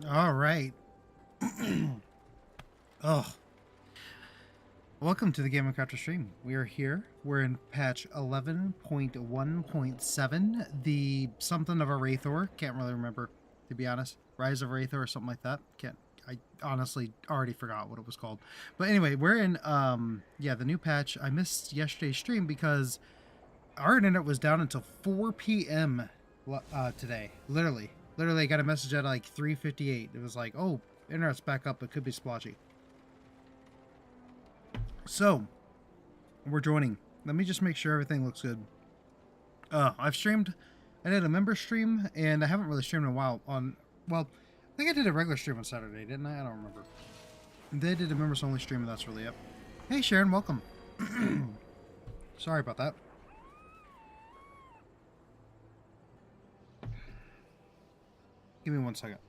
All right. Oh, welcome to the Game of Crafter stream. We are here. We're in patch 11.1.7. The something of a Wraithor. Can't really remember, to be honest. Rise of Wraithor or something like that. Can't. I honestly already forgot what it was called. But anyway, we're in the new patch. I missed yesterday's stream because our internet was down until 4 p.m. Today. Literally, I got a message at like 3:58. It was like, oh, internet's back up. It could be splotchy. So, we're joining. Let me just make sure everything looks good. I've streamed. I did a member stream, and I haven't really streamed in a while. Well, I think I did a regular stream on Saturday, didn't I? I don't remember. They did a members only stream, and that's really it. Hey, Sharon, welcome. Sorry about that. Give me 1 second.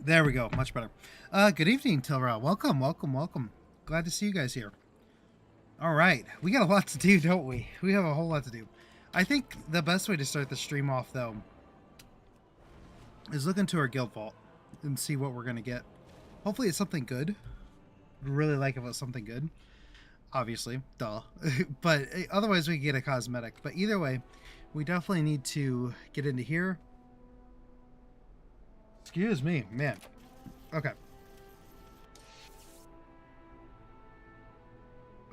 There we go. Much better. Good evening, Tilra. Welcome. Glad to see you guys here. All right. We got a lot to do, don't we? We have a whole lot to do. I think the best way to start the stream off, though, is look into our guild vault and see what we're going to get. Hopefully it's something good. Really like if it's something good. Obviously. Duh. But otherwise we can get a cosmetic. But either way, we definitely need to get into here. Excuse me, man. Okay.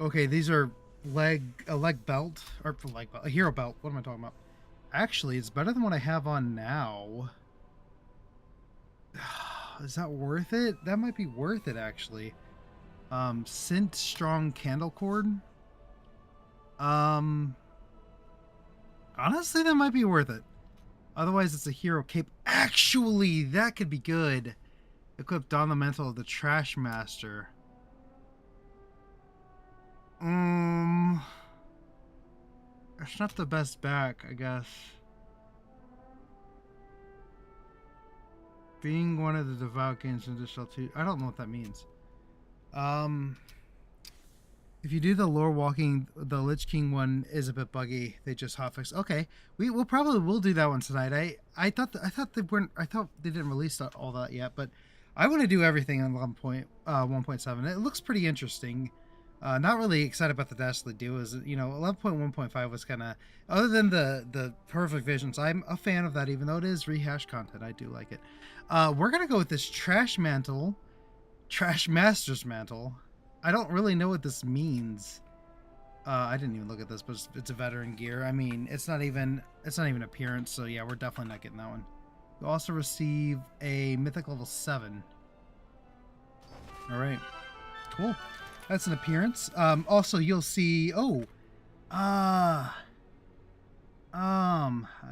Okay, these are a leg belt, or leg belt, a hero belt. What am I talking about? Actually, it's better than what I have on now. Is that worth it? That might be worth it, actually. Scent strong candle cord. Honestly, that might be worth it. Otherwise, it's a hero cape. Actually, that could be good. Equip Don the Mantle of the Trash Master. It's not the best back, I guess. Being one of the devout gains additional 2. I don't know what that means. If you do the lore walking, the Lich King one is a bit buggy. They just hotfix. Okay, we'll probably do that one tonight. I thought they didn't release all that yet, but I want to do everything on 1.7. It looks pretty interesting. Not really excited about the Dastardly Duo. 11.1.5 was kind of, other than the perfect visions. I'm a fan of that, even though it is rehashed content. I do like it. We're gonna go with this Trash Master's Mantle. I don't really know what this means. I didn't even look at this, but it's a veteran gear. I mean, it's not even appearance, so yeah, we're definitely not getting that one. You also receive a mythic level 7. All right, cool. That's an appearance. Also, you'll see. I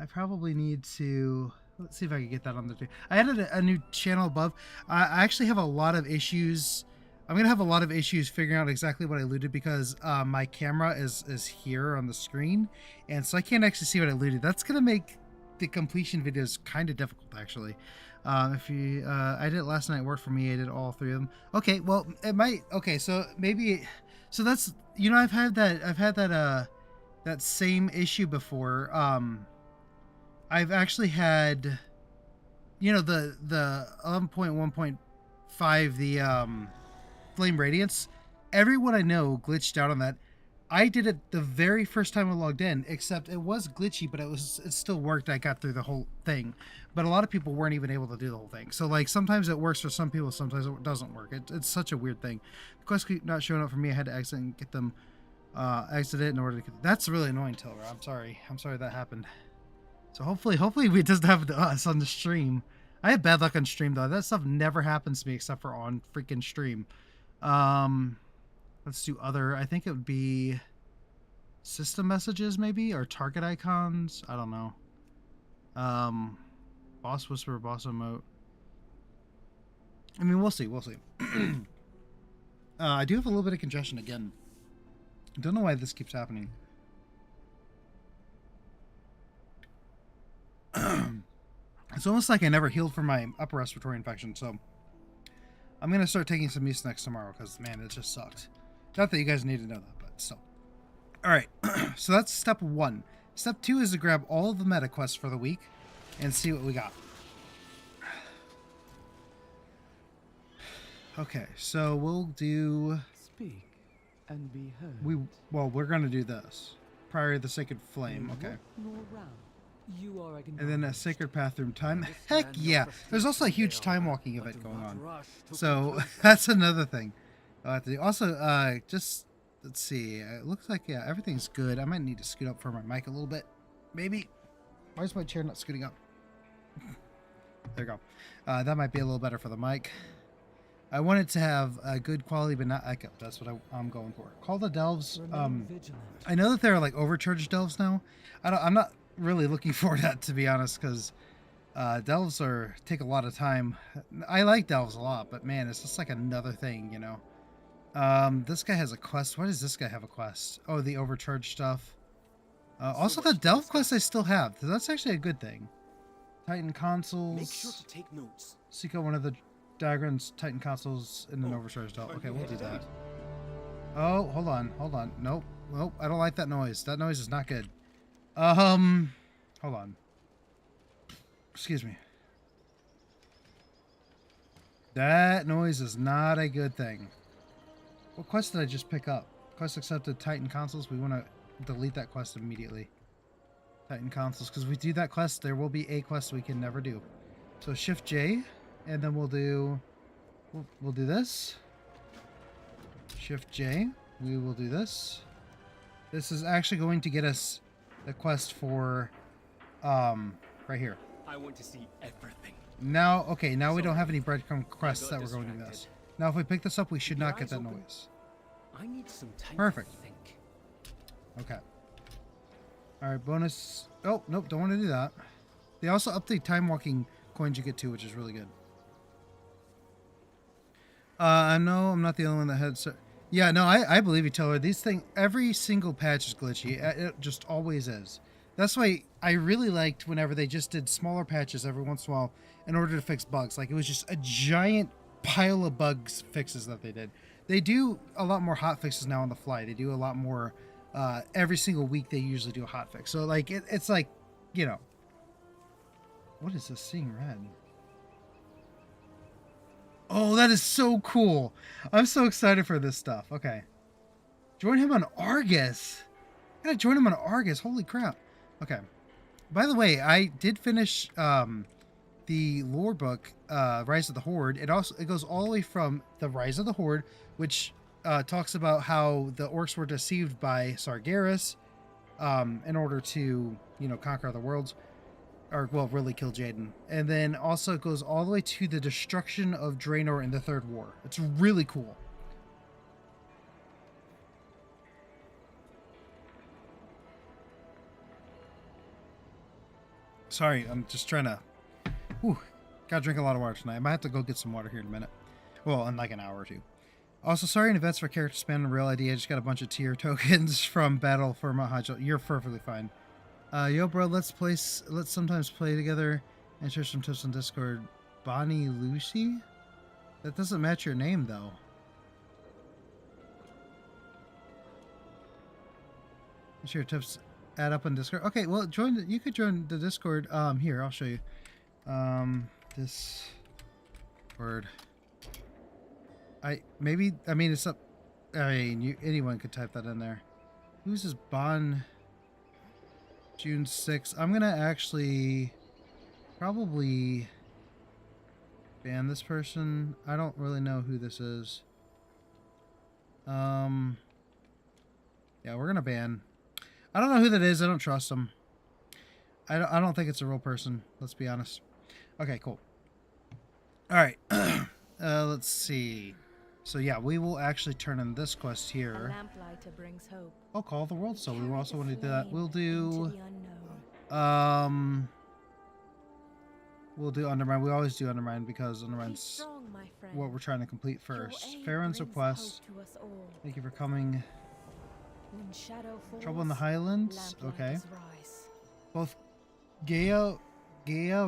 probably need to. Let's see if I can get that on the. I added a new channel above. I actually have a lot of issues. I'm gonna have a lot of issues figuring out exactly what I looted because my camera is here on the screen, and so I can't actually see what I looted. That's gonna make the completion videos kind of difficult, actually. I did it last night. It worked for me. I did all 3 of them. Okay, well, it might. Okay, so maybe. So that's I've had that same issue before. I've actually had the 11.1.5 the Flame Radiance. Everyone I know glitched out on that. I did it the very first time I logged in, except it was glitchy, but it still worked. I got through the whole thing, but a lot of people weren't even able to do the whole thing. So like sometimes it works for some people, sometimes it doesn't work. It's such a weird thing. The quest keep not showing up for me. I had to exit and get them exit it in order to get. That's really annoying, Tilra. I'm sorry that happened. So hopefully it doesn't happen to us on the stream. I have bad luck on stream though. That stuff never happens to me except for on freaking stream. Let's do other. I think it would be system messages maybe, or target icons. I don't know. Boss whisper, boss emote. I mean, we'll see. I do have a little bit of congestion again. I don't know why this keeps happening. It's almost like I never healed from my upper respiratory infection, so I'm gonna start taking some Mucinex tomorrow because man, it just sucked. Not that you guys need to know that, but still. All right, so that's step 1. Step 2 is to grab all of the meta quests for the week and see what we got. Okay, so we'll do... Speak and be heard. We're gonna do this. Prior to the Sacred Flame, okay. You are And then a Sacred Path Room time. Heck yeah! There's also a huge time walking event going on. So that's another thing I'll have to do. Also, just let's see. It looks like yeah, everything's good. I might need to scoot up for my mic a little bit. Maybe. Why is my chair not scooting up? There you go. That might be a little better for the mic. I want it to have a good quality, but not echo. That's what I'm going for. Call the Delves. I know that they're like overcharged Delves now. I'm not really looking for that, to be honest, because Delves take a lot of time. I like Delves a lot, but man, it's just like another thing, you know. This guy has a quest. Why does this guy have a quest? Oh, the overcharged stuff. Also, the Delve quest I still have. So that's actually a good thing. Titan consoles. Make sure to take notes. Seek out one of the Dagran's Titan consoles in an overcharged Delve. Okay, we'll do that. Oh, hold on. Nope. I don't like that noise. That noise is not good. Hold on. Excuse me. That noise is not a good thing. What quest did I just pick up? Quest accepted Titan consoles. We want to delete that quest immediately. Titan consoles, because we do that quest, there will be a quest we can never do. So Shift J, and then we'll do this. Shift J. We will do this. This is actually going to get us the quest for right here. I want to see everything. Now, okay, now we don't have any breadcrumb quests that we're going to do this. Now, if we pick this up, we should not get that noise. I need some time Perfect. to think. Okay. All right, bonus. Oh, nope, don't want to do that. They also update time walking coins you get too, which is really good. I know I'm not the only one that had... Yeah, no, I believe you, Taylor. These things, every single patch is glitchy. It just always is. That's why I really liked whenever they just did smaller patches every once in a while in order to fix bugs. Like, it was just a giant pile of bugs fixes that they did. They do a lot more hot fixes now on the fly. They do a lot more... every single week they usually do a hot fix. So, like, it's like, you know... What is this? Seeing red. Oh, that is so cool. I'm so excited for this stuff. Okay. Join him on Argus. I gotta join him on Argus. Holy crap. Okay. By the way, I did finish the lore book, Rise of the Horde. It goes all the way from the Rise of the Horde, which talks about how the orcs were deceived by Sargeras in order to, you know, conquer the worlds. Or, well, really kill Jaden. And then also it goes all the way to the destruction of Draenor in the Third War. It's really cool. Sorry, I'm just trying to... Whew, gotta drink a lot of water tonight. I might have to go get some water here in a minute. Well, in like an hour or two. Also, sorry in advance for character spam and real ID. I just got a bunch of tier tokens from Battle for Mount Hajj. You're perfectly fine. Yo, bro, let's sometimes play together and share some tips on Discord. Bonnie Lucy? That doesn't match your name, though. Share tips, add up on Discord. Okay, well, you could join the Discord. Here, I'll show you. Discord. It's up. Anyone could type that in there. Who's this June 6th. I'm gonna actually probably ban this person. I don't really know who this is. Yeah, we're gonna ban. I don't know who that is. I don't trust him. I don't think it's a real person. Let's be honest. Okay, cool. All right. Let's see. So yeah, we will actually turn in this quest here. I'll call the world. So we also want to do that. We'll do Undermine. We always do Undermine because Undermine's what we're trying to complete first. Farron's request. Thank you for coming. Trouble in the Highlands. Okay. Both Gaia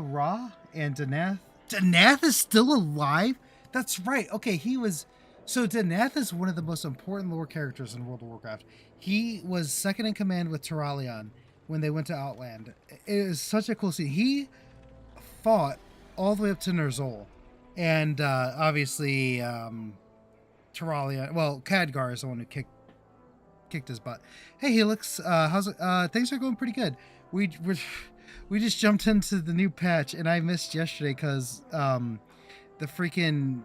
Ra and Danath. Danath is still alive? That's right. Okay, he was... So Danath is one of the most important lore characters in World of Warcraft. He was second in command with Turalyon. when they went to Outland. It is such a cool scene. He fought all the way up to Nerzul, and obviously Terralia. Well, Khadgar is the one who kicked his butt. Hey Helix, how's it? Things are going pretty good. We just jumped into the new patch, and I missed yesterday because the freaking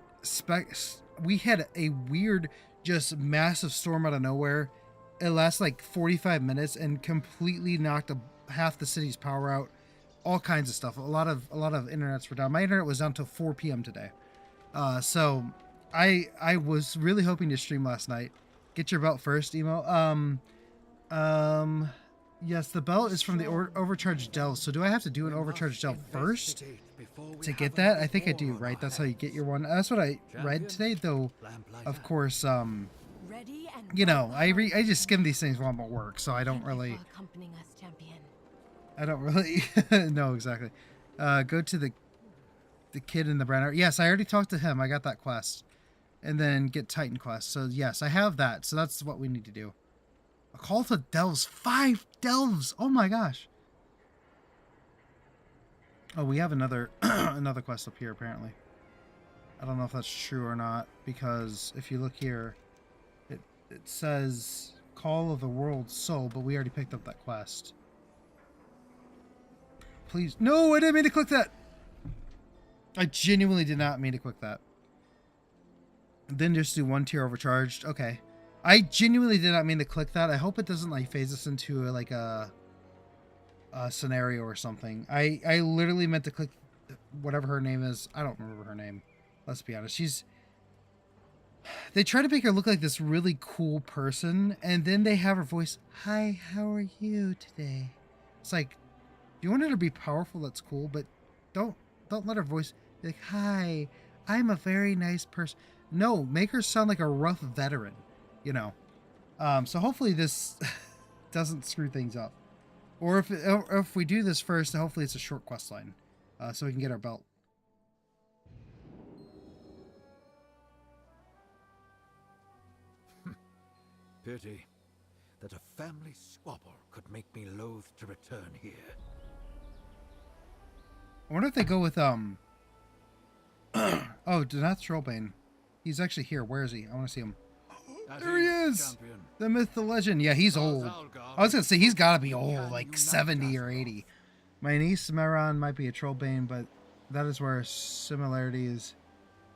we had a weird, just massive storm out of nowhere. It lasted like 45 minutes and completely knocked half the city's power out. All kinds of stuff. A lot of internets were down. My internet was down till 4 p.m. today. So I was really hoping to stream last night. Get your belt first, Emo. Yes, the belt is from the overcharged delve. So do I have to do an overcharged delve first to get that? I think I do, right? That's how you get your one. That's what I read today, though. Of course, you know, I just skim these things while I'm at work, so I don't really know exactly. Go to the kid in the Brenner. Yes, I already talked to him. I got that quest. And then get Titan quest. So yes, I have that. So that's what we need to do. A call to delves. 5 delves. Oh my gosh. Oh, we have another another quest up here apparently. I don't know if that's true or not, because if you look here, it says Call of the World Soul, but we already picked up that quest. Please. No, I didn't mean to click that. I genuinely did not mean to click that. Then just do 1 tier overcharged. Okay. I genuinely did not mean to click that. I hope it doesn't like phase us into like a scenario or something. I literally meant to click whatever her name is. I don't remember her name. Let's be honest. They try to make her look like this really cool person, and then they have her voice, "Hi, how are you today?" It's like, if you want her to be powerful, that's cool, but don't let her voice be like, "Hi, I'm a very nice person." No, make her sound like a rough veteran, you know. So hopefully this doesn't screw things up. Or if we do this first, hopefully it's a short quest line, so we can get our belt. Pity that a family squabble could make me loath to return here. I wonder if they go with oh, Denath Trollbane. He's actually here. Where is he? I want to see him. There he is! Champion. The myth, the legend. Yeah, he's old. I was going to say, he's got to be old, like 70 or 80. My niece, Meron, might be a Trollbane, but that is where similarity is.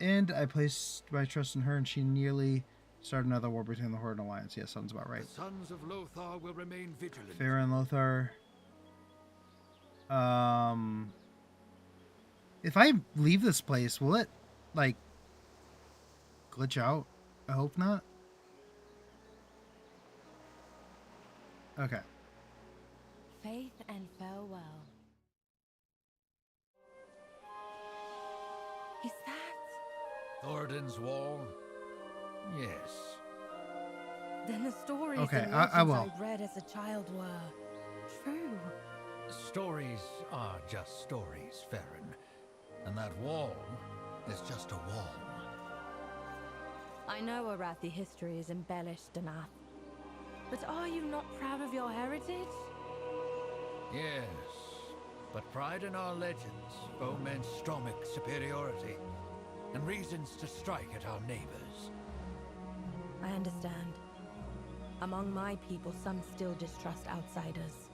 And I placed my trust in her, and she nearly started another war between the Horde and Alliance. Yeah, sounds about right. The sons of Lothar will remain vigilant. Farah and Lothar. If I leave this place, will it, like, glitch out? I hope not. Okay. Faith and farewell. Is that Thoradin's wall? Yes. Then the stories Okay, and I will. legends I read as a child were true. Stories are just stories, Farron. And that wall is just a wall. I know Arathi history is embellished, Denath. But are you not proud of your heritage? Yes, but pride in our legends foments Stromic superiority and reasons to strike at our neighbors. I understand. Among my people, some still distrust outsiders.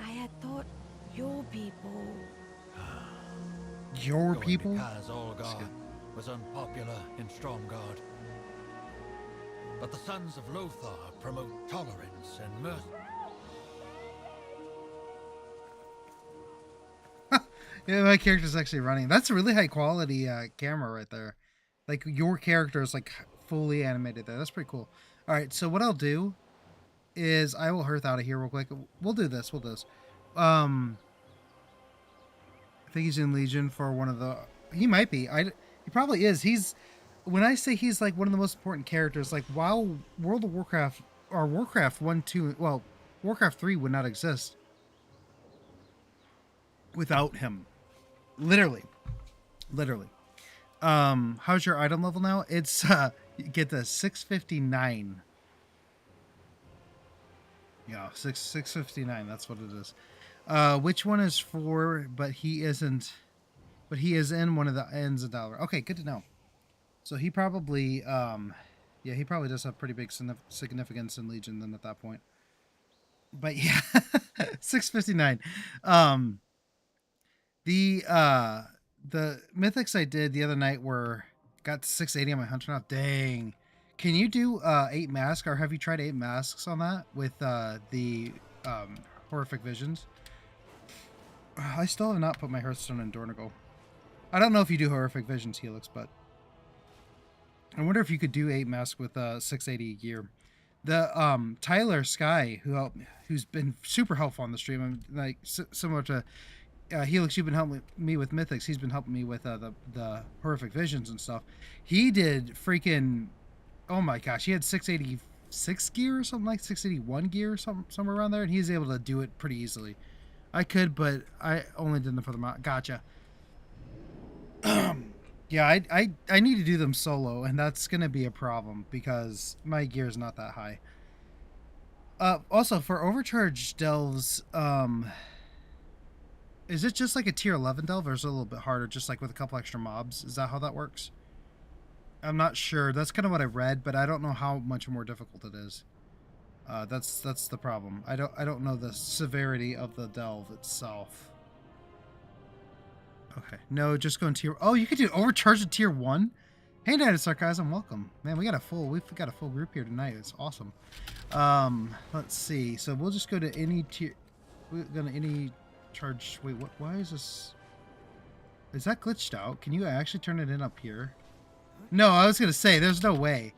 I had thought your people... Your Going people? to Kaz Olgar was unpopular in Stromgarde. But the sons of Lothar promote tolerance and mirth. Yeah, my character's actually running. That's a really high quality camera right there. Like, your character is like fully animated there. That's pretty cool. All right, so what I'll do is I will hearth out of here real quick. We'll do this. I think he's in Legion for one of the... He might be. He probably is. He's... When I say he's like one of the most important characters, like, while World of Warcraft or Warcraft 1, 2... Well, Warcraft 3 would not exist without him. Literally. How's your item level now? It's, get this, 659. Yeah, 659. That's what it is. Which one is for? But he isn't. But he is in one of the ends of Dollar. Okay, good to know. So he probably, yeah, he probably does have pretty big significance in Legion then at that point. But yeah, 659. Um, the mythics I did the other night were got 680 on my hunter now. Dang. Can you do 8 masks, or have you tried 8 masks on that with the horrific visions? I still have not put my Hearthstone in Dornigal. I don't know if you do horrific visions, Helix, but I wonder if you could do 8 masks with 680 gear. The Tyler Sky, who's been super helpful on the stream, like similar to Helix, you've been helping me with mythics. He's been helping me with the horrific visions and stuff. He did freaking, oh my gosh, he had 686 gear or something, like 681 gear or somewhere around there, and he's able to do it pretty easily. I could, but I only did them for the mount. Gotcha. Yeah, I need to do them solo, and that's gonna be a problem because my gear is not that high. Also for overcharged delves, is it just like a tier 11 delve, or is it a little bit harder, just like with a couple extra mobs? Is that how that works? I'm not sure. That's kind of what I read, but I don't know how much more difficult it is. That's the problem. I don't know the severity of the delve itself. Okay, no, just go in tier. Oh, you could do overcharge at tier 1. Hey, Night of Sarcasm, welcome, man. We've got a full group here tonight. It's awesome. Let's see. So we'll just go to any tier. We're gonna any charge. Wait, what? Why is this? Is that glitched out? Can you actually turn it in up here? No, I was gonna say there's no way,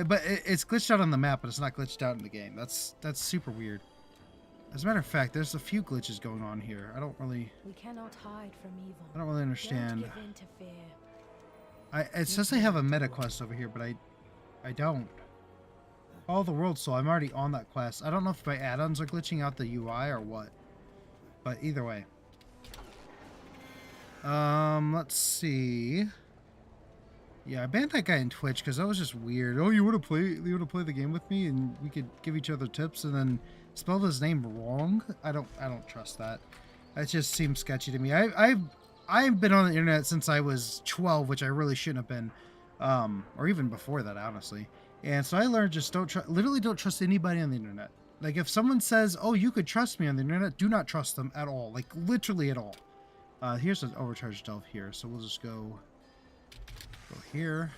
but it's glitched out on the map, but it's not glitched out in the game. That's super weird. As a matter of fact, there's a few glitches going on here. I don't really understand. Don't give in to fear. It says I have a meta quest over here, but I don't. All the World Soul, I'm already on that quest. I don't know if my add-ons are glitching out the UI or what. But either way. Let's see. Yeah, I banned that guy in Twitch because that was just weird. Oh, you wanna play the game with me and we could give each other tips, and then spelled his name wrong? I don't trust that. That just seems sketchy to me. I've been on the internet since I was 12, which I really shouldn't have been, or even before that, honestly. And so I learned just literally don't trust anybody on the internet. Like if someone says, "Oh, you could trust me on the internet," do not trust them at all. Like literally at all. Here's an overcharged delve here, so we'll just go here.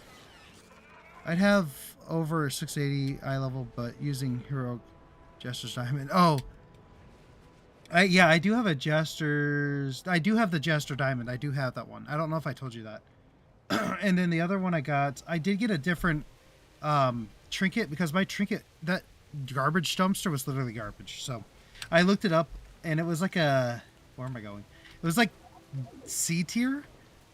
I'd have over 680 eye level, but using Hero Jester's Diamond. Oh, yeah, I do have a Jester's. I do have the Jester Diamond. I do have that one. I don't know if I told you that. And then the other one I did get a different trinket, because my trinket, that garbage dumpster was literally garbage. So I looked it up, and it was like where am I going? It was like C tier.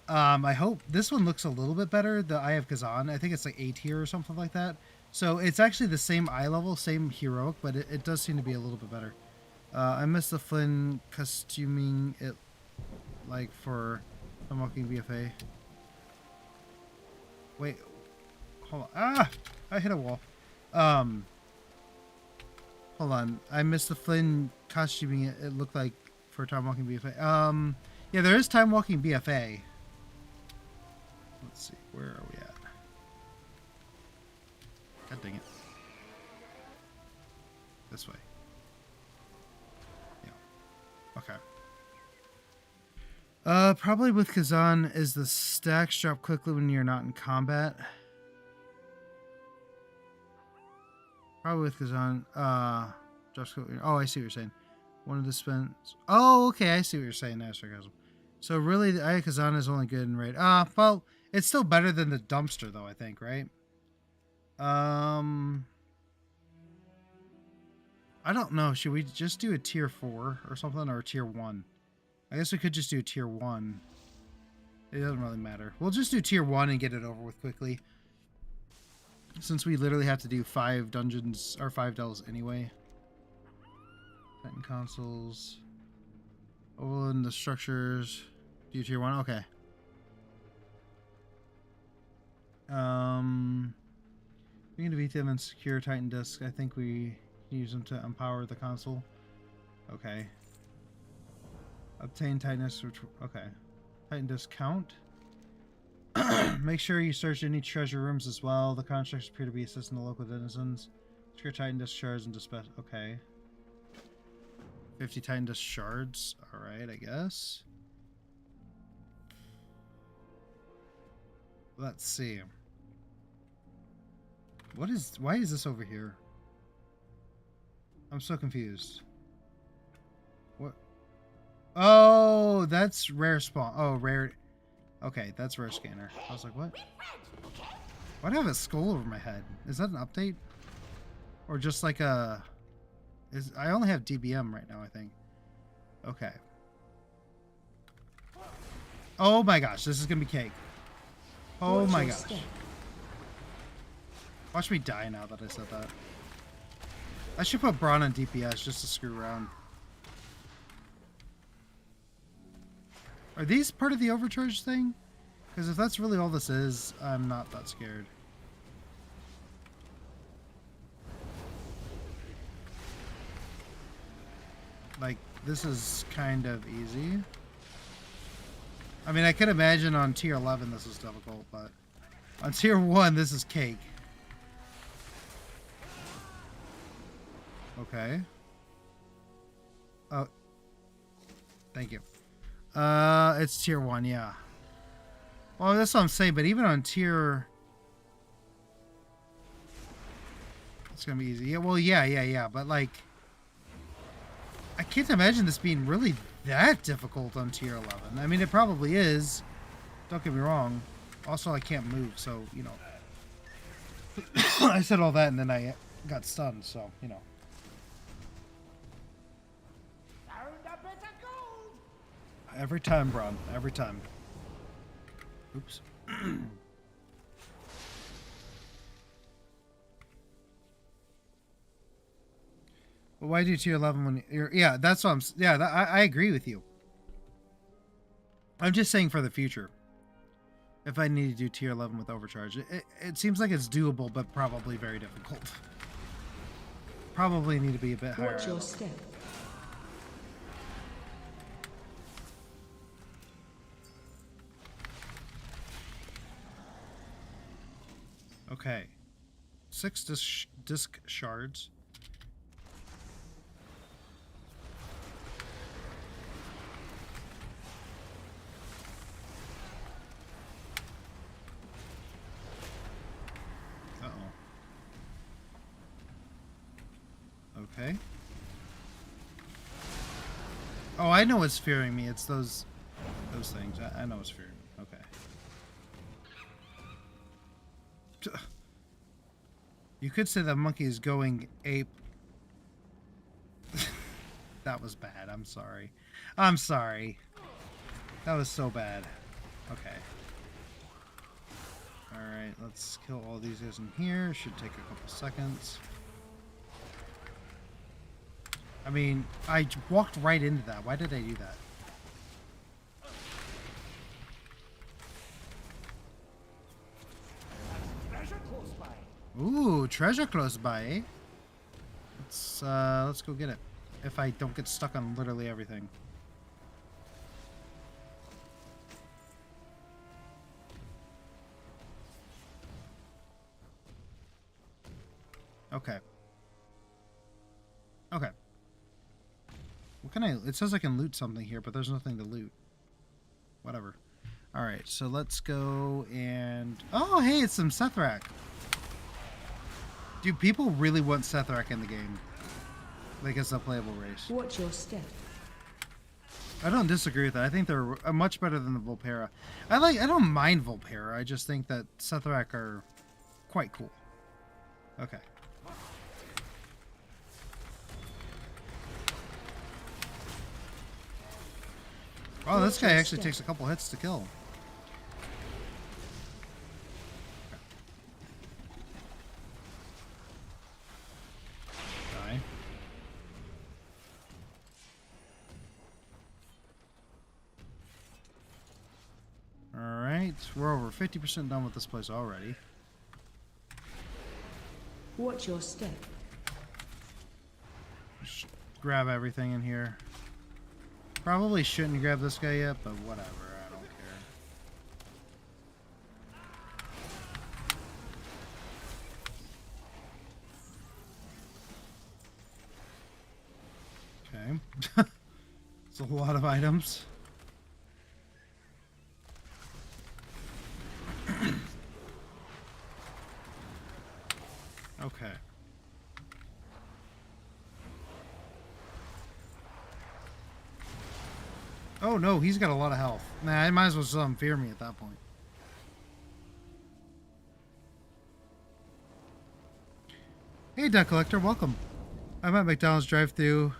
I hope this one looks a little bit better. The Eye of Kazan, I think it's like A tier or something like that. So it's actually the same eye level, same heroic, but it does seem to be a little bit better. I miss the Flynn costuming it like for Unlocking BFA. Wait, hold on. Ah, I hit a wall. Hold on. I missed the Flynn costuming it looked like for Time Walking BFA. Yeah, there is Time Walking BFA. Let's see, where are we at? God dang it. This way. Yeah. Okay. Probably with Kazan is the stacks drop quickly when you're not in combat. Probably with Kazan. Drops quickly. Oh, I see what you're saying. One of the spends. Oh, okay, I see what you're saying there, Sarcasm. So really, the Eye of Kazan is only good in raid. Well, it's still better than the dumpster, though, I think, right? I don't know. Should we just do a tier 4 or something, or a tier 1? I guess we could just do a tier 1. It doesn't really matter. We'll just do tier 1 and get it over with quickly, since we literally have to do 5 dungeons or 5 delves anyway. Titan consoles. Overloading the structures. Do tier 1? Okay. We can defeat them and secure Titan disc. I think we use them to empower the console. Okay. Obtain tightness, which okay. Titan discount. Make sure you search any treasure rooms as well. The constructs appear to be assisting the local denizens. Secure Titan disc shards and dispatch. Okay. 50 Titan disc shards. Alright, I guess. Let's see. Why is this over here? I'm so confused. What? Oh, that's rare spawn. Oh, rare. Okay, that's rare scanner. I was like, what? Why do I have a skull over my head? Is that an update? Or just like a... I only have DBM right now, I think. Okay. Oh my gosh, this is gonna be cake. Oh my gosh. Watch me die now that I said that. I should put Braun on DPS just to screw around. Are these part of the overcharge thing? Because if that's really all this is, I'm not that scared. Like, this is kind of easy. I mean, I could imagine on tier 11 this is difficult, but on tier 1 this is cake. Okay. Oh. Thank you. It's tier 1, yeah. Well, that's what I'm saying, but even on tier... It's gonna be easy. Yeah, well, yeah, but like... I can't imagine this being really that difficult on tier 11. I mean, it probably is. Don't get me wrong. Also, I can't move, so, you know. I said all that and then I got stunned, so, you know. Every time, Braun. Every time. Oops. Well, why do tier 11 when you're... Yeah, that's what I'm... Yeah, I agree with you. I'm just saying for the future. If I need to do tier 11 with overcharge. It seems like it's doable, but probably very difficult. Probably need to be a bit higher. Watch your step. Okay. 6 disc shards. Okay. Oh, I know what's fearing me. It's those things. I know what's fearing me. Okay. You could say that monkey is going ape. That was bad. I'm sorry. I'm sorry. That was so bad. Okay. Alright, let's kill all these guys in here. Should take a couple seconds. I mean, I walked right into that. Why did I do that? Ooh, treasure close by, eh? Let's go get it. If I don't get stuck on literally everything. Okay. Okay. What can I... It says I can loot something here, but there's nothing to loot. Whatever. Alright, so let's go and... Oh, hey, it's some Sethrak. Dude, people really want Sethrak in the game. Like, it's a playable race. Watch your step. I don't disagree with that. I think they're much better than the Volpera. I don't mind Volpera. I just think that Sethrak are quite cool. Okay. Oh, this guy actually takes a couple hits to kill. Die. Alright, we're over 50% done with this place already. Watch your step. Just grab everything in here. Probably shouldn't grab this guy yet, but whatever. I don't care. Okay. It's a lot of items. Okay. Oh no, he's got a lot of health. Nah, I might as well just fear me at that point. Hey, Duck Collector, welcome. I'm at McDonald's drive-thru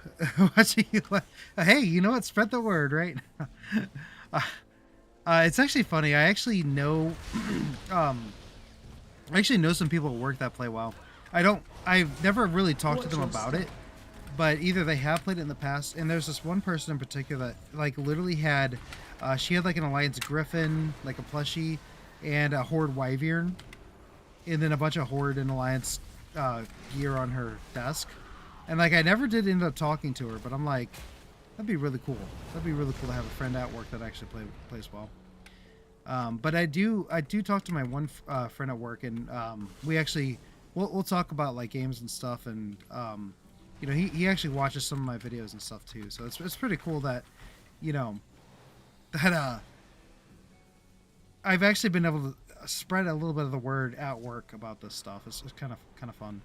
watching you. Hey, you know what? Spread the word, right? It's actually funny. I actually know, I actually know some people at work that play WoW. I've never really talked to them about it, but either they have played it in the past, and there's this one person in particular that like literally had, she had like an Alliance Griffin, like a plushie, and a Horde Wyvern, and then a bunch of Horde and Alliance gear on her desk. And like I never did end up talking to her, but I'm like, that'd be really cool. That'd be really cool to have a friend at work that actually plays well. But I do talk to my one friend at work, and we actually we'll talk about like games and stuff, and you know, he actually watches some of my videos and stuff too. So it's pretty cool that, you know, that I've actually been able to spread a little bit of the word at work about this stuff. It's kind of fun.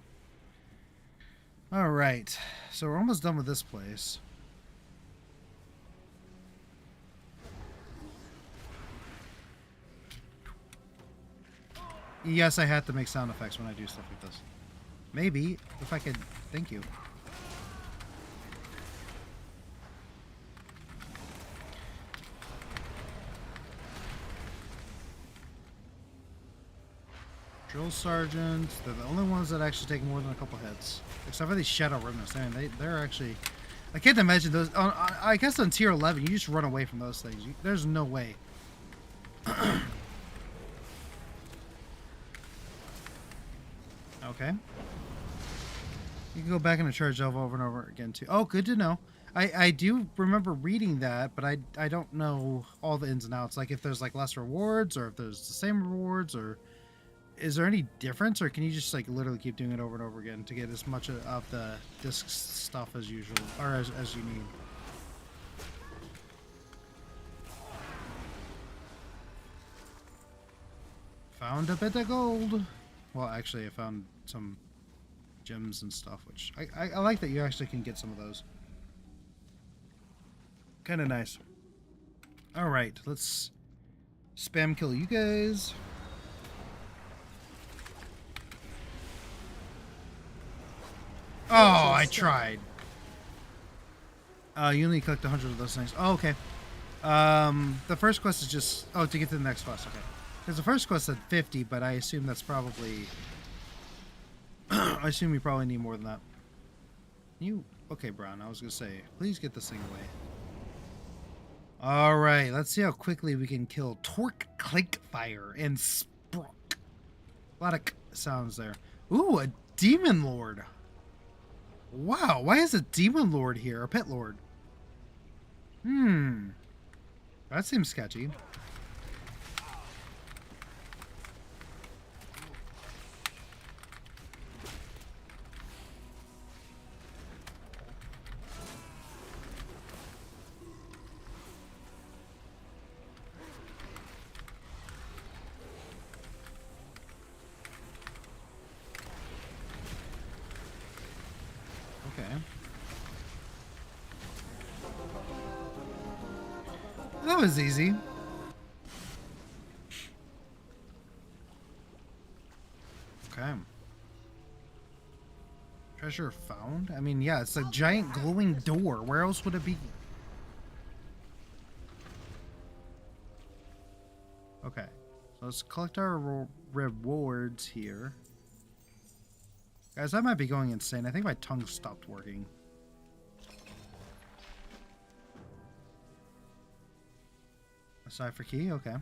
All right, so we're almost done with this place. Yes, I have to make sound effects when I do stuff like this. Maybe, if I could. Thank you. Drill sergeants. They're the only ones that actually take more than a couple hits. Except for these shadow remnants. I mean, they're actually... I can't imagine those... I guess on tier 11, you just run away from those things. There's no way. Okay. You can go back into Charge Elf over and over again, too. Oh, good to know. I do remember reading that, but I don't know all the ins and outs. Like, if there's, like, less rewards, or if there's the same rewards, or... Is there any difference, or can you just like literally keep doing it over and over again to get as much of the disc stuff as usual, or as you need? Found a bit of gold. Well, actually, I found some gems and stuff, which I like that you actually can get some of those. Kind of nice. All right, let's spam kill you guys. Oh, I tried. You only collect 100 of those things. Oh, okay. The first quest is just... Oh, to get to the next quest. Okay. Because the first quest said 50, but I assume that's probably... I assume you probably need more than that. You... Okay, Brown. I was going to say, please get this thing away. Alright, let's see how quickly we can kill Torque, Clink, Fire, and Sprock. A lot of sounds there. Ooh, a Demon Lord. Wow, why is a Demon Lord here? A Pit Lord? That seems sketchy. That was easy. Okay. Treasure found? I mean, yeah, it's a giant glowing door. Where else would it be? Okay. So let's collect our rewards here. Guys, I might be going insane. I think my tongue stopped working. A cipher key, okay.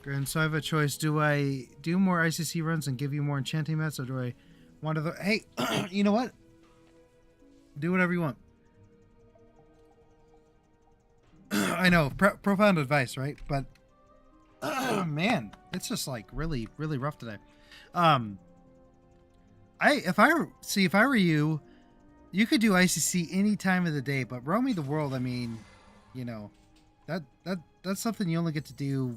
Grand, so I have a choice. Do I do more ICC runs and give you more enchanting mats, or do I want to... Hey, you know what? Do whatever you want. I know, profound advice, right? But man, it's just like really, really rough today. If I were you, you could do ICC any time of the day, but roaming the world, I mean, you know, that's something you only get to do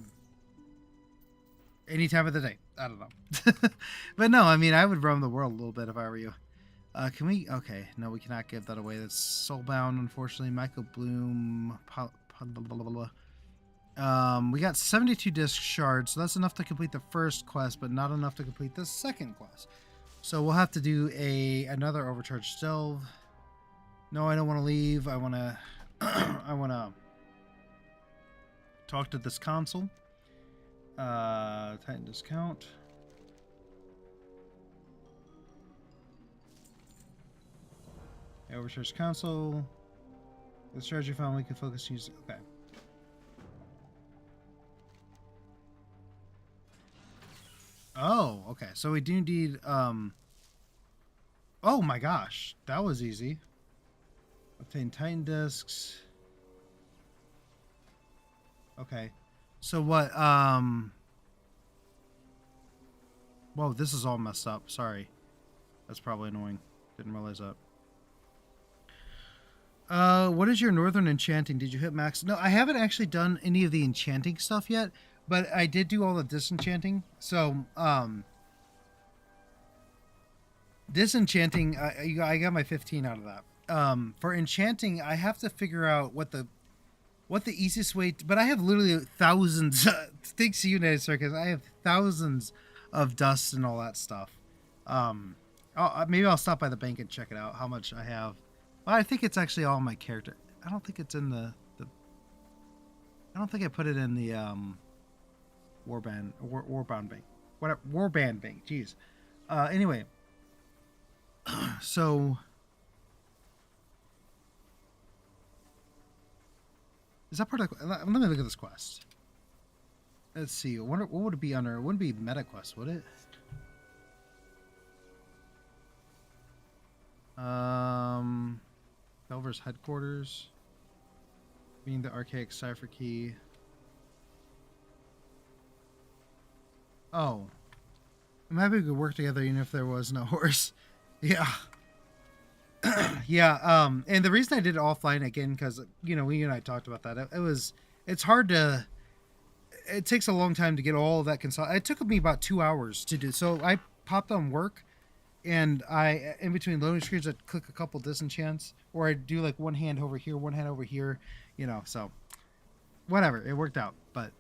any time of the day. I don't know. But no, I mean, I would roam the world a little bit if I were you. Can we? Okay, no, we cannot give that away. That's Soulbound, unfortunately. Michael Bloom. We got 72 disc shards, so that's enough to complete the first quest, but not enough to complete the second quest. So we'll have to do another overcharged delve. No, I don't want to leave. I want to I want to talk to this console. Titan discount. Overcharged console. The strategy found we can focus use. Okay. Oh, okay. So we do need oh my gosh, that was easy. Obtain Titan discs. Okay. So what whoa, this is all messed up. Sorry. That's probably annoying. Didn't realize that. What is your northern enchanting? Did you hit max? No, I haven't actually done any of the enchanting stuff yet, but I did do all the disenchanting. So, disenchanting, I got my 15 out of that. For enchanting, I have to figure out what the easiest way, but I have literally thousands, thanks to United Circus, I have thousands of dusts and all that stuff. Maybe I'll stop by the bank and check it out, how much I have. Well, I think it's actually all my character. I don't think it's in the I don't think I put it in the Warbound bank. Whatever, Warband bank. Jeez. Anyway. So is that part of the, let me look at this quest. Let's see. What would it be under? It wouldn't be meta quest, would it? Delver's headquarters. Being the archaic cipher key. Oh. I'm happy we could work together even if there was no horse. Yeah. Yeah, and the reason I did it offline again, because, you know, you and I talked about that. It's hard to, it takes a long time to get all of that consolidated. It took me about 2 hours to do. So I popped on work, and I, in between loading screens, I'd click a couple disenchants, or I'd do like one hand over here, one hand over here, you know, so whatever, it worked out. But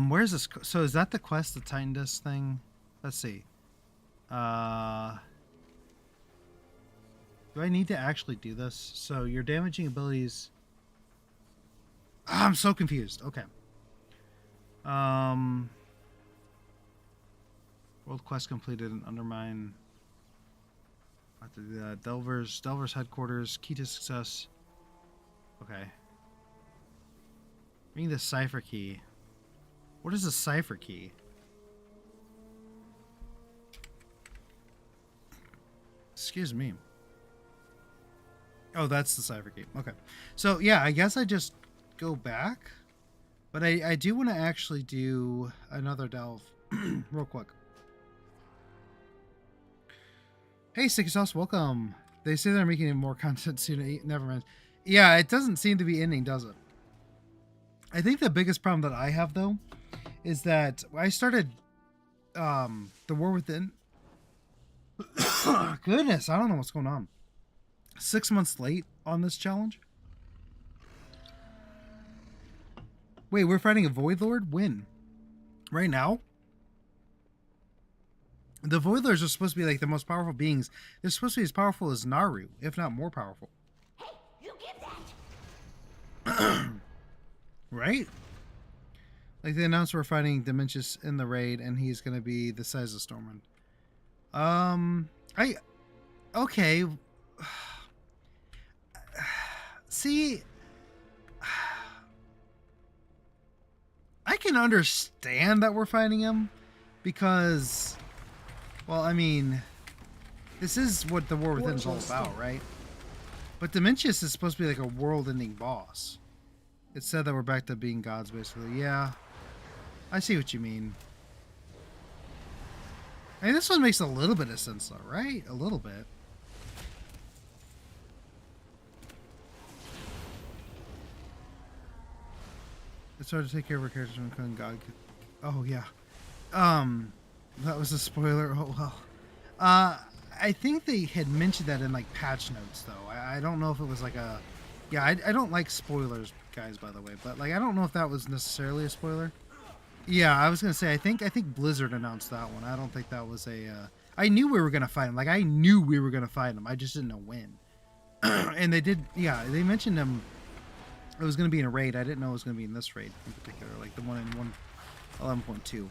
where's this? So is that the quest, the Titan Disc thing? Let's see. Do I need to actually do this? So your damaging abilities. I'm so confused. Okay. World quest completed and undermine. I have to do that. Delver's headquarters. Key to success. Okay. Bring the cipher key. What is a cipher key? Excuse me. Oh, that's the cipher key. Okay. So, yeah, I guess I just go back. But I do want to actually do another delve real quick. Hey, Sticky Sauce, welcome. They say they're making more content soon. Never mind. Yeah, it doesn't seem to be ending, does it? I think the biggest problem that I have, though, is that I started The War Within. Goodness, I don't know what's going on. 6 months late on this challenge. Wait, we're fighting a Void Lord? When? Right now? The Void Lords are supposed to be like the most powerful beings. They're supposed to be as powerful as Naru, if not more powerful. Hey, you give that! Right? Like they announced we're fighting Dimensius in the raid, and he's gonna be the size of Stormwind. Okay. See, I can understand that we're fighting him because, well, I mean, This is what the War Within's all Watch your about, step. right? But Dementius is supposed to be like a world-ending boss. It said that we're back to being gods, basically. Yeah, I see what you mean. I mean, this one makes a little bit of sense, though, right? A little bit. It's hard to take care of our characters when becoming god. Oh yeah. That was a spoiler. Oh well. I think they had mentioned that in like patch notes, though. I don't know if it was like a. Yeah, I don't like spoilers, guys. By the way, but like I don't know if that was necessarily a spoiler. Yeah, I was gonna say I think Blizzard announced that one. I don't think that was a. I knew we were gonna fight him. Like I knew we were gonna fight him. I just didn't know when. And they did. Yeah, they mentioned him. It was gonna be in a raid. I didn't know it was gonna be in this raid in particular, like the one in 11.2.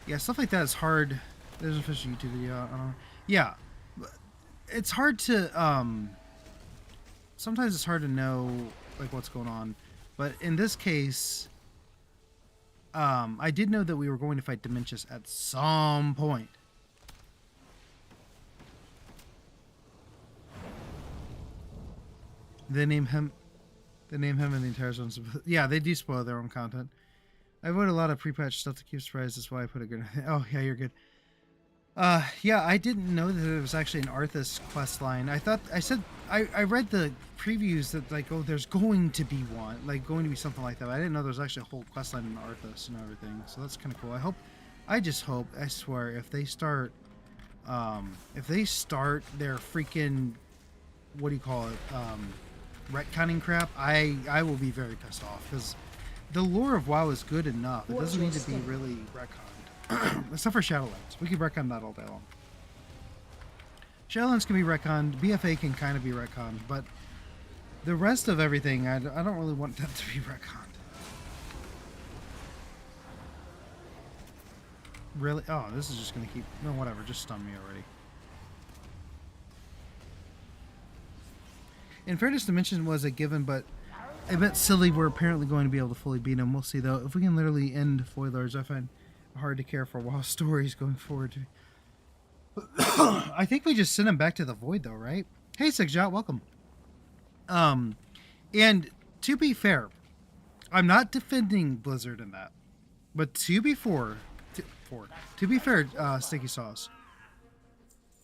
Yeah, stuff like that is hard. There's an official YouTube video. Yeah, it's hard to. Sometimes it's hard to know like what's going on, but in this case, I did know that we were going to fight Dementius at some point. They name him and the entire zone. Yeah, they do spoil their own content. I avoid a lot of pre-patch stuff to keep surprised. That's why I put a good. Oh yeah, you're good. Yeah, I didn't know that it was actually an Arthas quest line. I read the previews that like, oh, there's going to be one, like going to be something like that. But I didn't know there was actually a whole quest line in Arthas and everything. So that's kind of cool. I swear, if they start their freaking, what do you call it, retconning crap, I will be very pissed off because the lore of WoW is good enough. It doesn't need to be really retconned. Except for Shadowlands. We can retcon that all day long. Shadowlands can be retconned. BFA can kind of be retconned, but the rest of everything, I don't really want that to be retconned. Really? Oh, this is just going to keep... No, whatever. Just stun me already. In fairness, Dimension was a given, but I bet silly we're apparently going to be able to fully beat him. We'll see, though. If we can literally end Foilers, I find it hard to care for WoW stories going forward. I think we just send him back to the Void, though, right? Hey, Sigjot, welcome. And to be fair, I'm not defending Blizzard in that, but to be fair, Sticky Sauce,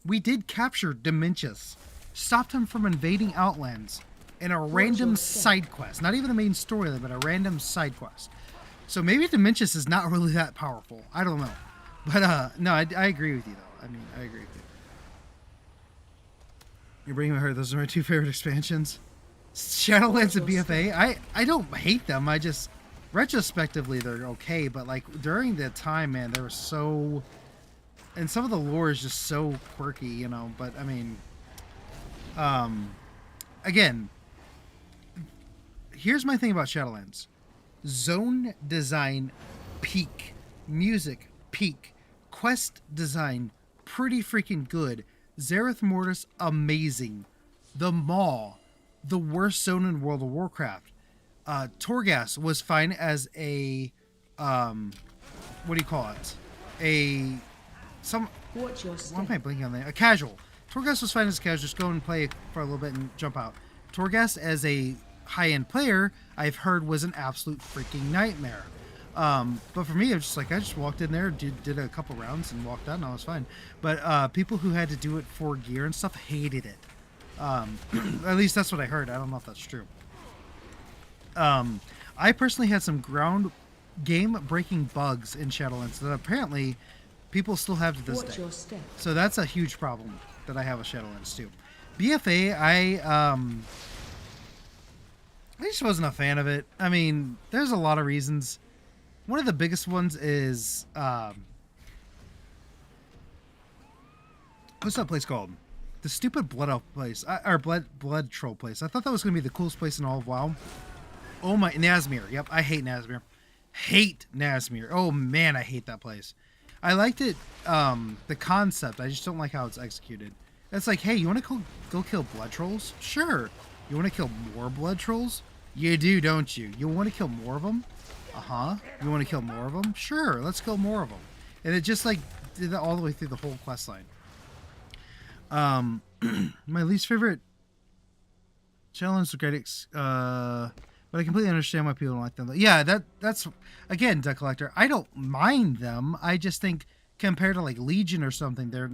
we did capture Dementius, stopped him from invading Outlands in a random side quest, not even the main storyline, but a random side quest. So maybe Dementius is not really that powerful. I don't know, but no, I agree with you though. I mean, I agree with you. You're bringing me her. Those are my two favorite expansions. Shadowlands and BFA. I don't hate them. I just retrospectively they're okay, but like during the time, man, they were so, and some of the lore is just so quirky, you know. But I mean, again, here's my thing about Shadowlands: zone design peak, music peak, quest design pretty freaking good, Zereth Mortis amazing, the Maw, the worst zone in World of Warcraft. Torghast was fine as a, what do you call it? Watch your Why am step. I blinking on that? A casual. Torghast was fine as a casual. Just go and play for a little bit and jump out. Torghast as a high-end player, I've heard was an absolute freaking nightmare. But for me, it's just like I just walked in there, did a couple rounds, and walked out, and I was fine. But people who had to do it for gear and stuff hated it. At least that's what I heard. I don't know if that's true. I personally had some game-breaking bugs in Shadowlands that apparently people still have to this Watch day. your step. So that's a huge problem that I have with Shadowlands too. BFA, I just wasn't a fan of it. I mean, there's a lot of reasons. One of the biggest ones is what's that place called? The stupid Blood Elf place, or Blood Troll place. I thought that was gonna be the coolest place in all of WoW. Oh my, Nazmir. Yep, I hate Nazmir. Hate Nazmir. Oh man, I hate that place. I liked it, the concept. I just don't like how it's executed. It's like, hey, you want to go kill blood trolls? Sure. You want to kill more blood trolls? You do, don't you? You want to kill more of them? Uh-huh. You want to kill more of them? Sure, let's kill more of them. And it just like did that all the way through the whole quest line. My least favorite challenge the critics, but I completely understand why people don't like them. Yeah, that's again, Debt Collector. I don't mind them. I just think compared to like Legion or something, they're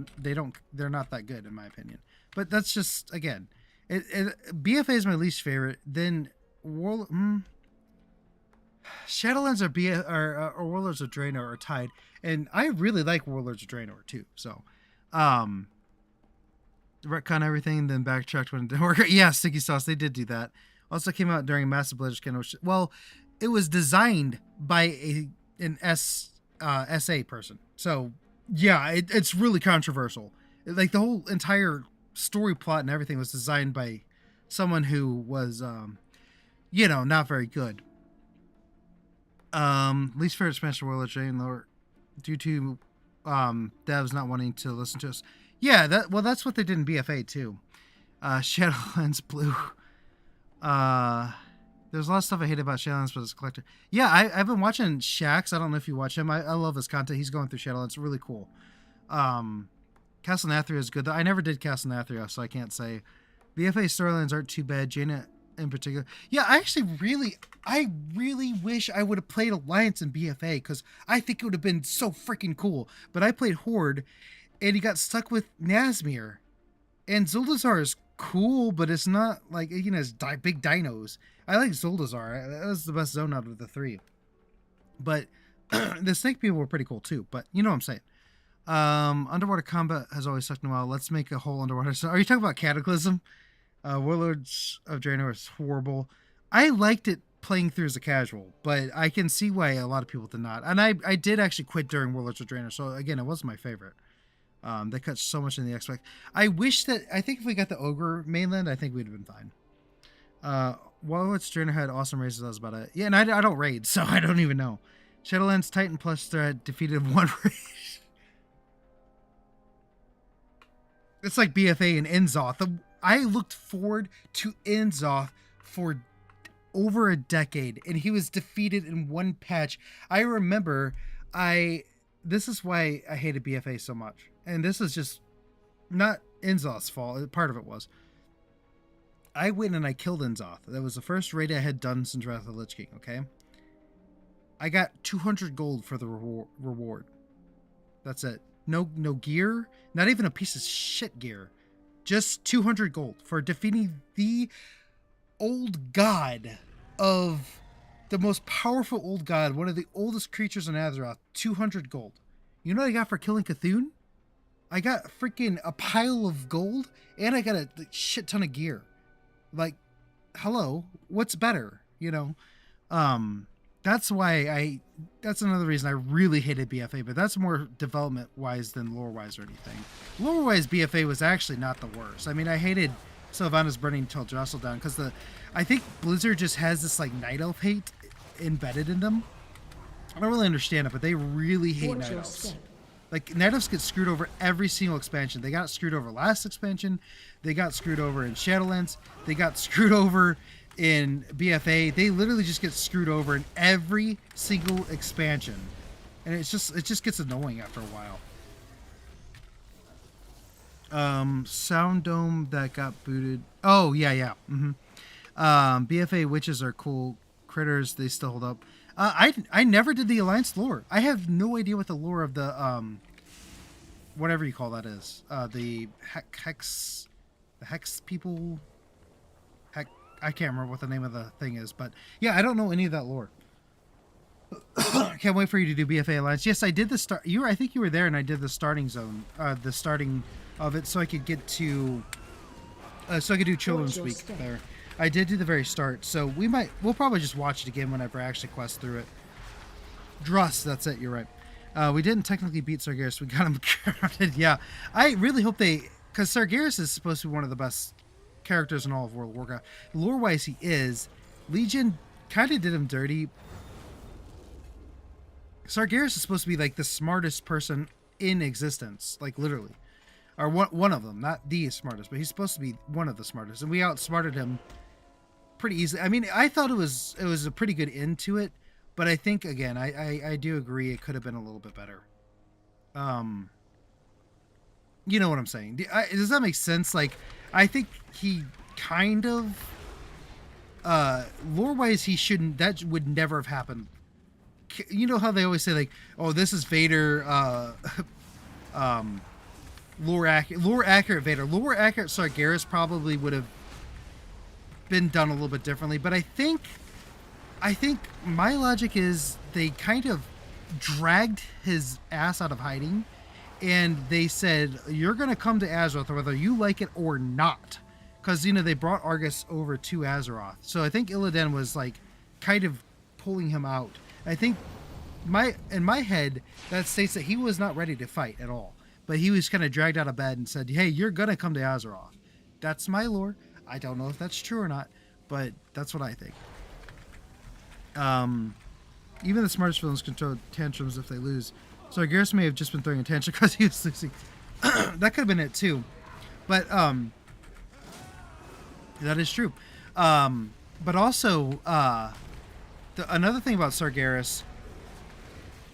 not that good in my opinion. But that's just again, BFA is my least favorite. Then Shadowlands or Warlords of Draenor are tied, and I really like Warlords of Draenor too. So, retcon everything, then backtracked when it didn't work. Yeah, Sticky Sauce, they did do that. Also came out during Massive Blizzard, which, well, it was designed by an SA person. So yeah, it's really controversial. Like the whole entire story plot and everything was designed by someone who was, not very good. Least favorite expansion Warlord Draenor due to devs not wanting to listen to us. Yeah, that's what they did in BFA too. Shadowlands Blue. There's a lot of stuff I hate about Shadowlands, but as a collector. Yeah, I've been watching Shax. I don't know if you watch him. I love his content. He's going through Shadowlands. It's really cool. Castle Nathria is good though. I never did Castle Nathria, so I can't say. BFA storylines aren't too bad. Jaina in particular. Yeah, I really wish I would have played Alliance in BFA because I think it would have been so freaking cool. But I played Horde, and he got stuck with Nazmir, and Zuldazar is cool, but it's not like it's big dinos. I like Zuldazar. That was the best zone out of the three. But the snake people were pretty cool too. But you know what I'm saying. Underwater combat has always sucked in a while. Let's make a whole underwater. So, are you talking about Cataclysm? Warlords of Draenor is horrible. I liked it playing through as a casual, but I can see why a lot of people did not. And I did actually quit during Warlords of Draenor, so again, it wasn't my favorite. They cut so much in the X-Pack. I think if we got the Ogre mainland, I think we'd have been fine. Warlords of Draenor had awesome races, that was about it. Yeah, and I don't raid, so I don't even know. Shadowlands Titan plus threat defeated one raid. It's like BFA and Inzoth. I looked forward to Inzoth for over a decade, and he was defeated in one patch. I remember this is why I hated BFA so much. And this is just not Inzoth's fault. Part of it was. I went and I killed Inzoth. That was the first raid I had done since Wrath of the Lich King, okay? I got 200 gold for the reward. That's it. No gear. Not even a piece of shit gear. Just 200 gold for defeating the old god of the most powerful old god, one of the oldest creatures in Azeroth. 200 gold. You know what I got for killing Cthulhu? I got freaking a pile of gold, and I got a shit ton of gear. Like, hello, what's better? That's why that's another reason I really hated BFA, but that's more development wise than lore wise or anything. Lore wise, BFA was actually not the worst. I mean, I hated Sylvanas burning Teldrassil down because I think Blizzard just has this like Night Elf hate embedded in them. I don't really understand it, but they really hate Night Elves. Like, Night Elves get screwed over every single expansion. They got screwed over last expansion. They got screwed over in Shadowlands. They got screwed over in BFA. They literally just get screwed over in every single expansion. And it just gets annoying after a while. Sound Dome that got booted. Oh, yeah. BFA witches are cool critters. They still hold up. I never did the Alliance lore. I have no idea what the lore of the whatever you call that is. The hex people. I can't remember what the name of the thing is, but yeah, I don't know any of that lore. Can't wait for you to do BFA Alliance. Yes, I did the start. I think you were there, and I did the starting zone, the starting of it, so I could get to, so I could do Children's Week there. I did do the very start, so we'll probably just watch it again whenever I actually quest through it. Druss, that's it, you're right. We didn't technically beat Sargeras, we got him grounded, yeah. I really hope because Sargeras is supposed to be one of the best characters in all of World of Warcraft. Lore-wise, he is. Legion kind of did him dirty. Sargeras is supposed to be like the smartest person in existence, like literally. Or one of them, not the smartest, but he's supposed to be one of the smartest, and we outsmarted him pretty easily. I mean, I thought it was a pretty good end to it, but I think again, I do agree it could have been a little bit better. you know what I'm saying. Does that make sense? Like, I think he kind of, lore-wise, he shouldn't. That would never have happened. You know how they always say like, "Oh, this is Vader." Lore accurate Vader. Lore accurate Sargeras probably would have been done a little bit differently. But I think my logic is they kind of dragged his ass out of hiding, and they said, "You're gonna come to Azeroth whether you like it or not," because they brought Argus over to Azeroth. So I think Illidan was like kind of pulling him out. I think in my head that states that he was not ready to fight at all, but he was kind of dragged out of bed and said, "Hey, you're gonna come to Azeroth." That's my lore. I don't know if that's true or not, but that's what I think. Even the smartest villains control tantrums if they lose. So Garrus may have just been throwing a tantrum because he was losing. That could have been it too, but that is true. But also, another thing about Sargeras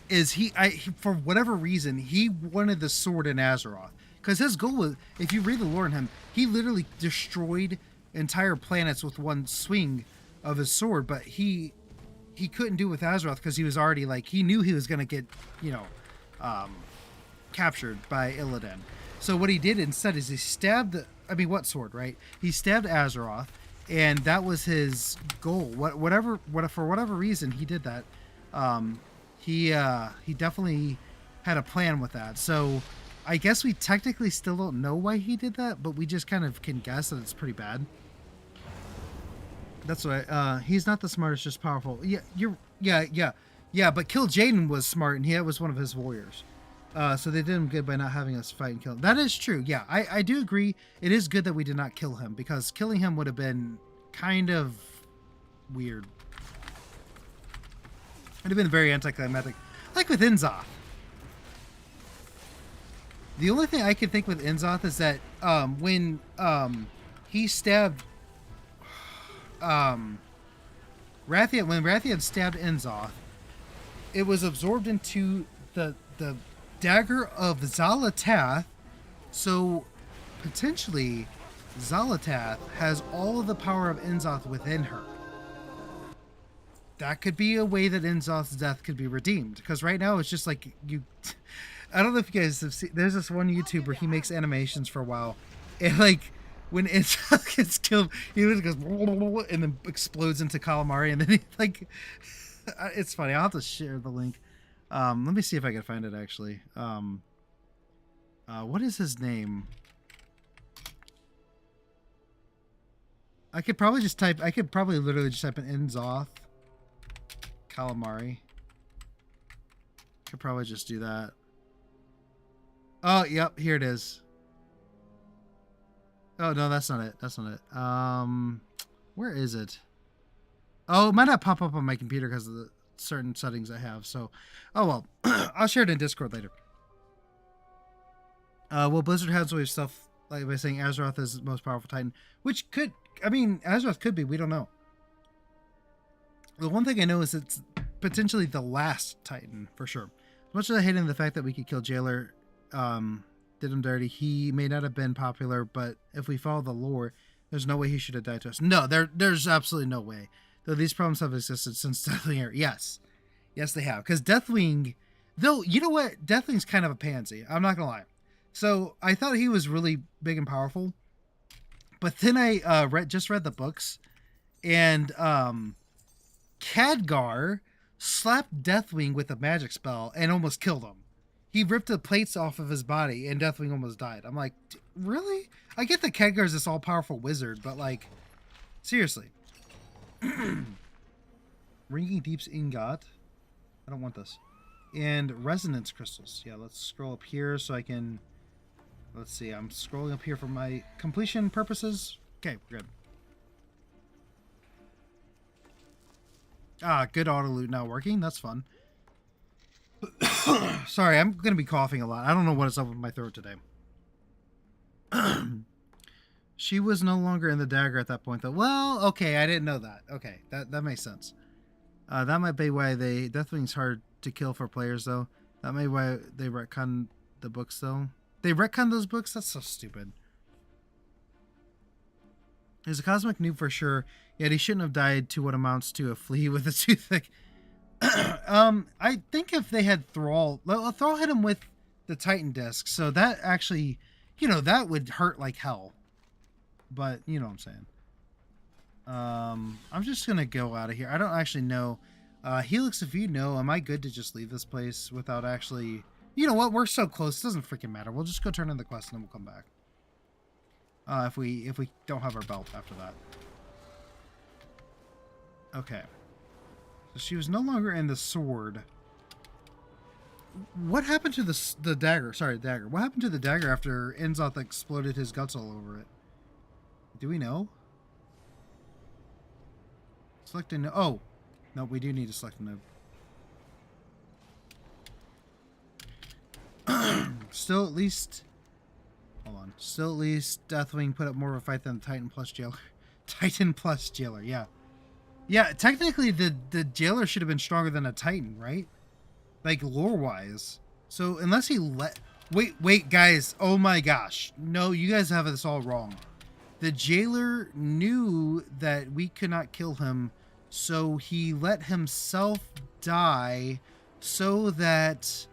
is he for whatever reason he wanted the sword in Azeroth, because his goal was, if you read the lore in him, he literally destroyed entire planets with one swing of his sword, but he couldn't do it with Azeroth because he was already like, he knew he was going to get captured by Illidan. So what he did instead is he stabbed what sword, right? He stabbed Azeroth, and that was his goal. For whatever reason he did that. He definitely had a plan with that. So I guess we technically still don't know why he did that, but we just kind of can guess that it's pretty bad. That's right. He's not the smartest, just powerful. Yeah, but Kill Jaden was smart, and he was one of his warriors. So they did him good by not having us fight and kill him. That is true. Yeah, I do agree. It is good that we did not kill him, because killing him would have been kind of weird. It would have been very anticlimactic. Like with Inzoth. The only thing I can think with Inzoth is that when he stabbed Rathian, when Rathian stabbed Inzoth, it was absorbed into the dagger of Xal'atath, so potentially Xal'atath has all of the power of Inzoth within her. That could be a way that Inzoth's death could be redeemed, because right now it's just like I don't know if you guys have seen, there's this one YouTuber, he makes animations for a while, and like when Inzoth gets killed, he just goes and then explodes into calamari, and then he like it's funny. I'll have to share the link. Let me see if I can find it actually. What is his name? I could probably literally just type in Inzoth calamari. Could probably just do that. Oh, yep, here it is. Oh no, that's not it. That's not it. Where is it? Oh, it might not pop up on my computer because of the certain settings I have. So, oh well. I'll share it in Discord later. Well, Blizzard has always stuff like by saying Azeroth is the most powerful Titan, which could, Azeroth could be. We don't know. The one thing I know is it's potentially the last Titan for sure. As much as I hated the fact that we could kill Jailer, did him dirty. He may not have been popular, but if we follow the lore, there's no way he should have died to us. No, there's absolutely no way. Though these problems have existed since Deathwing era. Yes, they have. Because Deathwing, though, you know what? Deathwing's kind of a pansy. I'm not gonna lie. So I thought he was really big and powerful, but then I just read the books, and Khadgar slapped Deathwing with a magic spell and almost killed him. He ripped the plates off of his body, and Deathwing almost died. I'm like, really? I get that Khadgar's this all-powerful wizard, but like, seriously. Ringing Deep's Ingot. I don't want this. And Resonance Crystals. Yeah, let's scroll up here so I can... Let's see, I'm scrolling up here for my completion purposes. Okay, we're good. Good auto loot now working. That's fun. Sorry, I'm going to be coughing a lot. I don't know what is up with my throat today. She was no longer in the dagger at that point, though. Well, okay, I didn't know that. Okay, that makes sense. That might be why Deathwing's hard to kill for players, though. That may be why they retcon the books, though. They retconned those books? That's so stupid. He's a cosmic noob for sure, yet he shouldn't have died to what amounts to a flea with a toothache. I think if they had Thrall, Thrall hit him with the Titan disc, so that actually, you know, that would hurt like hell. But you know what I'm saying. I'm just gonna go out of here. I don't actually know. Helix, if you know, am I good to just leave this place without actually? You know what? We're so close. It doesn't freaking matter. We'll just go turn in the quest and then we'll come back. If we don't have our belt after that. Okay. So she was no longer in the sword. What happened to the dagger? Sorry, the dagger. What happened to the dagger after Enzoth exploded his guts all over it? Do we know? Select a node. Oh, no, we do need to select a node. Still at least... Hold on. Still at least Deathwing put up more of a fight than Titan plus Jailer. Titan plus Jailer, yeah. Yeah, technically the Jailer should have been stronger than a Titan, right? Like, lore-wise. So, unless he let... Wait, guys. Oh my gosh. No, you guys have this all wrong. The Jailer knew that we could not kill him, so he let himself die so that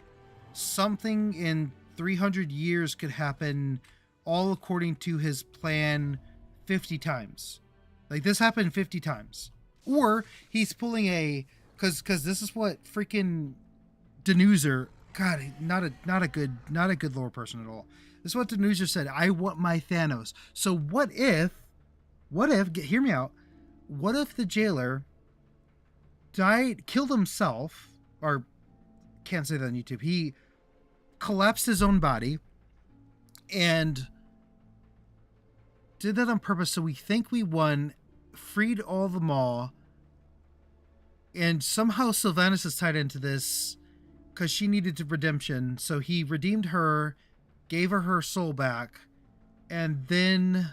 something in 300 years could happen all according to his plan 50 times. Like, this happened 50 times. Or he's pulling a... Because this is what freaking Denuzer... God, not a good lore person at all. This is what Denuzer said. I want my Thanos. So what if, hear me out, what if the Jailer killed himself, or can't say that on YouTube, he collapsed his own body and did that on purpose so we think we won, freed all the Maw, and somehow Sylvanas is tied into this because she needed redemption, so he redeemed her, gave her soul back, and then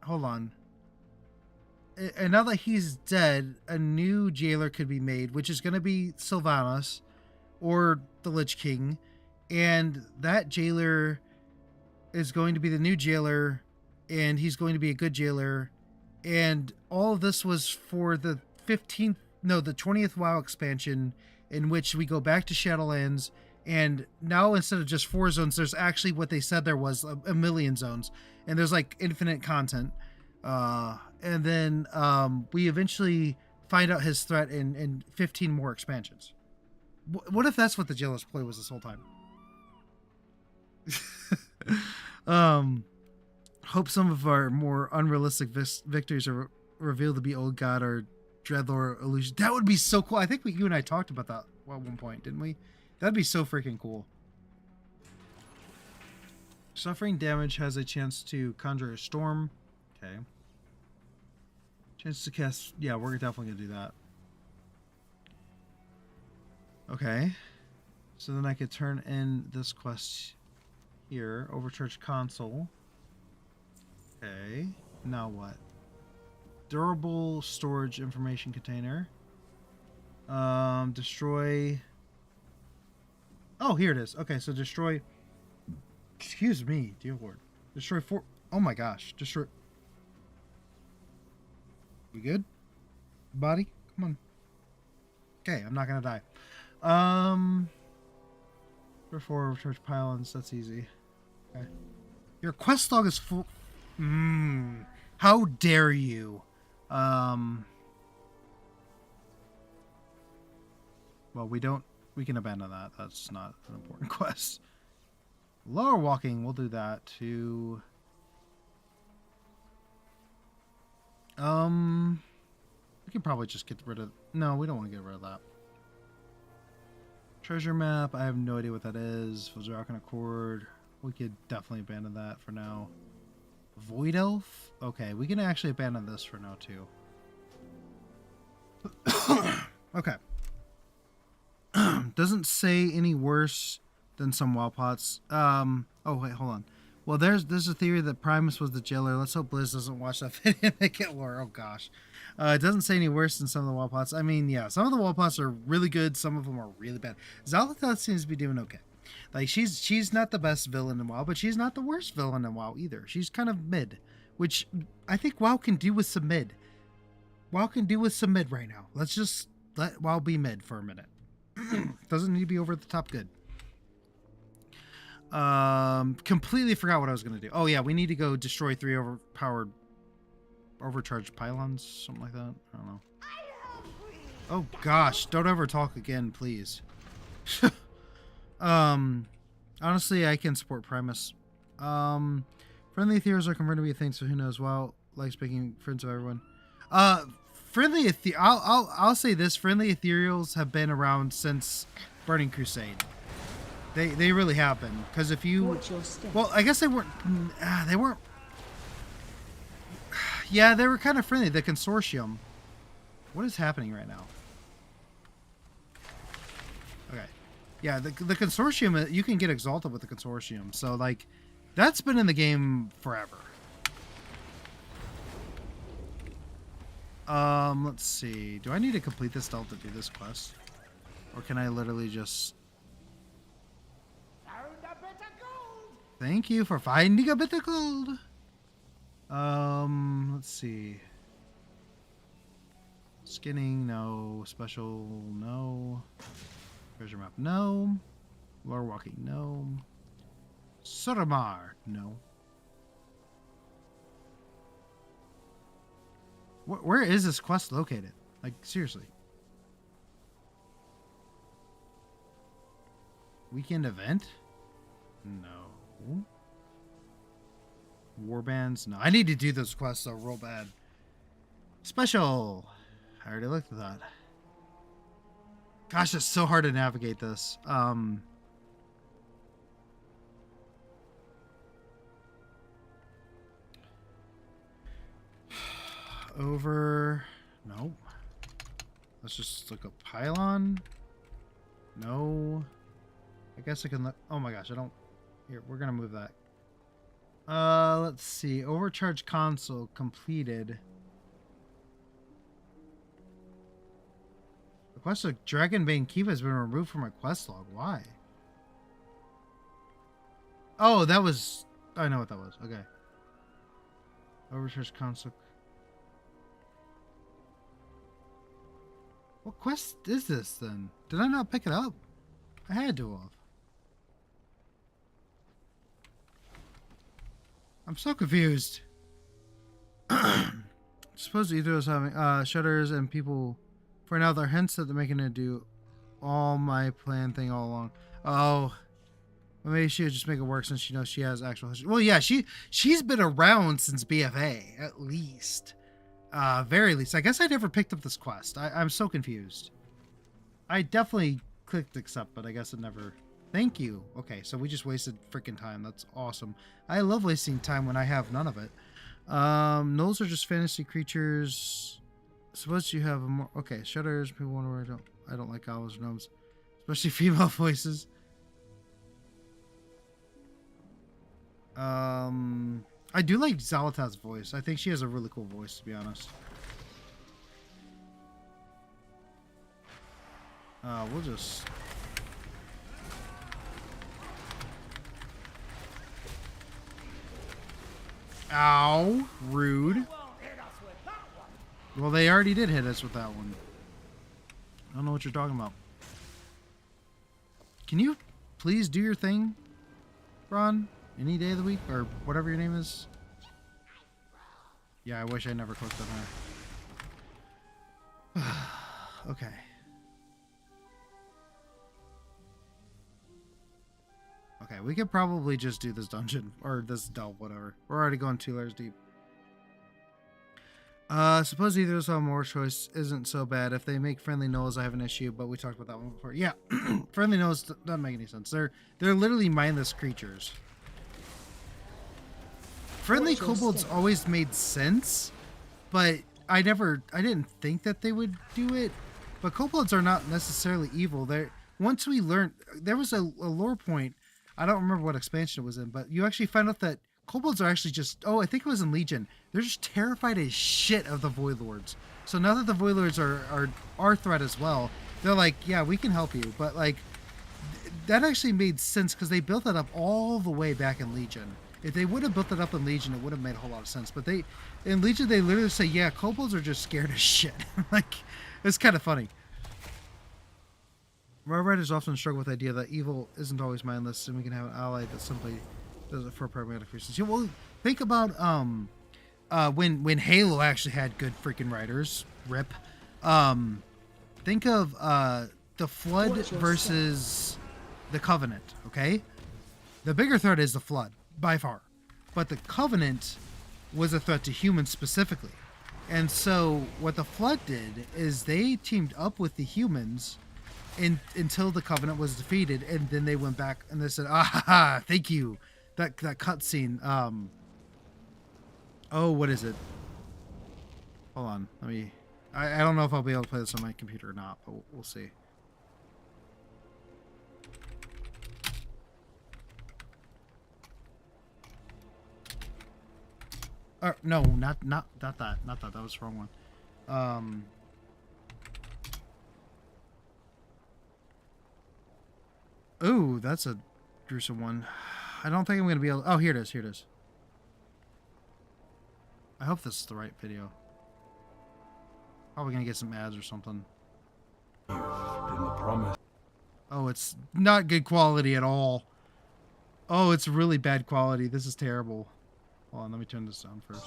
hold on. And now that he's dead, a new Jailer could be made, which is going to be Sylvanas or the Lich King, and that Jailer is going to be the new Jailer, and he's going to be a good Jailer, and all of this was for the 20th WoW expansion, in which we go back to Shadowlands, and now instead of just 4 zones, there's actually what they said there was a million zones, and there's like infinite content. And then we eventually find out his threat in 15 more expansions. What if that's what the Jailer's play was this whole time? Hope some of our more unrealistic victories are revealed to be Old God or Dreadlord illusion. That would be so cool. I think you and I talked about that at one point, didn't we? That'd be so freaking cool. Suffering damage has a chance to conjure a storm. Okay. Chance to cast... Yeah, we're definitely going to do that. Okay. So then I could turn in this quest here. Overcharge console. Okay. Now what? Durable storage information container. Destroy... Oh, here it is. Okay, so destroy... Excuse me, dear Lord. Destroy 4... Oh my gosh. Destroy... We good? Body? Come on. Okay, I'm not gonna die. Before church pylons, that's easy. Okay. Your quest log is full... How dare you? Well, we can abandon that. That's not an important quest. Lower walking, we'll do that to... We can probably just get rid of... No, we don't want to get rid of that. Treasure map, I have no idea what that is. Fozarakan Accord, we could definitely abandon that for now. Void Elf? Okay, we can actually abandon this for now too. Okay. Doesn't say any worse than some WoW pots. Oh wait, hold on. Well, there's a theory that Primus was the jailer. Let's hope Blizz doesn't watch that video and make it lore. Oh gosh. It doesn't say any worse than some of the wall plots. I mean, yeah, some of the wall plots are really good. Some of them are really bad. Xal'atath seems to be doing okay. Like she's not the best villain in WoW, but she's not the worst villain in WoW either. She's kind of mid, which I think WoW can do with some mid. WoW can do with some mid right now. Let's just let WoW be mid for a minute. Doesn't need to be over the top good. Completely forgot what I was gonna do. Oh yeah, we need to go destroy 3 overcharged pylons, something like that. I don't know. Oh gosh, don't ever talk again, please. Honestly, I can support Primus. Friendly ethereals are converted to be a thing, so who knows? WoW likes making friends of everyone. I'll say this: friendly ethereals have been around since Burning Crusade. They really have been. Because if you, Watch your step. well, I guess they weren't. Yeah, they were kind of friendly. The consortium. What is happening right now? Okay. Yeah, the consortium, you can get exalted with the consortium. So, like, that's been in the game forever. Let's see. Do I need to complete this stealth to do this quest? Or can I literally just... Found a bit of gold. Thank you for finding a bit of gold. Let's see. Skinning, no. Special, no. Treasure map, no. Lore walking, no. Suramar, no. Where is this quest located? Like, seriously. Weekend event? No. Warbands? No. I need to do those quests though, real bad. Special! I already looked at that. Gosh, it's so hard to navigate this. Over. Nope. Let's just look up pylon. No. I guess I can look. Oh my gosh, I don't. Here, we're gonna move that. Let's see. Overcharge console completed. The quest of Dragonbane Keep has been removed from my quest log. Why? Oh, that was. I know what that was. Okay. Overcharge console. What quest is this then? Did I not pick it up? I had to have. I'm so confused. Suppose either of us having shutters and people for now they're hints that they're making it do all my plan thing all along. Oh. Well, maybe she would just make it work since she knows she has actual history. Well, yeah, she's been around since BFA, at least. Very least. I guess I never picked up this quest. I'm so confused. I definitely clicked accept, but I guess it never... Thank you. Okay, so we just wasted freaking time. That's awesome. I love wasting time when I have none of it. Gnolls are just fantasy creatures. Suppose you have a more... Okay, shutters. People wonder where I don't like owls or gnomes. Especially female voices. I do like Xal'atath's voice. I think she has a really cool voice, to be honest. We'll just... Ow. Rude. Well, they already did hit us with that one. I don't know what you're talking about. Can you please do your thing, Ron? Any day of the week, or whatever your name is. Yeah, I wish I never clicked on her. Okay. Okay, we could probably just do this dungeon, or this delve, whatever. We're already going 2 layers deep. Suppose either of us have more choice isn't so bad. If they make friendly gnolls, I have an issue, but we talked about that one before. Yeah, friendly gnolls doesn't make any sense. They're literally mindless creatures. Friendly kobolds always made sense, but I didn't think that they would do it. But kobolds are not necessarily evil. Once we learned, there was a lore point I don't remember what expansion it was in, but you actually find out that kobolds are actually just, oh, I think it was in Legion. They're just terrified as shit of the Void Lords. So now that the Void Lords are our threat as well, they're like, yeah, we can help you. But like, that actually made sense because they built that up all the way back in Legion. If they would have built it up in Legion, it would have made a whole lot of sense. But in Legion, they literally say, yeah, kobolds are just scared as shit. Like, it's kind of funny. My writers often struggle with the idea that evil isn't always mindless, and we can have an ally that simply does it for pragmatic reasons. Yeah, well, think about when Halo actually had good freaking writers. Rip. Think of the Flood versus the Covenant. Okay, the bigger threat is the Flood by far, but the Covenant was a threat to humans specifically. And so what the Flood did is they teamed up with the humans until the Covenant was defeated, and then they went back and they said, "Ah, thank you." That cutscene. Oh, what is it? Hold on, let me. I don't know if I'll be able to play this on my computer or not, but we'll see. No, not that. That was the wrong one. Ooh, that's a gruesome one. I don't think I'm going to be able... Oh, here it is. I hope this is the right video. Probably going to get some ads or something. Oh, it's not good quality at all. Oh, it's really bad quality. This is terrible. Hold on, let me turn this down first.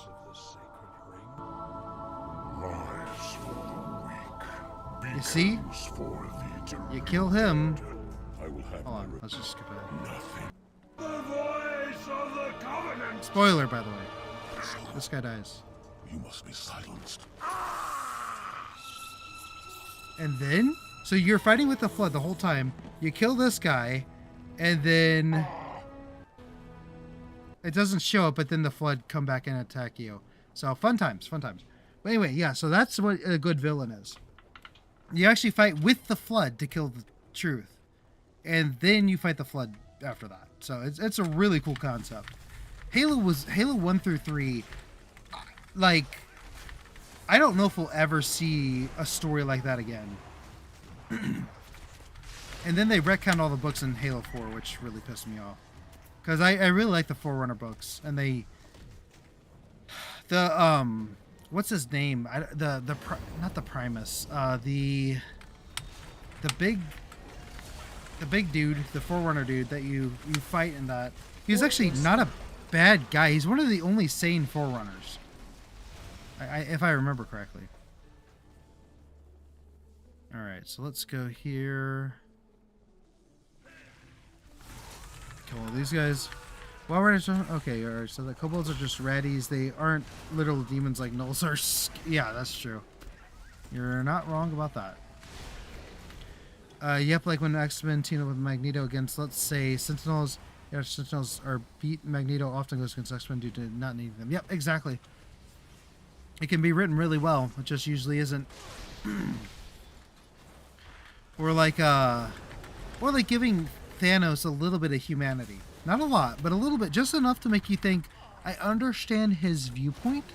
You see? You kill him. Hold on, let's just skip ahead. Spoiler, by the way. This guy dies. You must be silenced. And then, so you're fighting with the Flood the whole time. You kill this guy, and then it doesn't show up. But then the Flood come back and attack you. So fun times. But anyway, yeah. So that's what a good villain is. You actually fight with the Flood to kill the Truth, and then you fight the Flood after that. So it's a really cool concept. Halo 1 through 3, like, I don't know if we'll ever see a story like that again. And then they retconned all the books in Halo 4, which really pissed me off. Because I really like the Forerunner books, and what's his name? Not the Primus, the big dude, the Forerunner dude that you fight in that. He's actually not a bad guy. He's one of the only sane Forerunners, if I remember correctly. All right, so let's go here. Kill all these guys. Well, we're okay. All right, so the kobolds are just ratties. They aren't literal demons like gnolls are. Yeah, that's true. You're not wrong about that. Yep, like when X-Men team up with Magneto against, let's say, Sentinels. Yeah, Sentinels are beat Magneto often goes against X-Men due to not needing them. Yep, exactly. It can be written really well. It just usually isn't. Or like giving Thanos a little bit of humanity. Not a lot, but a little bit. Just enough to make you think, I understand his viewpoint,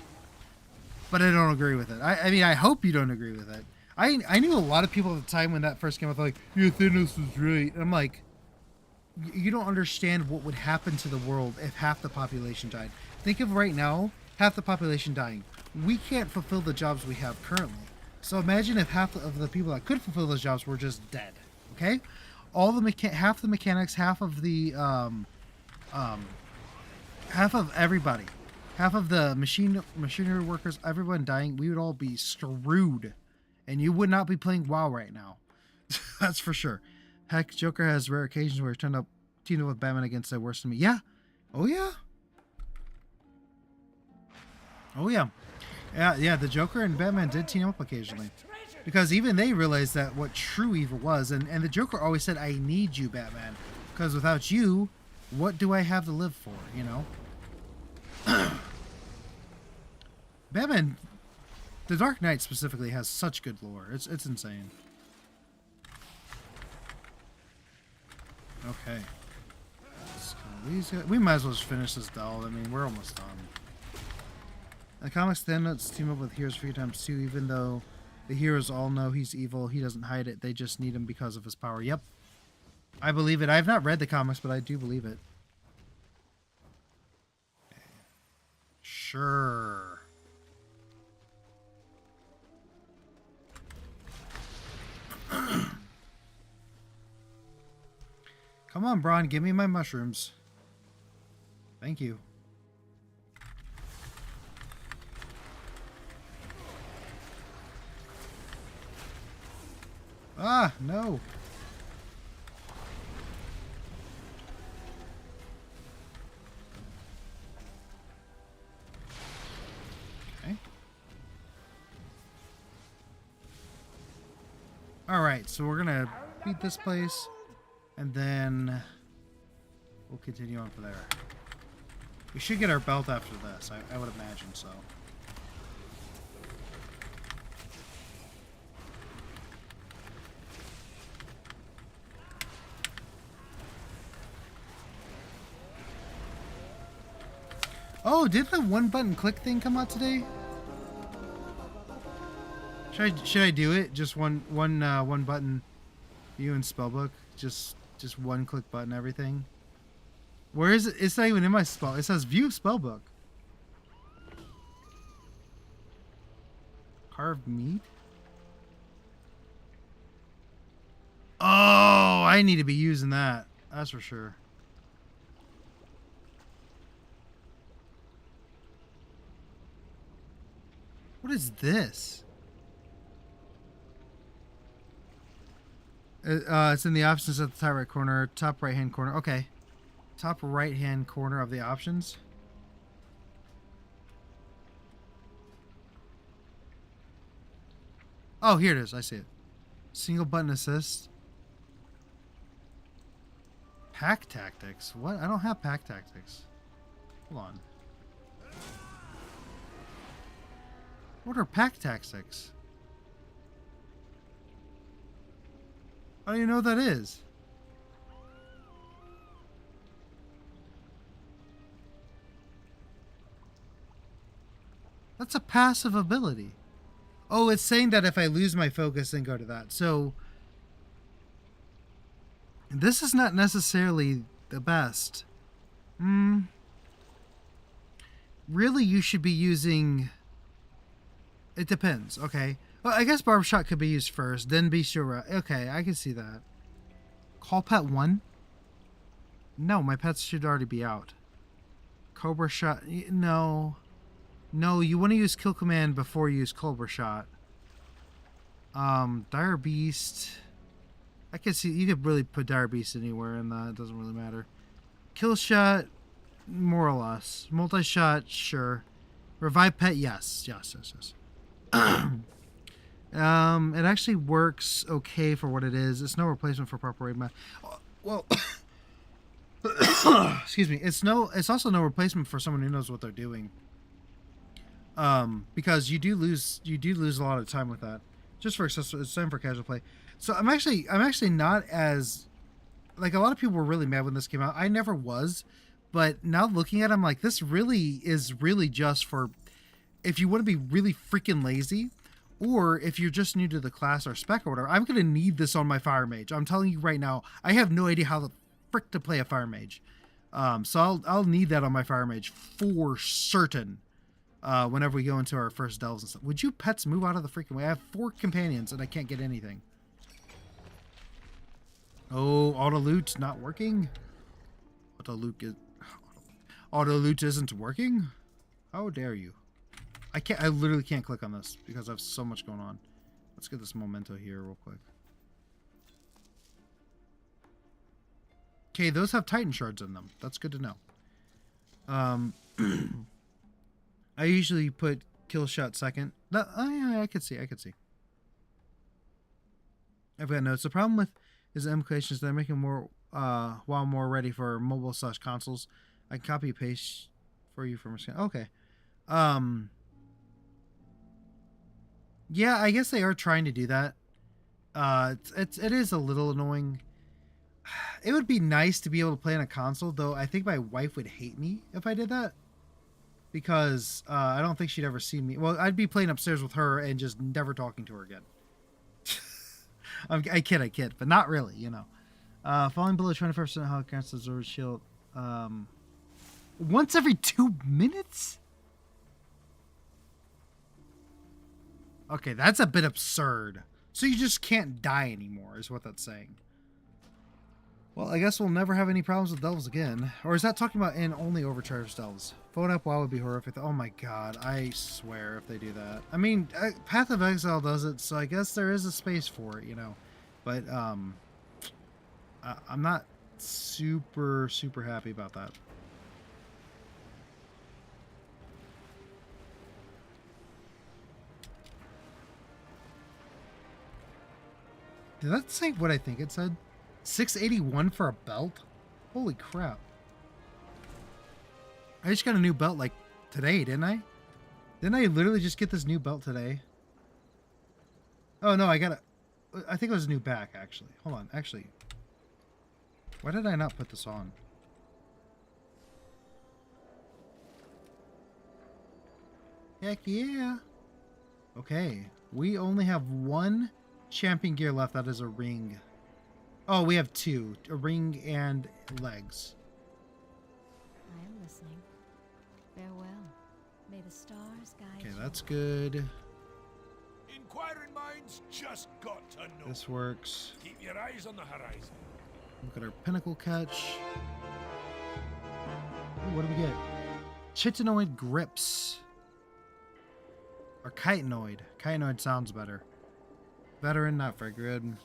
but I don't agree with it. I mean, I hope you don't agree with it. I knew a lot of people at the time when that first came out, like, yeah, Thanos was right. And I'm like, you don't understand what would happen to the world if half the population died. Think of right now, half the population dying. We can't fulfill the jobs we have currently. So imagine if half of the people that could fulfill those jobs were just dead. Okay? Half the mechanics, half of the half of everybody, half of the machinery workers, everyone dying, we would all be screwed. And you would not be playing WoW right now. That's for sure. Heck, Joker has rare occasions where he teamed up with Batman against the worst enemy. Yeah. Oh, yeah. Oh, yeah. Yeah, the Joker and Batman did team up occasionally. Because even they realized that what true evil was. And the Joker always said, I need you, Batman. Because without you, what do I have to live for, you know? Batman... The Dark Knight specifically has such good lore. It's insane. Okay. We might as well just finish this delve. I mean, we're almost done. The comics Thanos team up with heroes 3 times 2, even though the heroes all know he's evil. He doesn't hide it. They just need him because of his power. Yep. I believe it. I have not read the comics, but I do believe it. Sure. Come on, Braun, give me my mushrooms. Thank you. Ah, no. Okay. All right, so we're gonna beat this place, and then we'll continue on from there. We should get our belt after this. I would imagine so. Oh, did the one button click thing come out today? Should I do it? Just one button view in spellbook. Just one click button everything. Where is it? It's not even in my spell. It says view spellbook. Carved meat? Oh, I need to be using that. That's for sure. What is this? It's in the options at the top right corner, top right hand corner. Okay. Top right hand corner of the options. Oh, here it is. I see it. Single button assist. Pack tactics. What? I don't have pack tactics. Hold on. What are pack tactics? How do you know what that is? That's a passive ability. Oh, it's saying that if I lose my focus, then go to that. So, this is not necessarily the best. Really, you should be using... It depends, okay. Well, I guess Barbershot could be used first, then Bistro. Okay, I can see that. Call Pet 1? No, my pets should already be out. Cobra Shot, no. No, you want to use Kill Command before you use Cobra Shot. Dire Beast. I can see, you could really put Dire Beast anywhere and that, it doesn't really matter. Kill Shot, more or less. Multi-Shot, sure. Revive Pet, yes. It actually works okay for what it is. It's no replacement for proper raid math. Well, excuse me. It's also no replacement for someone who knows what they're doing. Because you do lose a lot of time with that. Just for it's time for casual play. So I'm actually not as, like, a lot of people were really mad when this came out. I never was, but now looking at it, I'm like, this really is just for if you want to be really freaking lazy, or if you're just new to the class or spec or whatever. I'm going to need this on my Fire Mage. I'm telling you right now, I have no idea how the frick to play a Fire Mage. So I'll need that on my Fire Mage for certain. Whenever we go into our first delves and stuff. Would you pets move out of the freaking way? I have 4 companions and I can't get anything. Oh, auto loot not working? Auto loot isn't working? How dare you? I literally can't click on this because I have so much going on. Let's get this memento here real quick. Okay, those have Titan shards in them. That's good to know. I usually put Kill Shot second. No, yeah, I could see. I've got notes. The problem with his implications they're making more while more ready for mobile / consoles. I can copy and paste for you from a scan. Okay. Yeah, I guess they are trying to do that. It is a little annoying. It would be nice to be able to play on a console, though. I think my wife would hate me if I did that, because I don't think she'd ever see me. Well, I'd be playing upstairs with her and just never talking to her again. I kid, but not really, you know. Falling below 25% health cancels Zoro's shield. Once every 2 minutes? Okay, that's a bit absurd. So you just can't die anymore, is what that's saying. Well, I guess we'll never have any problems with delves again. Or is that talking about in only overcharged delves? Phone up WoW would be horrific. Oh my god, I swear if they do that. I mean, Path of Exile does it, so I guess there is a space for it, you know. But, I'm not super happy about that. Did that say what I think it said? 681 for a belt? Holy crap. I just got a new belt like today, didn't I? Didn't I literally just get this new belt today? Oh no, I think it was a new back actually. Hold on, actually. Why did I not put this on? Heck yeah. Okay, we only have one champion gear left. That is a ring. Oh, we have two. A ring and legs. I am listening. Farewell. May the stars guide Okay, you. that's good. Inquiring minds just got to know. This works. Keep your eyes on the horizon. Look at our pinnacle catch. Ooh, what do we get? Chitinoid grips. Or chitinoid. Chitinoid sounds better. Veteran, not very good.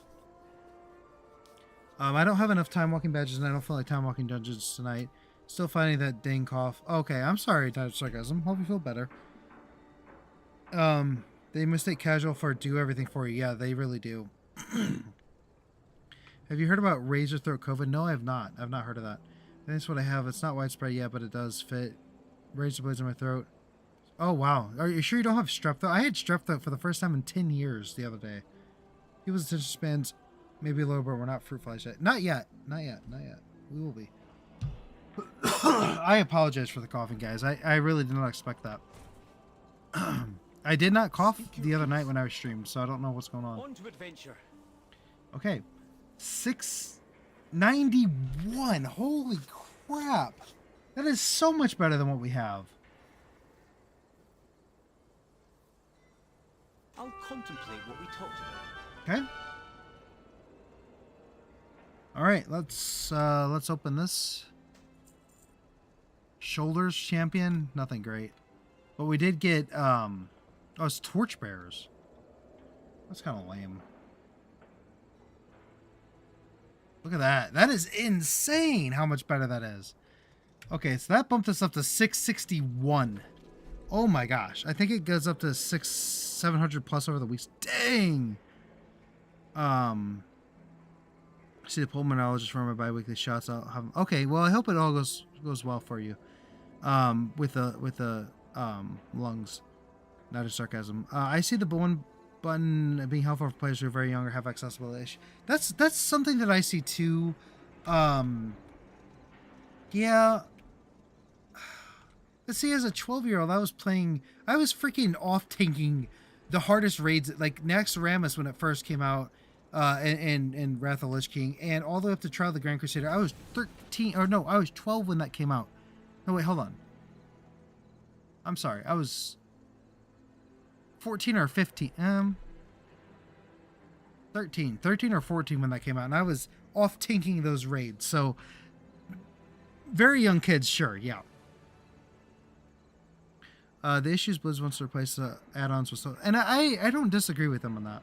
I don't have enough time walking badges, and I don't feel like time walking dungeons tonight. Still finding that dang cough. Okay, I'm sorry, Dr. Sarcasm. Hope you feel better. They mistake casual for do everything for you. Yeah, they really do. Have you heard about razor throat COVID? No, I have not. I've not heard of that. That's what I have. It's not widespread yet, but it does fit. Razor blades in my throat. Oh, wow. Are you sure you don't have strep throat? I had strep throat for the first time in 10 years the other day. People's attention spans maybe a little bit. We're not fruit flies yet. Not yet. Not yet. Not yet. We will be. I apologize for the coughing, guys. I really did not expect that. I did not cough the other night when I was streamed, so I don't know what's going on. On to adventure. Okay. 691. Holy crap. That is so much better than what we have. I'll contemplate what we talked about. Okay. All right, let's open this. Shoulders champion, nothing great. But we did get oh, it's torchbearers. That's kind of lame. Look at that. That is insane how much better that is. Okay, so that bumped us up to 661. Oh my gosh. I think it goes up to 700 plus over the weeks. Dang. See the pulmonologist for my bi-weekly shots. I'll have, okay, well I hope it all goes well for you. With the lungs. Not a sarcasm. I see the one button being helpful for players who are very young or have accessibility issues. That's something that I see too. Yeah. Let's see, as a 12-year-old, I was freaking off-tanking the hardest raids, like Naxxramas when it first came out, and Wrath of the Lich King, and all the way up to Trial of the Grand Crusader. I was 13, or no, I was 12 when that came out. No, wait, hold on. I'm sorry, I was 14 or 15, 13 or 14 when that came out, and I was off-tanking those raids, so very young kids, sure, yeah. The issues Blizz wants to replace the add-ons with, and I don't disagree with them on that.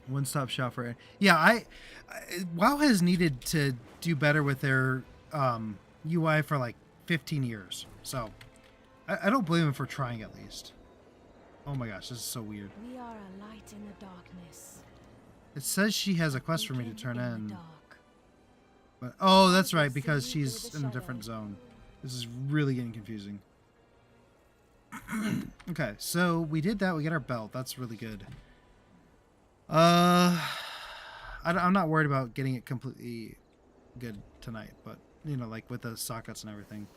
One-stop shop for it. Yeah, WoW has needed to do better with their UI for like 15 years. So I don't blame them for trying at least. Oh my gosh, this is so weird. We are a light in the darkness. It says she has a quest for me to turn the in. dark. But oh, that's right, because she's in a different zone. This is really getting confusing. Okay, so we did that. We get our belt. That's really good. I'm not worried about getting it completely good tonight, but you know, like with the sockets and everything.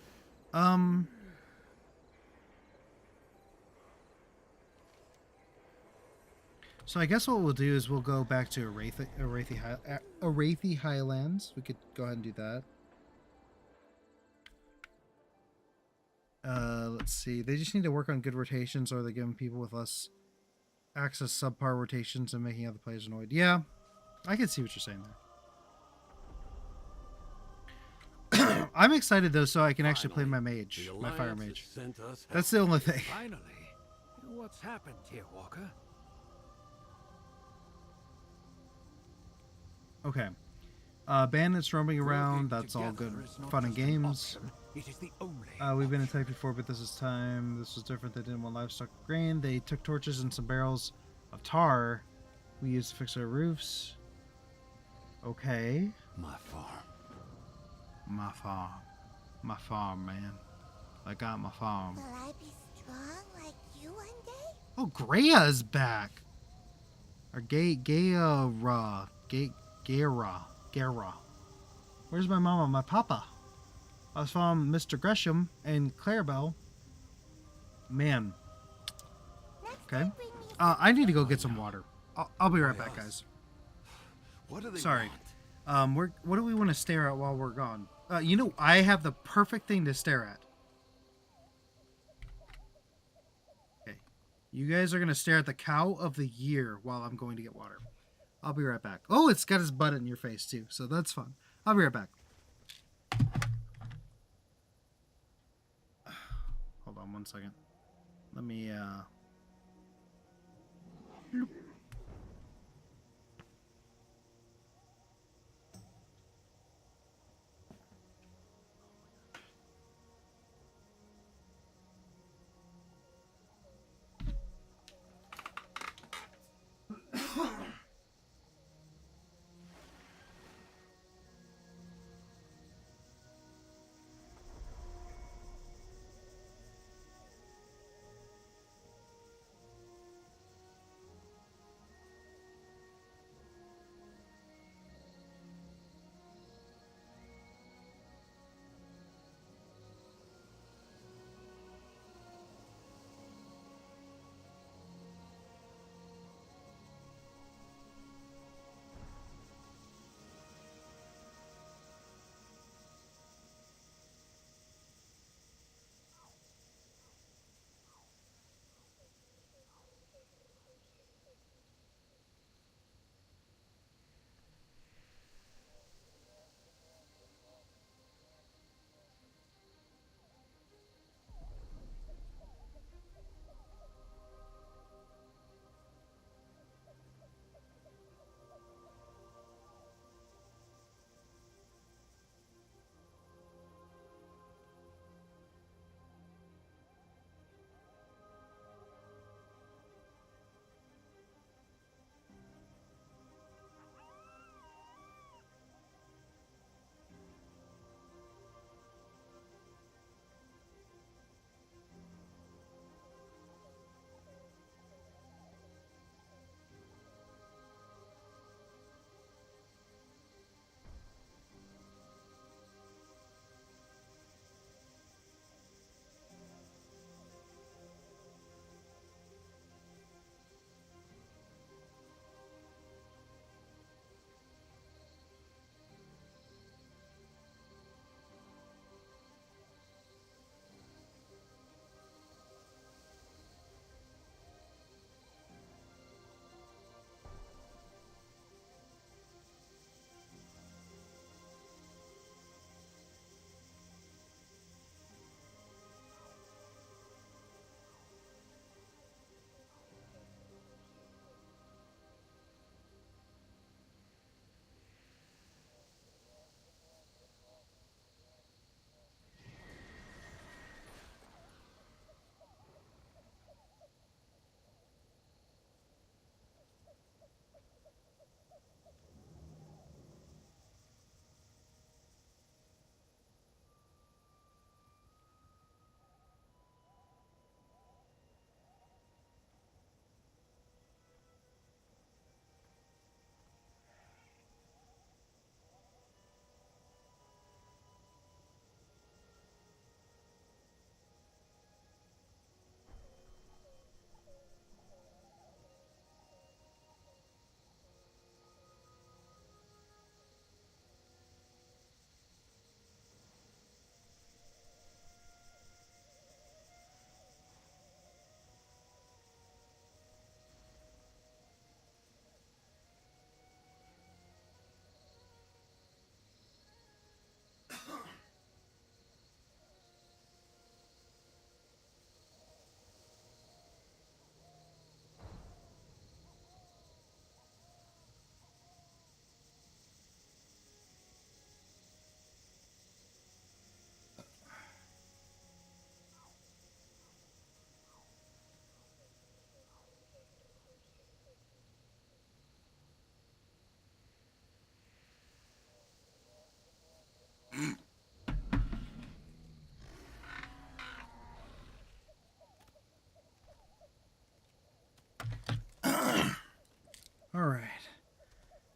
So I guess what we'll do is we'll go back to Arathi Highlands. We could go ahead and do that. Let's see. They just need to work on good rotations, or they're giving people with less access subpar rotations and making other players annoyed. Yeah, I can see what you're saying there. I'm excited though, so I can actually play my mage, my fire mage. That's the only thing. Finally. What's happened here, Walker? Okay. Bandits roaming around, that's all good fun and games. It is the only We've been attacked before, but this is time. This was different. They didn't want livestock or grain. They took torches and some barrels of tar we used to fix our roofs. Okay. My farm. My farm. My farm, man. I got my farm. Will I be strong like you one day? Oh, Grea's back. Or Gera. Where's my mama? My papa? I was from Mr. Gresham and Clarabelle. Man. Okay. I need to go get some water. I'll be right back, guys. What do they Sorry. want? What do we want to stare at while we're gone? You know, I have the perfect thing to stare at. Okay. You guys are going to stare at the cow of the year while I'm going to get water. I'll be right back. Oh, it's got his butt in your face, too, so that's fun. I'll be right back. Hold on one second. Let me,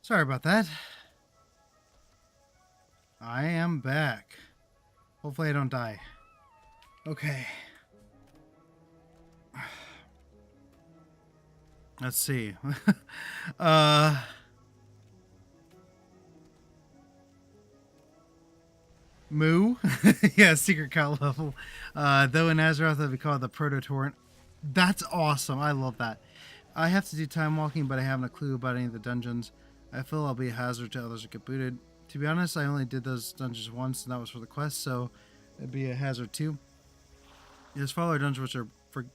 Sorry about that. I am back. Hopefully I don't die. Okay. Let's see. Moo? Yeah, secret cow level. Though in Azeroth that we call it the Proto-Torrent. That's awesome. I love that. I have to do time walking, but I haven't a clue about any of the dungeons. I feel I'll be a hazard to others who get booted. To be honest, I only did those dungeons once, and that was for the quest, so it'd be a hazard too. Just follow our dungeons, which are for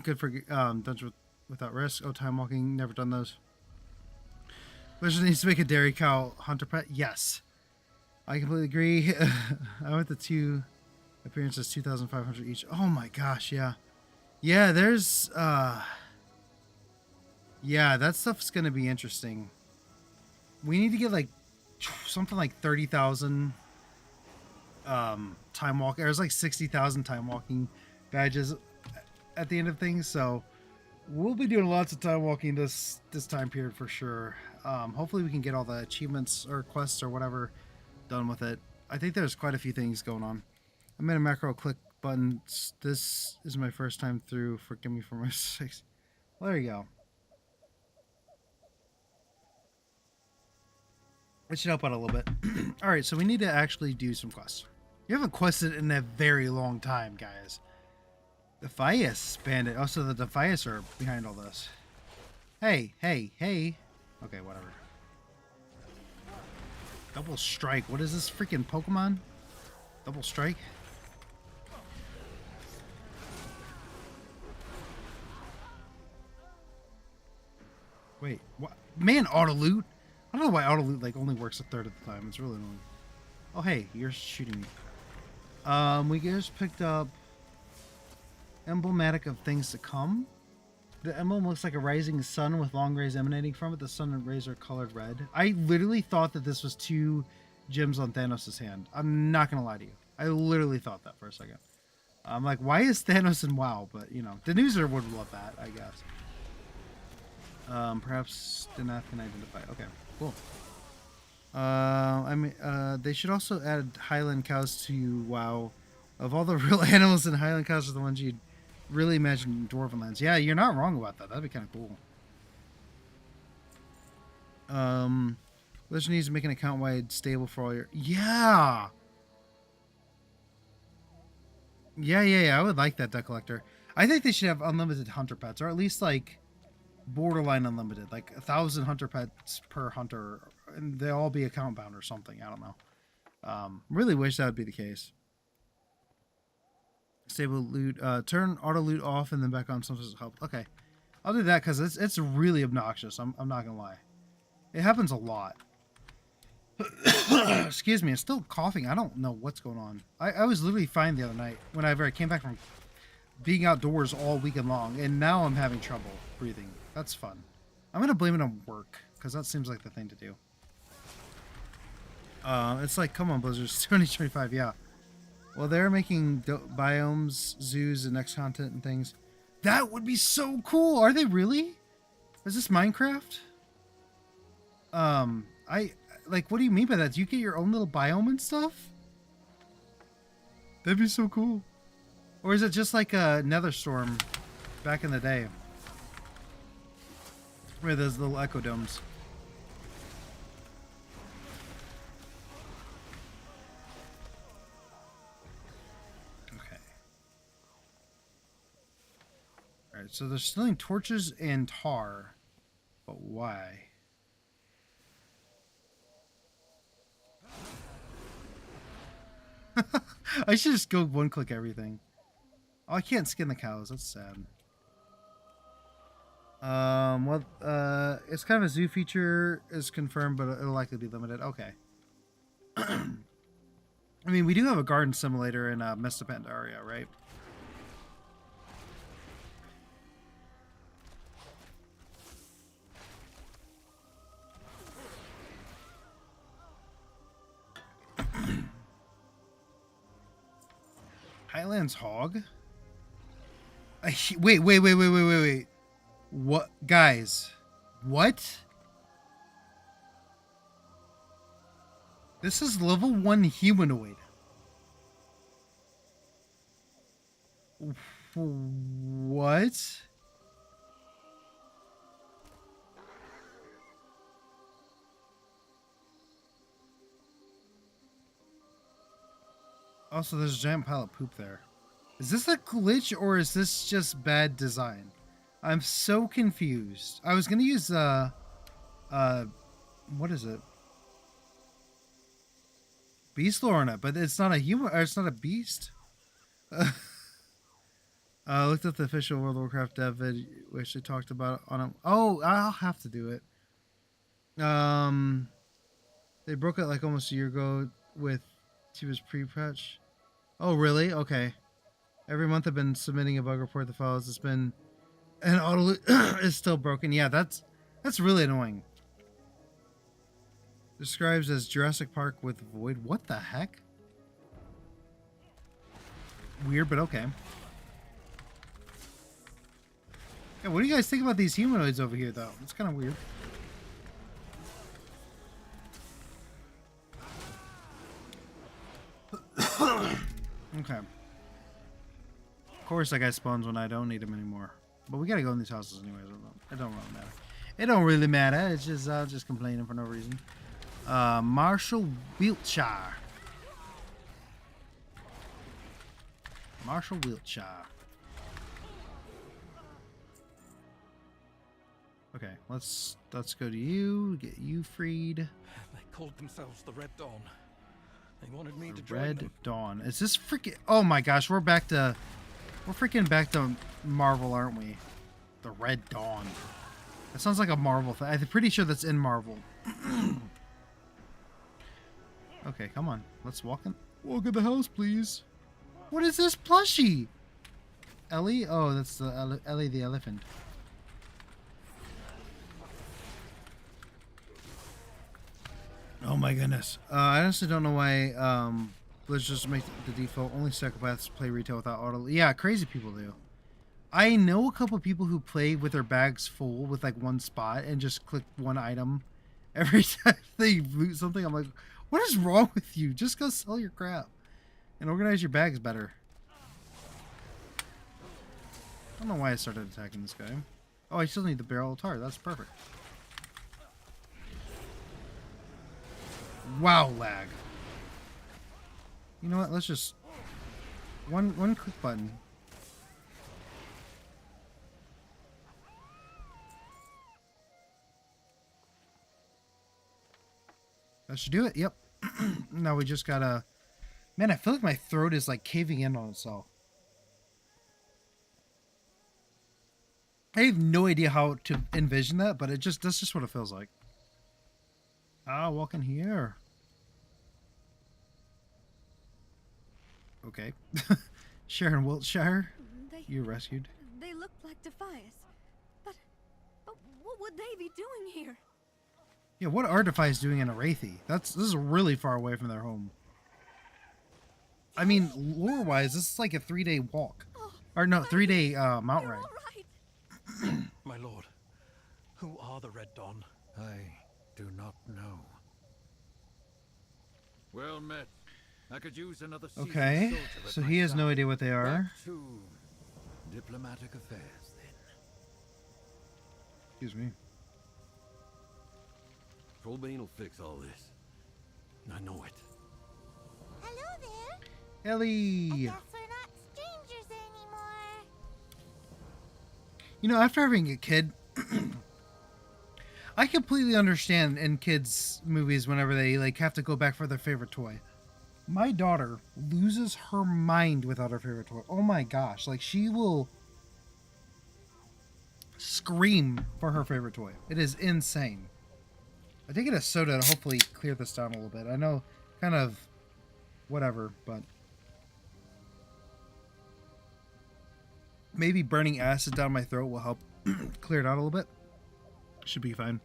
good for dungeons without risk. Oh, time walking, never done those. Blizzard needs to make a dairy cow hunter pet. Yes, I completely agree. I went to 2 appearances, 2,500 each. Oh my gosh, yeah. Yeah, there's yeah, that stuff's gonna be interesting. We need to get like something like 30,000 time walk. There's like 60,000 time walking badges at the end of things, so we'll be doing lots of time walking this time period for sure. Hopefully we can get all the achievements or quests or whatever done with it. I think there's quite a few things going on. I made a macro click button. This is my first time through. Forgive me for my mistakes. Well, there you go. It should help out a little bit. Alright, so we need to actually do some quests. You haven't quested in a very long time, guys. Defias bandit. Oh, so the Defias are behind all this. Hey, hey, hey. Okay, whatever. Double strike. What is this freaking Pokemon? Double strike? Wait, what? Man, auto loot? I don't know why auto loot like only works a third of the time. It's really annoying. Oh, hey, you're shooting me. We just picked up emblematic of things to come. The emblem looks like a rising sun with long rays emanating from it. The sun and rays are colored red. I literally thought that this was 2 gems on Thanos' hand. I'm not gonna lie to you. I literally thought that for a second. I'm like, why is Thanos in WoW? But you know, Denuser would love that, I guess. Perhaps Denath can identify. Okay, cool. I mean, they should also add Highland cows to WoW. Of all the real animals in Highland cows are the ones you'd really imagine in Dwarven lands. Yeah, you're not wrong about that. That'd be kind of cool. Legend needs to make an account-wide stable for all your... Yeah! Yeah. I would like that Duck Collector. I think they should have unlimited hunter pets, or at least, like, borderline unlimited. Like, 1,000 hunter pets per hunter, and they all be account-bound or something. I don't know. Really wish that would be the case. Stable loot. Turn auto loot off and then back on. Sometimes help. Okay, I'll do that because it's really obnoxious. I'm not gonna lie. It happens a lot. Excuse me. I'm still coughing. I don't know what's going on. I was literally fine the other night whenever I came back from being outdoors all weekend long, and now I'm having trouble breathing. That's fun. I'm gonna blame it on work because that seems like the thing to do. It's like, come on, Blizzard, 2025. Yeah. Well, they're making biomes, zoos, and next content and things. That would be so cool. Are they really? Is this Minecraft? Like, what do you mean by that? Do you get your own little biome and stuff? That'd be so cool. Or is it just like a Netherstorm back in the day? Where those little echo domes. Alright, so they're stealing torches and tar. But why? I should just go one-click everything. Oh, I can't skin the cows. That's sad. It's kind of a zoo feature is confirmed, but it'll likely be limited. Okay. I mean, we do have a garden simulator in Mesta Pandaria, right? Highlands hog? Wait. What? Guys, What? This is level 1 humanoid. What? Also, there's a giant pile of poop there. Is this a glitch or is this just bad design? I'm so confused. I was gonna use what is it? Beast lore on it, but it's not a human, or it's not a beast. I looked at the official World of Warcraft dev vid, which they talked about on it. Oh, I'll have to do it. They broke it like almost a year ago with Tiva's pre-patch. Oh, really? Okay. Every month I've been submitting a bug report. The files it's been, and auto is still broken. Yeah, that's really annoying. Describes as Jurassic Park with void. What the heck? Weird, but okay. Yeah, what do you guys think about these humanoids over here, though? It's kind of weird. Okay. Of course, that guy spawns when I don't need him anymore. But we gotta go in these houses anyways. It don't really matter. It don't really matter. It's just complaining for no reason. Marshall Wiltshire. Marshall Wiltshire. Okay, let's go to you. Get you freed. They called themselves the Red Dawn. They wanted me to join Red them. Dawn. Is this freaking? Oh my gosh, we're freaking back to Marvel, aren't we? The Red Dawn. That sounds like a Marvel thing. I'm pretty sure that's in Marvel. Okay, come on. Let's walk in. Walk in the house, please. What is this plushie? Ellie? Oh, that's the Ellie the elephant. Oh my goodness. I honestly don't know why let's just make the default only psychopaths play retail without auto. Yeah, crazy people do. I know a couple people who play with their bags full with like one spot and just click one item every time they loot something. I'm like, what is wrong with you? Just go sell your crap and organize your bags better. I don't know why I started attacking this guy. Oh, I still need the barrel of tar. That's perfect. Wow, lag. You know what? Let's just one click button. That should do it. Yep. Now we just gotta. Man, I feel like my throat is like caving in on itself. I have no idea how to envision that, but that's just what it feels like. Ah, walk in here. Okay. Sharon Wiltshire, you're rescued. They look like Defias. But what would they be doing here? Yeah, what are Defias doing in Arathi? This is really far away from their home. I mean, lore-wise, this is like a 3-day walk. Or no, 3-day mount ride. My lord, who are the Red Dawn? I do not know. Well met. I could use another seasoned Okay, soldier at so my he has no side. idea what they are. Back to diplomatic affairs, then. Excuse me. Trollbane will fix all this. I know it. Hello there. I Ellie! guess we're not strangers anymore. You know, after having a kid, I completely understand in kids' movies whenever they like have to go back for their favorite toy. My daughter loses her mind without her favorite toy. Oh my gosh, like she will scream for her favorite toy. It is insane. I did get a soda to hopefully clear this down a little bit. I know, kind of, whatever, but maybe burning acid down my throat will help clear it out a little bit. Should be fine.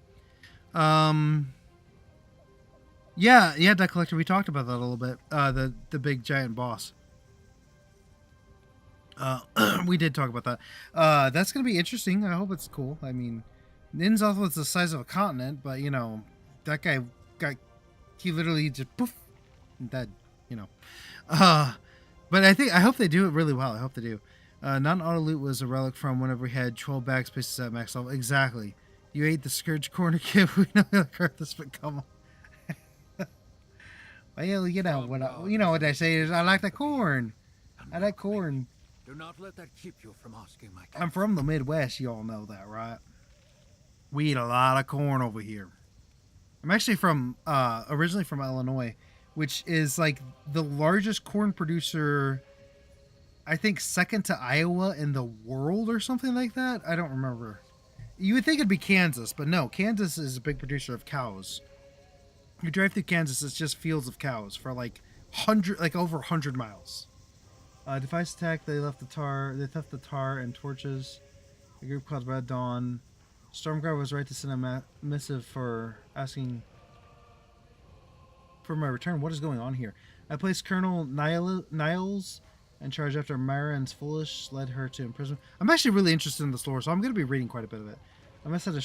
Yeah, Debt Collector, we talked about that a little bit. The big giant boss. We did talk about that. That's gonna be interesting. I hope it's cool. I mean, Ninzoth was the size of a continent, but you know, that guy got, he literally just poof, dead, you know. But I hope they do it really well. I hope they do. Non-auto loot was a relic from whenever we had 12 backspaces at max level. Exactly. You ate the Scourge corner, kid. We know how to this, but come on. Well, you know what I say is I like the corn. I like corn. Do not let that keep you from asking my I'm from the Midwest. You all know that, right? We eat a lot of corn over here. I'm actually from originally from Illinois, which is like the largest corn producer, I think second to Iowa in the world or something like that. I don't remember. You would think it'd be Kansas, but no, Kansas is a big producer of cows. You drive through Kansas, it's just fields of cows for like over 100 miles. Defiance attack, they theft the tar and torches. The group called Red Dawn. Stormguard was right to send a missive for asking for my return. What is going on here? I placed Colonel Niles in charge after Myron's Foolish led her to imprisonment. I'm actually really interested in this lore, so I'm going to be reading quite a bit of it. I must have a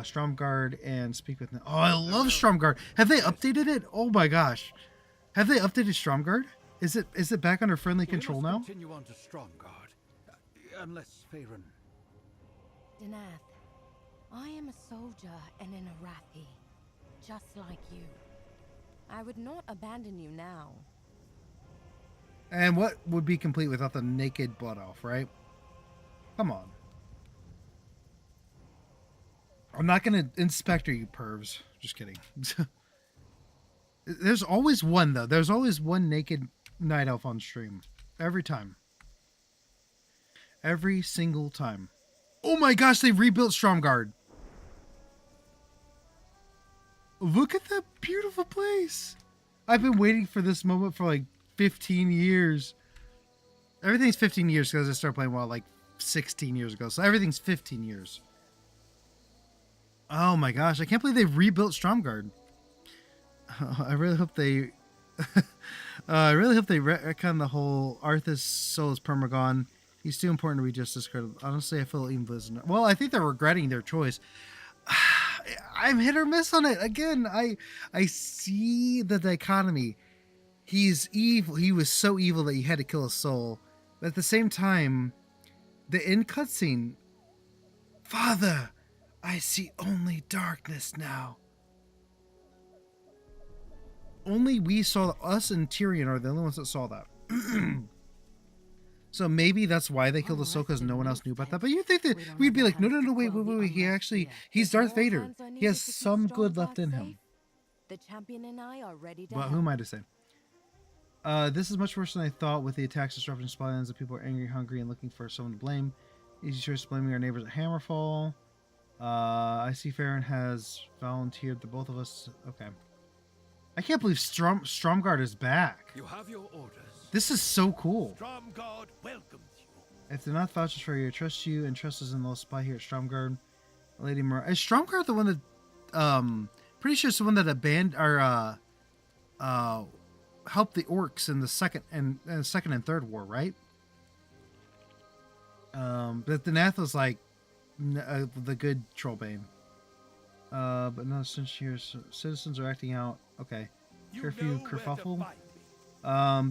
Stromguard and speak with them. Oh, I love Stromguard. Have they updated it? Oh my gosh. Have they updated Stromguard? Is it back under friendly control now? Continue on to Stromguard, unless Faerun. Danath, I am a soldier and an Arathi, just like you. I would not abandon you now. And what would be complete without the naked blood elf, right? Come on. I'm not gonna inspector you pervs. Just kidding. There's always one though. There's always one naked night elf on stream. Every time. Every single time. Oh my gosh, they rebuilt Stromguard. Look at that beautiful place. I've been waiting for this moment for like 15 years. Everything's 15 years because I started playing WoW like 16 years ago. So everything's 15 years. Oh my gosh, I can't believe they rebuilt Stromguard. I really hope they retcon the whole Arthas soul is permagon. He's too important to be just discarded. Honestly, I feel even Blizzard. Well, I think they're regretting their choice. I'm hit or miss on it. Again, I see the dichotomy. He's evil. He was so evil that you had to kill his soul. But at the same time, the end cutscene, Father, I see only darkness now. Only we saw, us and Tyrion are the only ones that saw that. So maybe that's why they killed Ahsoka, because no one else knew about that. But you think that we'd be like, no, wait. He's Darth Vader. He has some good left in him. The champion and I are ready to But who am I to say? This is much worse than I thought with the attacks disrupting Spylands. The people are angry, hungry, and looking for someone to blame. Easy choice blaming our neighbors at Hammerfall. I see Faerun has volunteered the both of us. Okay. I can't believe Stromguard is back. You have your orders. This is so cool. Stromguard welcomes you. If they're not vouchers for you, I trust you and trust us in the spy here at Stromguard. Lady Mar is Stromguard the one that pretty sure it's the one that abandoned or helped the orcs in the second and third war, right? But Danath was like the good Trollbane. But no, since here citizens are acting out. Okay. Curfew kerfuffle.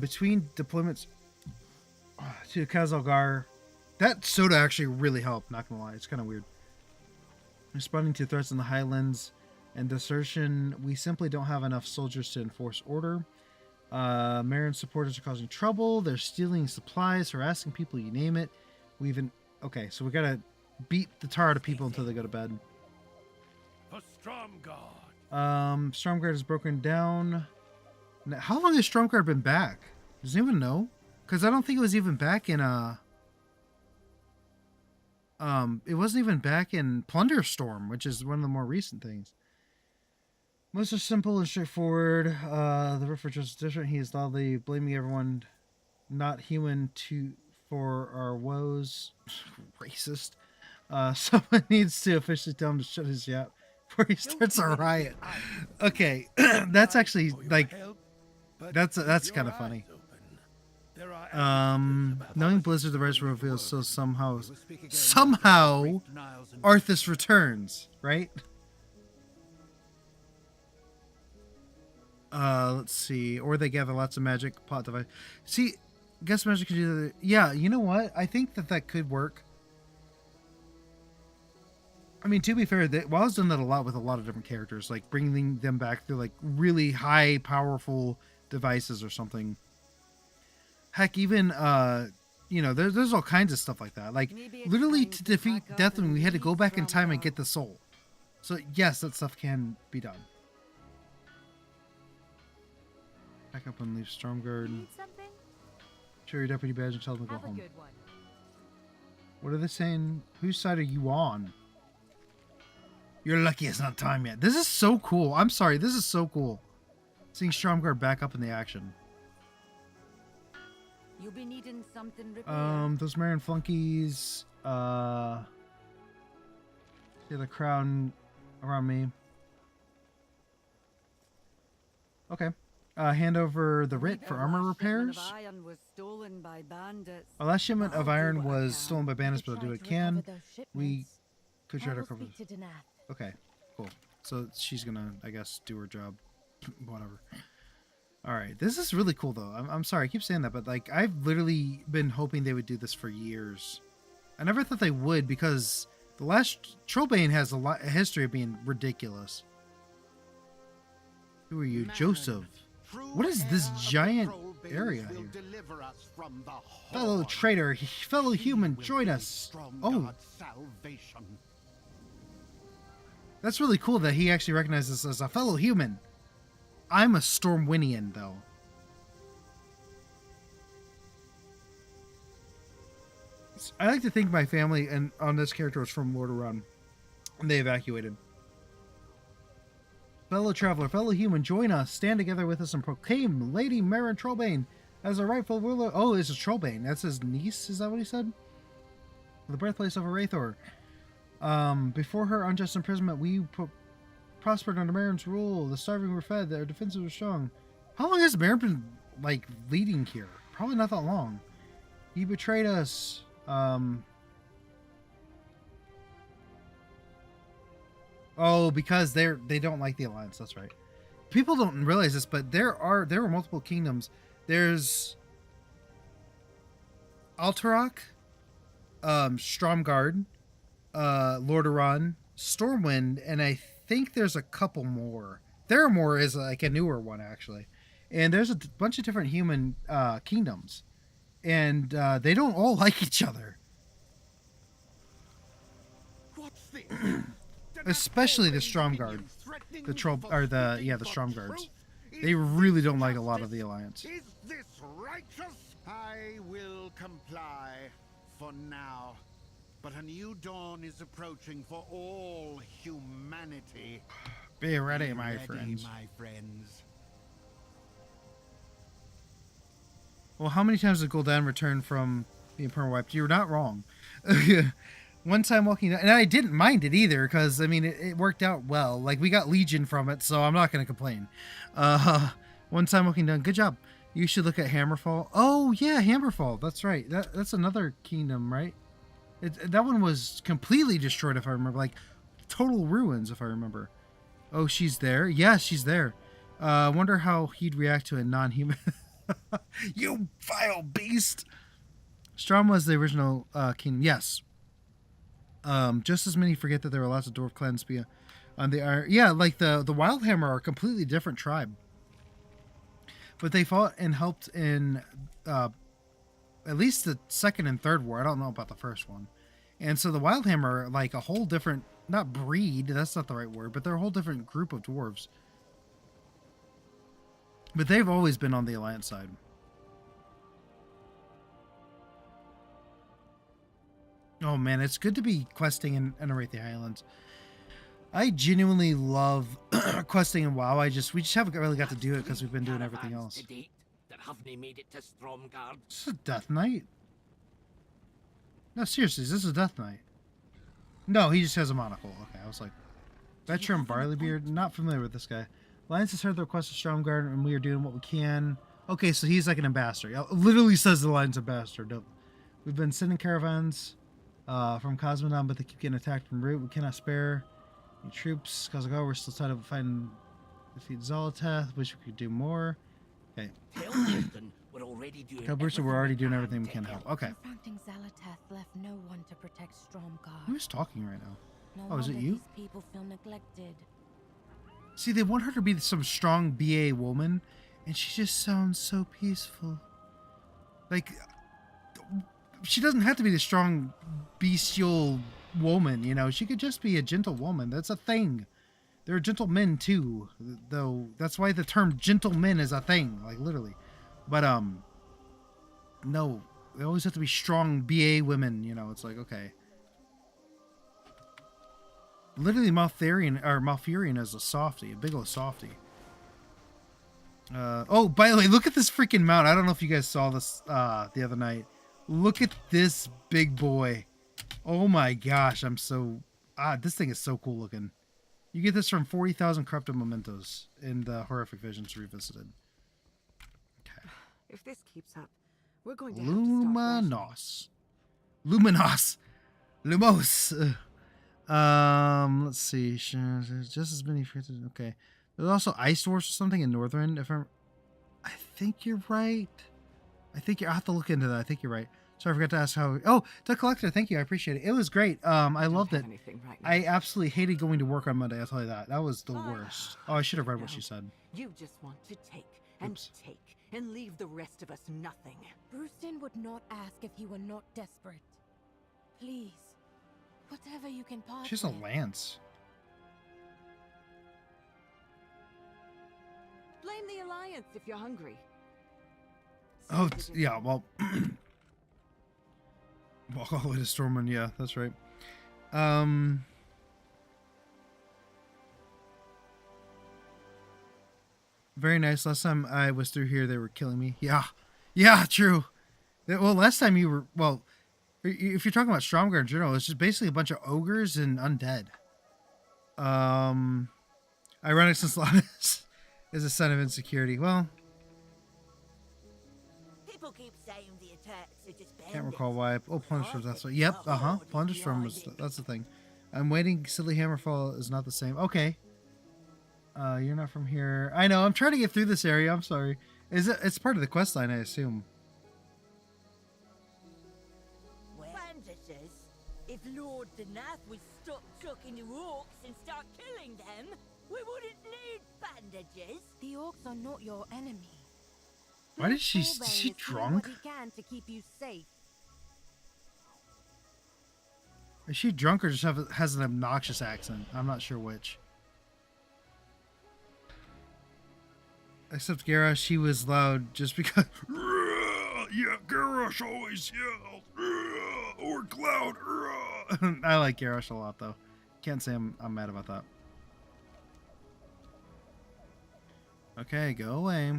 Between deployments to Khazalgar, that soda actually really helped, not gonna lie. It's kind of weird. Responding to threats in the Highlands and desertion, we simply don't have enough soldiers to enforce order. Marin supporters are causing trouble. They're stealing supplies, harassing people, you name it. Okay, so we gotta beat the tar out of people until they go to bed. For Stromguard. Stromguard is broken down. Now, how long has Stromguard been back? Does anyone know? Because I don't think it was even back in it wasn't even back in Plunderstorm, which is one of the more recent things. Most are simple and straightforward. The reference is different. He is loudly blaming everyone not human for our woes. Racist. Someone needs to officially tell him to shut his yap before he starts a riot. Okay, that's actually like that's kind of funny. There are Knowing Blizzard the Rise reveals so somehow We were speaking of somehow Great Niles and Arthas returns, right? Let's see. Or they gather lots of magic plot device. See, guess magic could do that. Yeah, you know what? I think that could work. I mean, to be fair, WoW's done that a lot with a lot of different characters, like bringing them back through like really high, powerful devices or something. Heck, even you know, there's all kinds of stuff like that. Like literally to defeat Deathwing, we had to go back in time and get the soul. So yes, that stuff can be done. Back up and leave Stormguard. Need something? Show your deputy badge and tell them to go Have a home. good one. What are they saying? Whose side are you on? You're lucky it's not time yet. This is so cool. I'm sorry, this is so cool. Seeing Stromguard back up in the action. You'll be needing something repaired. Those Marion flunkies. Yeah, the crown around me. Okay. Hand over the writ for armor repairs. Our last shipment of iron was stolen by bandits, but I'll do what I can. We could try to recover. Okay, cool. So she's gonna, I guess, do her job. Whatever. All right, this is really cool though. I'm sorry, I keep saying that, but like I've literally been hoping they would do this for years. I never thought they would because the last Trollbane has a history of being ridiculous. Who are you, Joseph? What is this giant area here? Fellow traitor, fellow human, join us. Oh. That's really cool that he actually recognizes us as a fellow human. I'm a Stormwinian, though. I like to think my family and on this character was from Lordaeron, and they evacuated. Fellow traveler, fellow human, join us. Stand together with us and proclaim Lady Meryn Trollbane as a rightful ruler. Oh, it's a Trollbane. That's his niece. Is that what he said? The birthplace of Arathor. Before her unjust imprisonment, we prospered under Meryn's rule. The starving were fed. Their defenses were strong. How long has Meryn been, like, leading here? Probably not that long. He betrayed us. Oh, because they don't like the Alliance. That's right. People don't realize this, but there were multiple kingdoms. There's Alterac, Stromguard, Lordaeron, Stormwind, and I think there's a couple more. Theramore is like a newer one actually, and there's a bunch of different human kingdoms, and they don't all like each other. What's this? Especially the Stromguard, the Stromguards. They really don't like a lot of the Alliance. Is this righteous? I will comply for now. But a new dawn is approaching for all humanity. Be ready, my friends. My friends. Well, how many times did Gul'dan return from being perma-wiped? You're not wrong. One time walking down, and I didn't mind it either, because, I mean, it worked out well. Like, we got Legion from it, so I'm not going to complain. One time walking down, good job. You should look at Hammerfall. Oh, yeah, Hammerfall. That's right. That's another kingdom, right? That one was completely destroyed, if I remember. Like, total ruins, if I remember. Oh, she's there? Yeah, she's there. I wonder how he'd react to a non-human. You vile beast! Strom was the original kingdom. Yes. Just as many forget that there were lots of dwarf clans on the Iron. Yeah, like the Wildhammer are a completely different tribe. But they fought and helped in at least the second and third war. I don't know about the first one. And so the Wildhammer are like a whole different, not breed, that's not the right word, but they're a whole different group of dwarves. But they've always been on the Alliance side. Oh man, it's good to be questing in Arathia Islands. I genuinely love questing in WoW. We just haven't really got to do it because we've been doing everything else. This is a Death Knight? No, seriously, is this a Death Knight? No, he just has a monocle. Okay, I was like, veteran Barleybeard. Not familiar with this guy. Alliance has heard the request of Stromguard, and we are doing what we can. Okay, so he's like an ambassador. It literally says the lines ambassador. No. We've been sending caravans from Cosmodon, but they keep getting attacked from route. We cannot spare any troops. Kazago, we're still trying to find defeat Zoloteth. Wish we could do more. Okay. Tell Houston we're already doing Calbursa, we're already doing everything we can to help. Okay. Confronting Zalateth left no one to protect Stromgarde. Who's talking right now? No Oh, is it wonder you? These people feel neglected. See, they want her to be some strong BA woman, and she just sounds so peaceful. Like, she doesn't have to be the strong, bestial woman, you know? She could just be a gentle woman. That's a thing. There are gentle men, too, though. That's why the term gentleman is a thing, like, literally. But, no. They always have to be strong BA women, you know? It's like, okay. Literally, Malfurion is a softie, a big old softie. Oh, by the way, look at this freaking mount. I don't know if you guys saw this the other night. Look at this big boy. Oh my gosh, I'm so... this thing is so cool looking. You get this from 40,000 Corrupted Mementos in the Horrific Visions Revisited. Okay. If this keeps up, we're going to have to start Luminos. Luminos. Lumos. Let's see. Just as many. Okay. There's also Ice Dwarfs or something in Northern. I think you're right. I'll have to look into that. I think you're right. Sorry, I forgot to ask how. Oh, the collector. Thank you. I appreciate it. It was great. I loved it. Right, I absolutely hated going to work on Monday. I'll tell you that. That was the worst. Oh, I should have read what she said. You just want to take and Oops. take and leave the rest of us nothing. Brewston would not ask if he were not desperate. Please, whatever you can part She's a with. lance. Blame the Alliance if you're hungry. Oh, yeah. Well, walk all the way to Stormwind. Yeah, that's right. Very nice. Last time I was through here, they were killing me. Yeah, true. Well, last time you were, well, if you're talking about Stromgarde in general, it's just basically a bunch of ogres and undead. Ironic since Lannis is a sign of insecurity. Well, People keep saying the attacks are just can't recall why. Oh, Plunderstorm, that's right. Yep, Plunderstorm was, that's the thing. I'm waiting. Silly Hammerfall is not the same. Okay. You're not from here. I know. I'm trying to get through this area. I'm sorry. It's part of the quest line, I assume. Bandages. If Lord Danath would stop chucking the orcs and start killing them, we wouldn't need bandages. The orcs are not your enemy. Why did she? Thorbane Is she is doing drunk? what he can to keep you safe. Is she drunk or just has an obnoxious accent? I'm not sure which. Except Garrosh, he was loud just because. Yeah, Garrosh always yells. Or Cloud. I like Garrosh a lot, though. Can't say I'm mad about that. Okay, go away.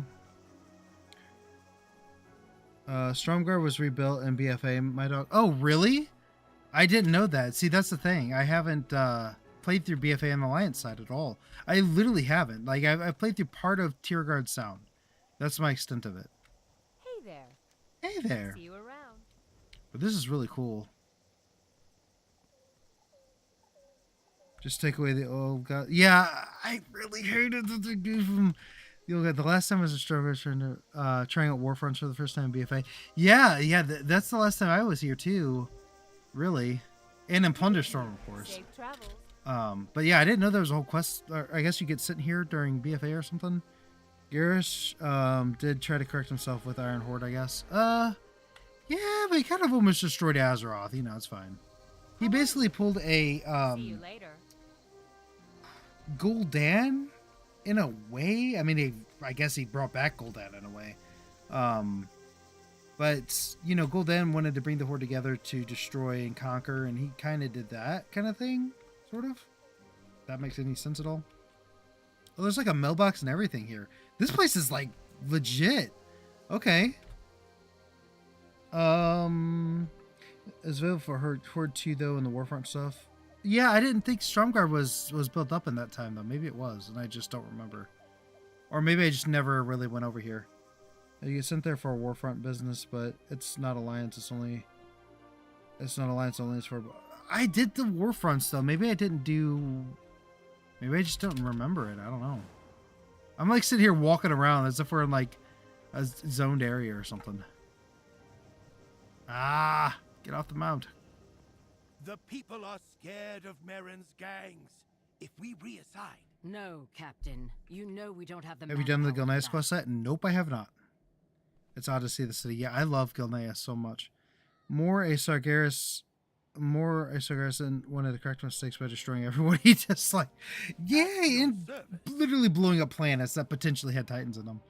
Stromgarde was rebuilt in BFA. My dog. Oh, really? I didn't know that. See, that's the thing. I haven't played through BFA on the Alliance side at all. I literally haven't. Like, I've played through part of Tierguard Sound. That's my extent of it. Hey there. Hey there. See you around. But this is really cool. Just take away the old god. Yeah, I really hated that they gave him the old god. The last time I was a Stromgarde trying out Warfronts for the first time in BFA. Yeah, that's the last time I was here too. Really. And in Plunderstorm, of course. Safe travels. But yeah, I didn't know there was a whole quest. I guess you get sent here during BFA or something. Garrosh did try to correct himself with Iron Horde, I guess. Yeah, but he kind of almost destroyed Azeroth. You know, it's fine. He basically pulled a See you later. Gul'dan in a way. I mean, I guess he brought back Gul'dan in a way. But, you know, Gul'dan wanted to bring the Horde together to destroy and conquer, and he kind of did that kind of thing, sort of. If that makes any sense at all. Oh, there's like a mailbox and everything here. This place is like legit. Okay. Is available for Horde 2 though in the Warfront stuff. Yeah, I didn't think Stromgarde was built up in that time though. Maybe it was, and I just don't remember. Or maybe I just never really went over here. You get sent there for a warfront business, but it's not alliance. It's not alliance only. It's for. I did the warfronts though. Maybe I didn't do. Maybe I just don't remember it. I don't know. I'm like sitting here walking around as if we're in like a zoned area or something. Ah, get off the mount. The people are scared of Merrin's gangs. If we reassign, No, Captain. You know we don't have the Have you done the manpower for Gilneas that. quest set? Nope, I have not. It's odd to see the city. Yeah, I love Gilneas so much. More a Sargeras and one of the correct mistakes by destroying everyone. He just like, yay, and literally blowing up planets that potentially had Titans in them.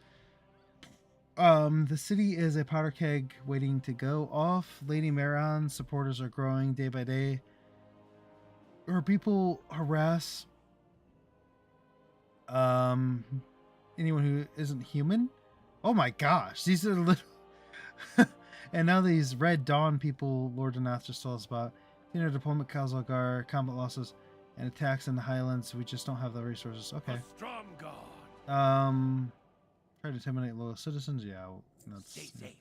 The city is a powder keg waiting to go off. Lady Maron's supporters are growing day by day. Her people harass anyone who isn't human. Oh my gosh, these are little. And now these Red Dawn people Lord Danath just told us about. Deployment, Khazalgar, combat losses, and attacks in the Highlands. We just don't have the resources. Okay. a strong guard. Try to intimidate loyal citizens. Yeah, that's. Stay safe.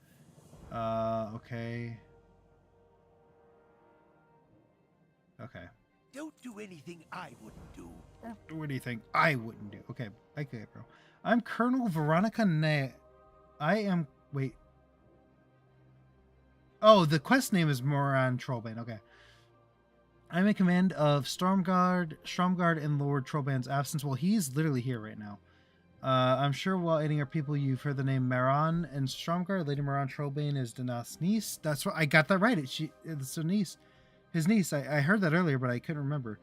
Okay. Okay. Don't do anything I wouldn't do. What do you think I wouldn't do? Okay, bro. I'm Colonel Veronica Nay. I am. Wait. Oh, the quest name is Moran Trollbane. Okay. I'm in command of Stromgard in Lord Trollbane's absence. Well, he's literally here right now. I'm sure while aiding our people, you've heard the name Maran and Stromgard. Lady Maran Trollbane is Danath's niece. That's what I got that right. It's her niece. His niece. I heard that earlier, but I couldn't remember.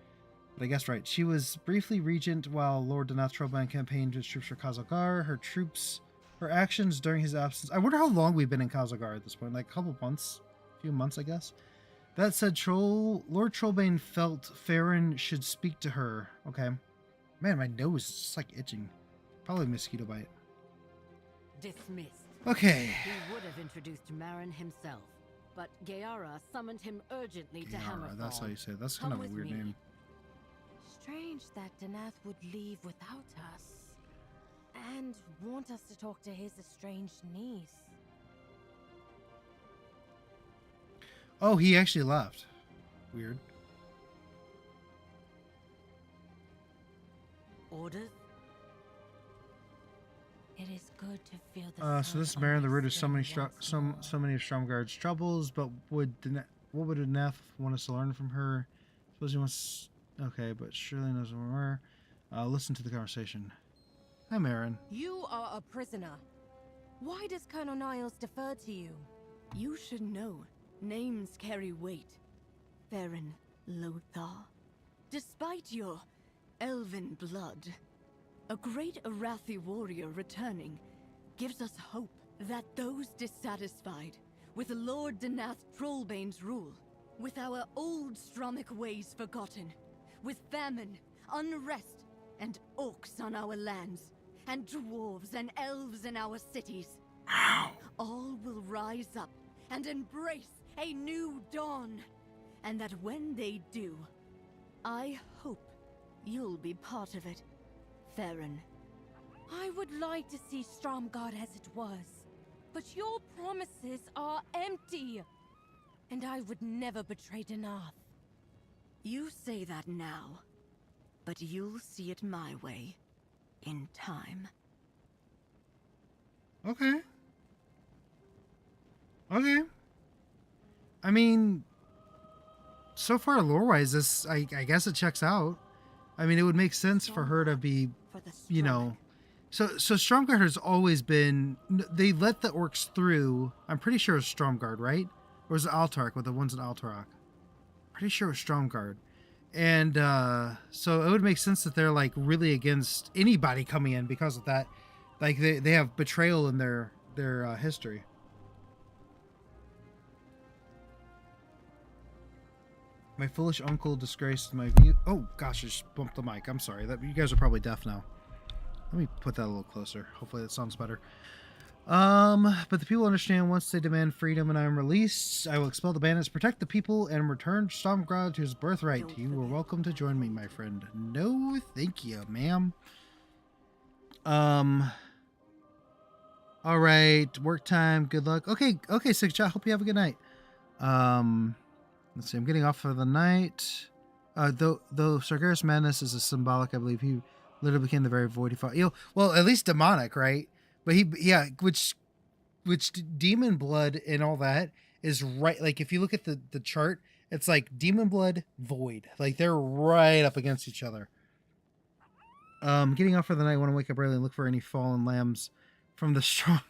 But I guessed right. She was briefly regent while Lord Danath Trollbane campaigned his troops for Khazalgar. Her actions during his absence. I wonder how long we've been in Khazalgar at this point. Like a couple months, a few months, I guess. That said, Lord Trollbane felt Farron should speak to her. Okay. Man, my nose is just like itching. Probably mosquito bite. Dismissed. Okay. He would have introduced Marin himself, but Gayara summoned him urgently to Hammerfall. That's how you say it. That's kind Come of a with weird me. name. Strange that Danath would leave without us. And want us to talk to his estranged niece. Oh, he actually left. Weird. Orders? It is good to feel the So this is sun Marin on the my root of skin so many of Stromgard's troubles, but what would Danath want us to learn from her? Suppose he wants. Okay, but surely knows where we are. Listen to the conversation. Hi, Marin. You are a prisoner. Why does Colonel Niles defer to you? You should know. Names carry weight. Farron Lothar. Despite your elven blood, a great Arathi warrior returning gives us hope that those dissatisfied with Lord Danath Trollbane's rule, with our old Stromic ways forgotten, with famine, unrest, and orcs on our lands, and dwarves and elves in our cities, all will rise up and embrace a new dawn. And that when they do, I hope you'll be part of it, Farron. I would like to see Stromgard as it was, but your promises are empty. And I would never betray Danath. You say that now, but you'll see it my way, in time. Okay. Okay. I mean, so far lore-wise, this I guess it checks out. I mean, it would make sense for her to be, For the you know. So Stromgard has always been. They let the orcs through. I'm pretty sure it was Stromgard, right? Or was it Altark with the ones in Altarok? Pretty sure it was Stromgard. And so it would make sense that they're like really against anybody coming in because of that. Like they have betrayal in their history. My foolish uncle disgraced my view. Oh gosh, I just bumped the mic. I'm sorry. That you guys are probably deaf now. Let me put that a little closer. Hopefully that sounds better. But the people understand once they demand freedom and I am released, I will expel the bandits, protect the people, and return Stromgard to his birthright. You are welcome to join me, my friend. No, thank you, ma'am. All right, work time. Good luck. Okay, Six Shot. Hope you have a good night. Let's see. I'm getting off for the night. Though Sargeras Madness is a symbolic, I believe he literally became the very void he fought. Well, at least demonic, right? But which demon blood and all that is right. Like if you look at the chart, it's like demon blood, void. Like they're right up against each other. Getting off for the night. I want to wake up early and look for any fallen lambs from the strong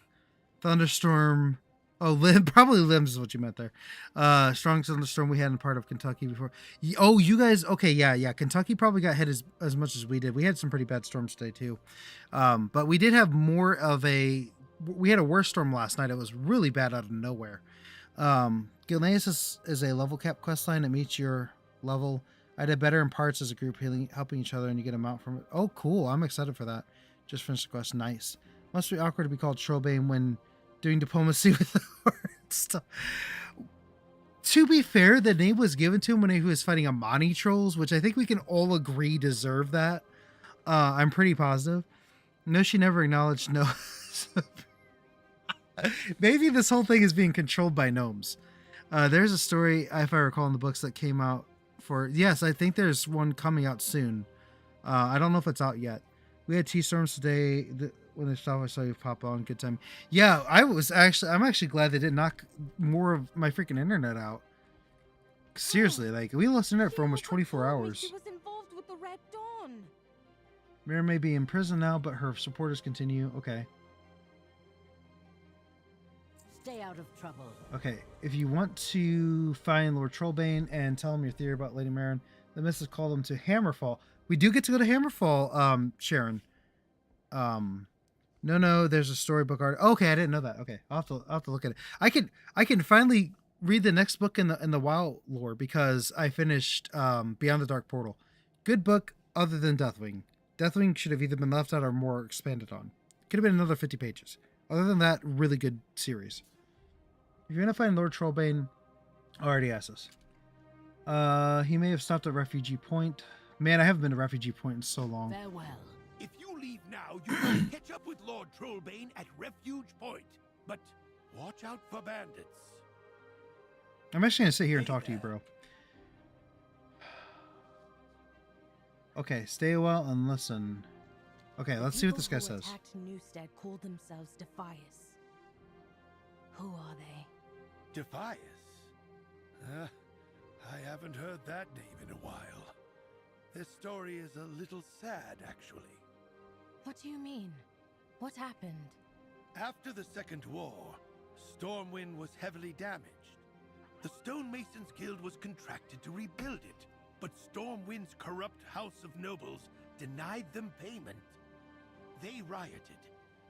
thunderstorm. Oh, probably limbs is what you meant there. Strong thunderstorm we had in part of Kentucky before. Oh, you guys. Okay, yeah. Kentucky probably got hit as much as we did. We had some pretty bad storms today too. But we did have more of we had a worse storm last night. It was really bad out of nowhere. Gilneas is a level cap quest line that meets your level. I did better in parts as a group, helping each other, and you get a mount from it. Oh, cool. I'm excited for that. Just finished the quest. Nice. Must be awkward to be called Trollbane when doing diplomacy with the Horde stuff. To be fair, the name was given to him when he was fighting Amani trolls, which I think we can all agree deserve that. I'm pretty positive. No, she never acknowledged no. Maybe this whole thing is being controlled by gnomes. There's a story, if I recall, in the books that came out for... Yes, I think there's one coming out soon. I don't know if it's out yet. We had T-storms today. When they saw, I saw you pop on. Good time. Yeah, I'm actually glad they didn't knock more of my freaking internet out. Seriously, like, we lost internet for almost 24 hours. She was involved with the Red Dawn. Mira may be in prison now, but her supporters continue. Okay. Stay out of trouble. Okay, if you want to find Lord Trollbane and tell him your theory about Lady Marin, the missus called him to Hammerfall. We do get to go to Hammerfall, Sharon. No, there's a storybook art. Okay, I didn't know that. Okay, I'll have to look at it. I can finally read the next book in the WoW lore because I finished Beyond the Dark Portal. Good book other than Deathwing. Deathwing should have either been left out or more expanded on. Could have been another 50 pages. Other than that, really good series. If you're gonna find Lord Trollbane, already asked us. He may have stopped at Refugee Point. Man, I haven't been to Refugee Point in so long. Farewell. If you leave now, you will catch up with Lord Trollbane at Refuge Point. But watch out for bandits. I'm actually gonna sit here and talk to you, bro. Okay, stay a while and listen. Okay, let's see what this guy says. The people who attacked Newstead called themselves Defias. Who are they? Defias? I haven't heard that name in a while. This story is a little sad, actually. What do you mean? What happened? After the Second War, Stormwind was heavily damaged. The Stonemasons Guild was contracted to rebuild it, but Stormwind's corrupt House of Nobles denied them payment. They rioted,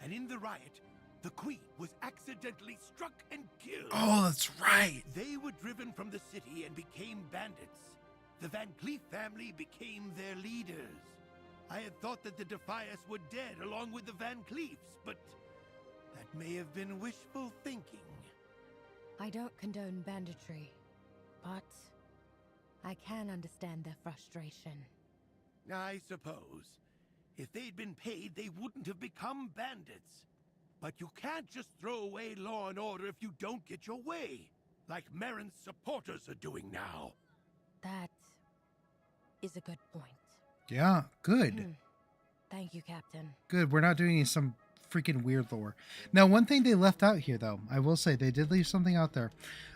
and in the riot, the Queen was accidentally struck and killed. Oh, that's right. They were driven from the city and became bandits. The Van Cleef family became their leaders. I had thought that the Defias were dead along with the Van Cleefs, but that may have been wishful thinking. I don't condone banditry, but I can understand their frustration. I suppose. If they'd been paid, they wouldn't have become bandits. But you can't just throw away law and order if you don't get your way, like Marin's supporters are doing now. That is a good point. Yeah, good. Thank you, Captain. Good. We're not doing some freaking weird lore. Now, one thing they left out here, though, I will say they did leave something out there.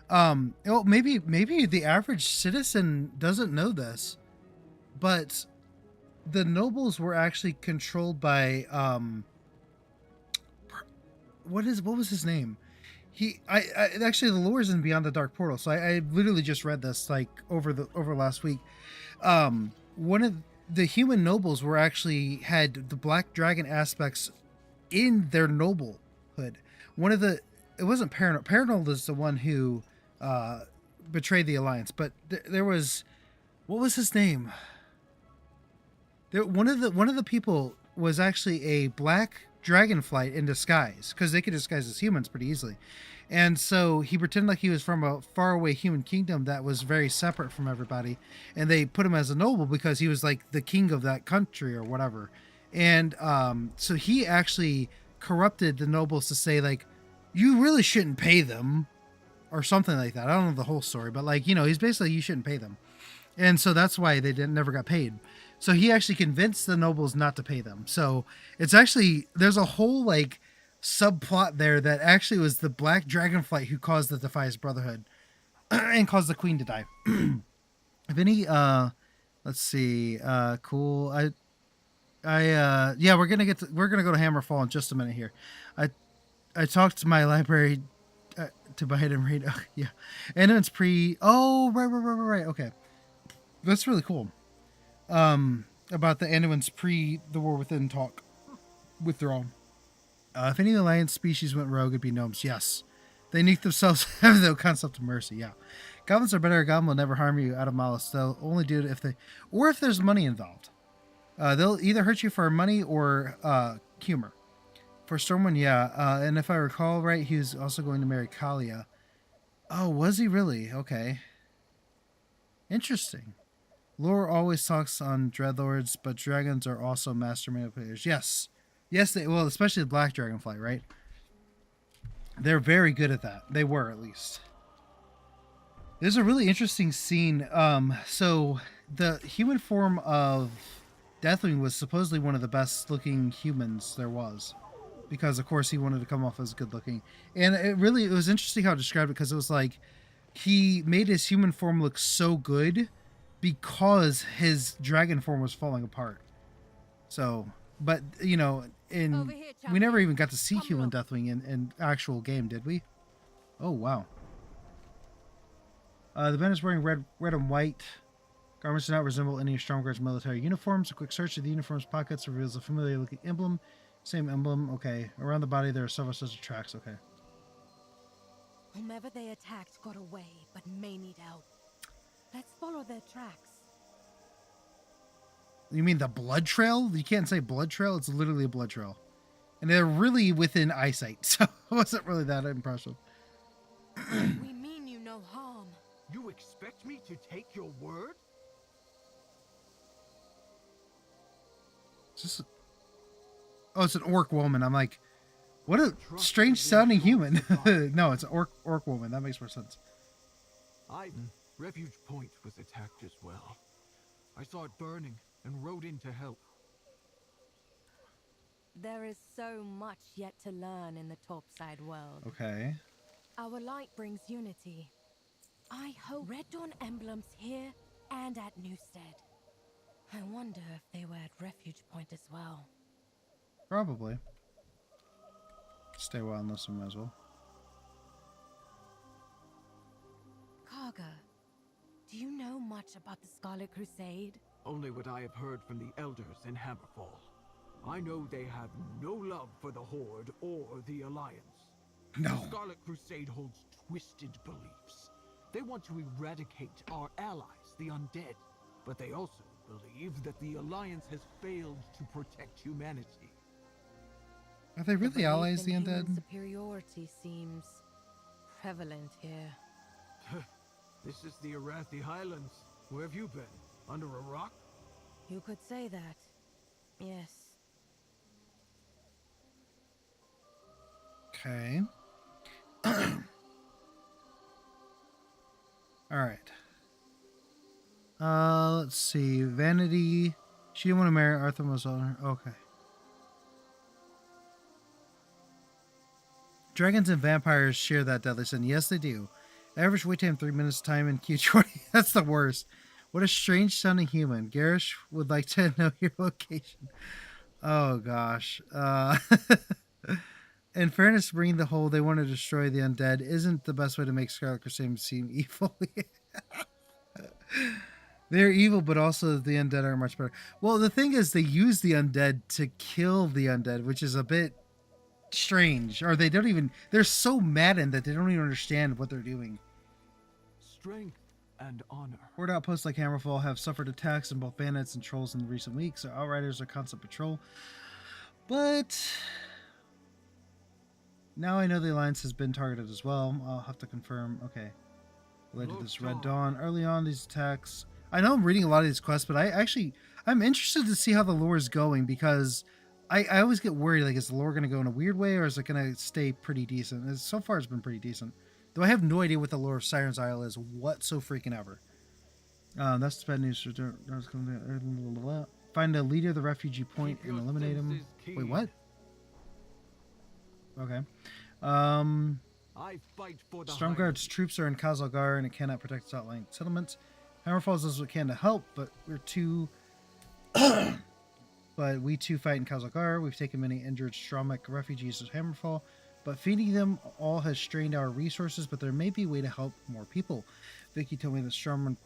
Maybe the average citizen doesn't know this, but the nobles were actually controlled by what was his name? Actually the lore is in Beyond the Dark Portal, so I literally just read this like over last week. One of the human nobles were actually had the black dragon aspects in their noblehood. It wasn't Paranoid. Paranoid is the one who betrayed the alliance, but there was, what was his name? One of the people was actually a black dragonflight in disguise, because they could disguise as humans pretty easily. And so he pretended like he was from a faraway human kingdom that was very separate from everybody, and they put him as a noble because he was like the king of that country or whatever. And so he actually corrupted the nobles to say like, you really shouldn't pay them, or something like that. I don't know the whole story, but like, you know, he's basically, you shouldn't pay them, and so that's why they never got paid. So he actually convinced the nobles not to pay them. So it's actually, there's a whole like subplot there that actually was the Black Dragonflight who caused the Defias Brotherhood and caused the queen to die. If any, let's see, cool. Yeah, we're gonna go to Hammerfall in just a minute here. I talked to my library to buy it and read. Yeah, and it's pre. Oh, right. Okay, that's really cool. About the Anduin's pre the War Within talk withdrawal. If any alliance species went rogue, it'd be gnomes. Yes, they nuke themselves. Have no concept of mercy. Yeah, goblins are better. A goblin will never harm you out of malice. They'll only do it if there's money involved. They'll either hurt you for money or humor. For Stormwind, yeah. And if I recall right, he was also going to marry Kalia. Oh, was he really? Okay. Interesting. Lore always talks on dreadlords, but dragons are also master manipulators. Yes. Yes, well, especially the Black Dragonfly, right? They're very good at that. They were, at least. There's a really interesting scene. So the human form of Deathwing was supposedly one of the best looking humans there was, because of course he wanted to come off as good looking. And it was interesting how it described it, because it was like he made his human form look so good because his dragon form was falling apart. So, but you know, we never even got to see human Deathwing in actual game, did we? Oh wow. The band is wearing red and white. Garments do not resemble any of Stormguard's military uniforms. A quick search of the uniform's pockets reveals a familiar looking emblem. Same emblem, okay. Around the body there are several sets of tracks, okay. Whomever they attacked got away, but may need help. Let's follow their tracks. You mean the blood trail? You can't say blood trail, it's literally a blood trail. And they're really within eyesight, so it wasn't really that impressive. We mean you no harm. You expect me to take your word? It's an orc woman. I'm like, what a strange sounding human. No, it's an orc woman. That makes more sense. Refuge Point was attacked as well. I saw it burning and rode in to help. There is so much yet to learn in the topside world. Okay. Our light brings unity. I hope Red Dawn emblems here and at Newstead. I wonder if they were at Refuge Point as well. Probably. Stay a while and listen as well. Karga, do you know much about the Scarlet Crusade? Only what I have heard from the elders in Hammerfall. I know they have no love for the Horde or the Alliance. No. The Scarlet Crusade holds twisted beliefs. They want to eradicate our allies, the undead, but they also believe that the Alliance has failed to protect humanity. Are they really allies, the undead? Human superiority seems prevalent here. This is the Arathi Highlands. Where have you been? Under a rock? You could say that. Yes. Okay. Alright. Let's see. Vanity. She didn't want to marry Arthur Mozart. Okay. Dragons and vampires share that deadly sin. Yes, they do. Average wait time 3 minutes time in Q20. That's the worst. What a strange sounding human. Garish would like to know your location. Oh gosh. In fairness, bringing the whole they want to destroy the undead isn't the best way to make Scarlet Crusade seem evil. They're evil, but also the undead are much better. Well, the thing is, they use the undead to kill the undead, which is a bit strange. Or they don't even, they're so maddened that they don't even understand what they're doing. Strength and honor. Horde outposts like Hammerfall have suffered attacks on both bandits and trolls in recent weeks. So Outriders are constant patrol. But now I know the Alliance has been targeted as well. I'll have to confirm. Okay. Related to this Red Dawn. Early on, these attacks. I know I'm reading a lot of these quests, but I'm interested to see how the lore is going, because I always get worried, like, is the lore going to go in a weird way, or is it going to stay pretty decent? So far, it's been pretty decent. Though I have no idea what the lore of Siren's Isle is whatsoever. That's the bad news. Find the leader of the refugee point and eliminate him. Wait, what? Okay. I fight for the Stormguard's troops are in Khazalgar and it cannot protect its outlying settlements. Hammerfall does what it can to help, but we're too... but we too fight in Khazalgar. We've taken many injured Stromec refugees to Hammerfall, but feeding them all has strained our resources, but there may be a way to help more people. Vicky told me that Strom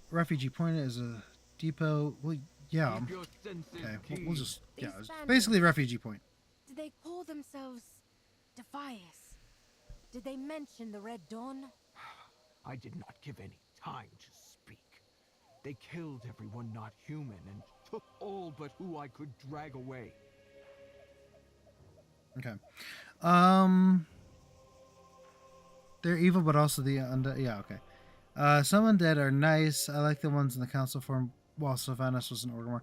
refugee point is a depot. Well, yeah. Okay, we'll just... Yeah, it's basically a refugee point. Did they call themselves Defias? Did they mention the Red Dawn? I did not give any time to speak. They killed everyone not human and took all but who I could drag away. Okay. They're evil, but also the undead. Yeah, okay. Some undead are nice. I like the ones in the council form while Sylvanas was an Orgrimmar.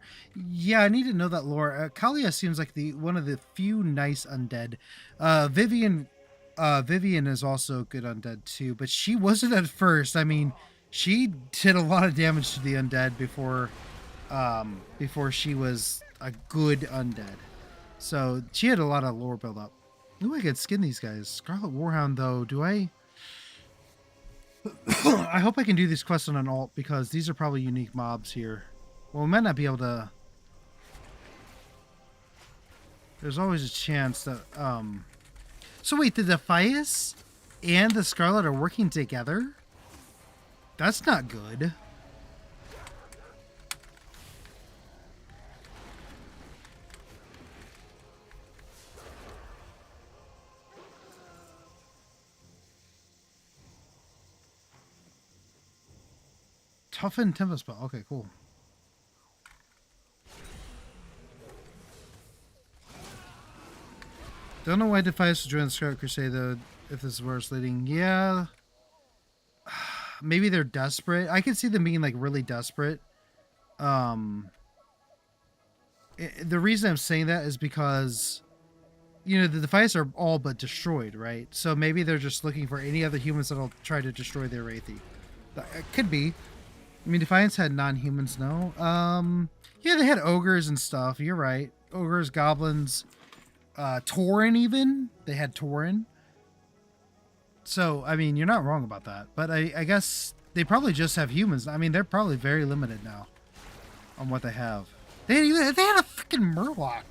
Yeah, I need to know that lore. Kalia seems like one of the few nice undead. Vivian is also good undead too, but she wasn't at first. I mean, she did a lot of damage to the undead before she was a good undead. So she had a lot of lore build up. Ooh, I could skin these guys. Scarlet Warhound, though, do I? I hope I can do these quests on an alt, because these are probably unique mobs here. Well, we might not be able to... There's always a chance that... So wait, the Defias and the Scarlet are working together? That's not good. Toughen Tempest Spell. Okay, cool. Don't know why Defias would join the Scarlet Crusade, though, if this is where it's leading. Yeah. Maybe they're desperate. I could see them being, like, really desperate. The reason I'm saying that is because, you know, the Defias are all but destroyed, right? So maybe they're just looking for any other humans that'll try to destroy their Wraithy. It could be. I mean, Defiance had non-humans, no? Yeah, they had ogres and stuff. You're right. Ogres, goblins, Tauren even. They had Tauren. So, I mean, you're not wrong about that. But I guess they probably just have humans. I mean, they're probably very limited now on what they have. They had a freaking Murloc.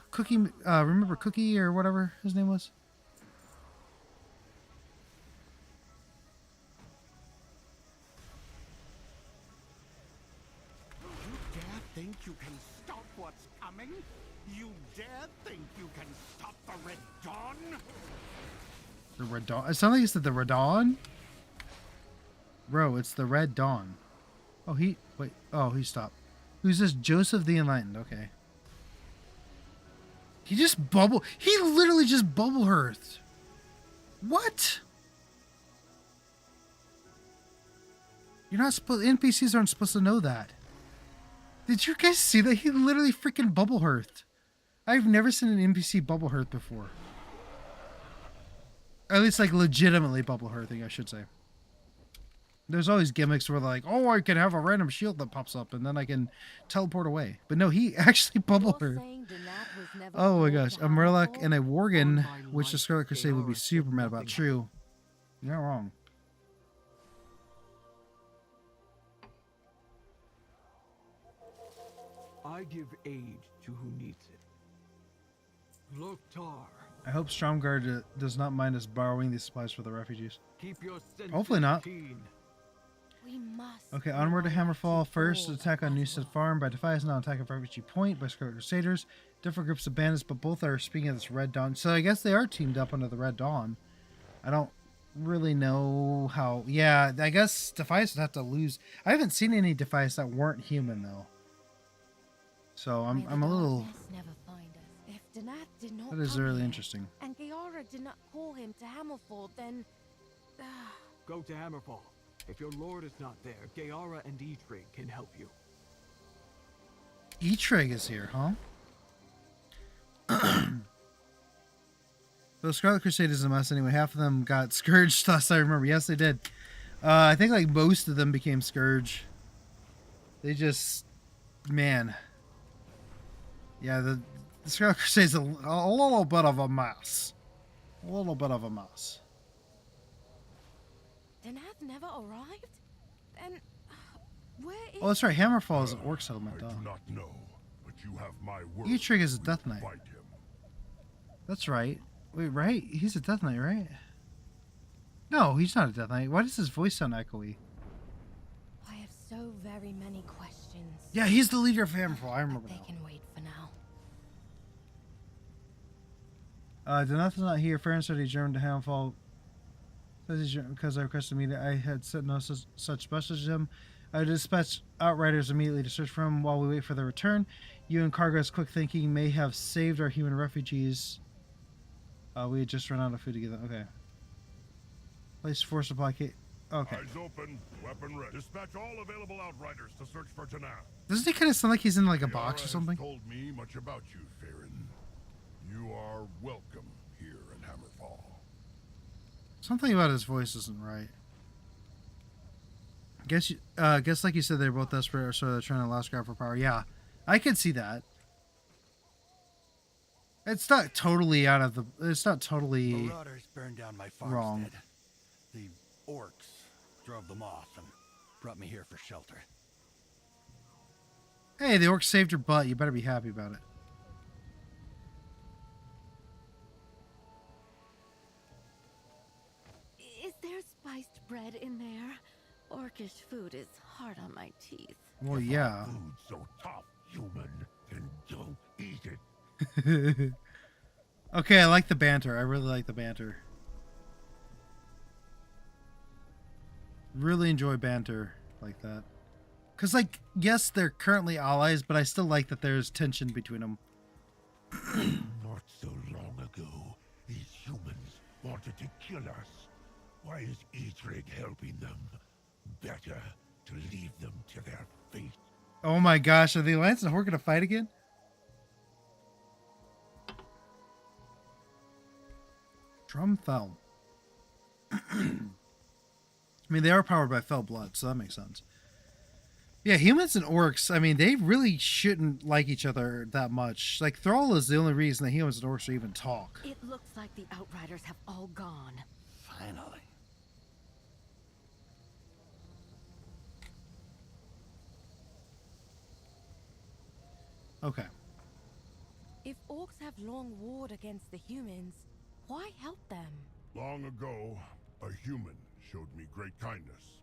Cookie, remember Cookie or whatever his name was? Think you can stop what's coming? You dare think you can stop the Red Dawn? The Red Dawn? It sounded like you said the Red Dawn? Bro, it's the Red Dawn. Oh, wait. Oh, he stopped. Who's this? Joseph the Enlightened. Okay. He literally just bubble hearthed. What? You're not supposed... NPCs aren't supposed to know that. Did you guys see that? He literally freaking bubble hearthed. I've never seen an NPC bubble hearth before. At least, like, legitimately bubble hearthing, I should say. There's always gimmicks where they're like, oh, I can have a random shield that pops up and then I can teleport away. But no, he actually bubble hearthed. Oh my gosh. A Murloc and a Worgen, which the Scarlet Crusade would be super mad about. True. You're not wrong. I give aid to who needs it. Loktar. I hope Stromguard does not mind us borrowing these supplies for the refugees. Keep your Hopefully not. keen. We must. Okay, onward to Hammerfall. First, attack on Newstead Farm by Defias, now attack of Refugee Point by Scarlet Crusaders. Different groups of bandits, but both are speaking of this Red Dawn. So I guess they are teamed up under the Red Dawn. I don't really know how... Yeah, I guess Defias would have to lose... I haven't seen any Defias that weren't human, though. So I'm a little... Never find us. If Danath did not That is come really here, interesting. And Gayara did not call him to Hammerfall, then... Go to Hammerfall. If your lord is not there, Gayara and Eitrig can help you. Eitrig is here, huh? The Scarlet Crusade is a mess anyway. Half of them got Scourged last I remember. Yes, they did. I think like most of them became Scourge. They just, man. Yeah, the Scarlet Crusade's a little bit of a mess. A little bit of a mess. Denath never arrived? Then, where is... Oh, that's right. Hammerfall is an orc settlement, I though. do not know, but you have my word. Eitrig is a we Death will Knight. find him. That's right. Wait, right? He's a Death Knight, right? No, he's not a Death Knight. Why does his voice sound echoey? I have so very many questions. Yeah, he's the leader of Hammerfall. I remember They now. can wait for now. Denath is not here. Farron said he journeyed to Hammerfall. Says he's because I requested me that I had sent no such message to him. I dispatched Outriders immediately to search for him while we wait for their return. You and Karga's quick thinking may have saved our human refugees. We had just run out of food together. Okay. Place force supply kit. Okay. Eyes open, weapon ready. Dispatch all available Outriders to search for Denath. Doesn't he kind of sound like he's in like a Kiara box or has something? told me much about you, Farron. You are welcome here in Hammerfall. Something about his voice isn't right. Guess like you said, they're both desperate, so they're trying to last grab for power. Yeah, I could see that. It's not totally out of the. It's not totally Marauders burned down my farmstead. wrong. The orcs drove them off and brought me here for shelter. Hey, the orc saved your butt. You better be happy about it. Is there spiced bread in there? Orcish food is hard on my teeth. Well, yeah. Food so tough, human, then don't eat it. Okay, I like the banter. I really like the banter. Really enjoy banter like that. Because, like, yes, they're currently allies, but I still like that there's tension between them. Not so long ago, these humans wanted to kill us. Why is Eitrig helping them? Better to leave them to their fate. Oh my gosh, are the Alliance and Horde going to fight again? Drum fell. I mean, they are powered by fell blood, so that makes sense. Yeah, humans and orcs, I mean, they really shouldn't like each other that much. Like, Thrall is the only reason that humans and orcs even talk. It looks like the Outriders have all gone. Finally. Okay. If orcs have long warred against the humans, why help them? Long ago, a human showed me great kindness.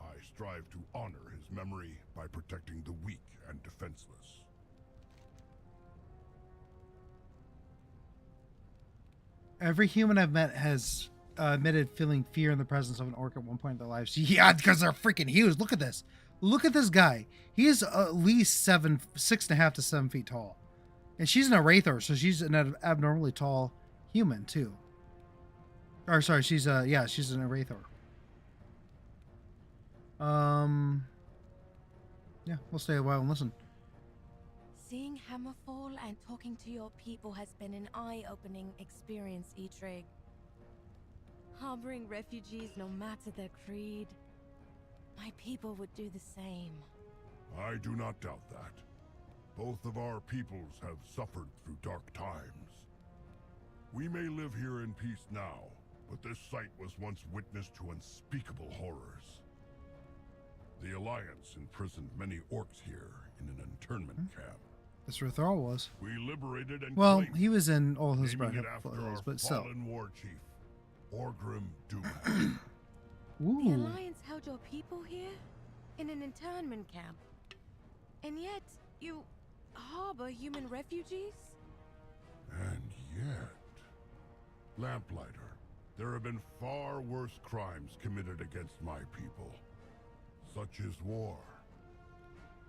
I strive to honor his memory by protecting the weak and defenseless. Every human I've met has admitted feeling fear in the presence of an orc at one point in their lives. Yeah, because they're freaking huge. Look at this. Look at this guy. He is at least 6.5 to 7 feet tall. And she's an Arathor, so she's an abnormally tall human, too. Or, sorry, she's an Arathor. Yeah, we'll stay a while and listen. Seeing Hammerfall and talking to your people has been an eye-opening experience, Eitrig. Harboring refugees no matter their creed, my people would do the same. I do not doubt that. Both of our peoples have suffered through dark times. We may live here in peace now, but this site was once witness to unspeakable horrors. The Alliance imprisoned many orcs here in an internment camp. That's where Thrall was. We liberated and Well, claimed he was in all his naming it bracket after hills, our but still. fallen war chief, Orgrim Dumas. The Ooh. Alliance held your people here? In an internment camp? And yet, you harbor human refugees? And yet, Lamplighter, there have been far worse crimes committed against my people. Such is war.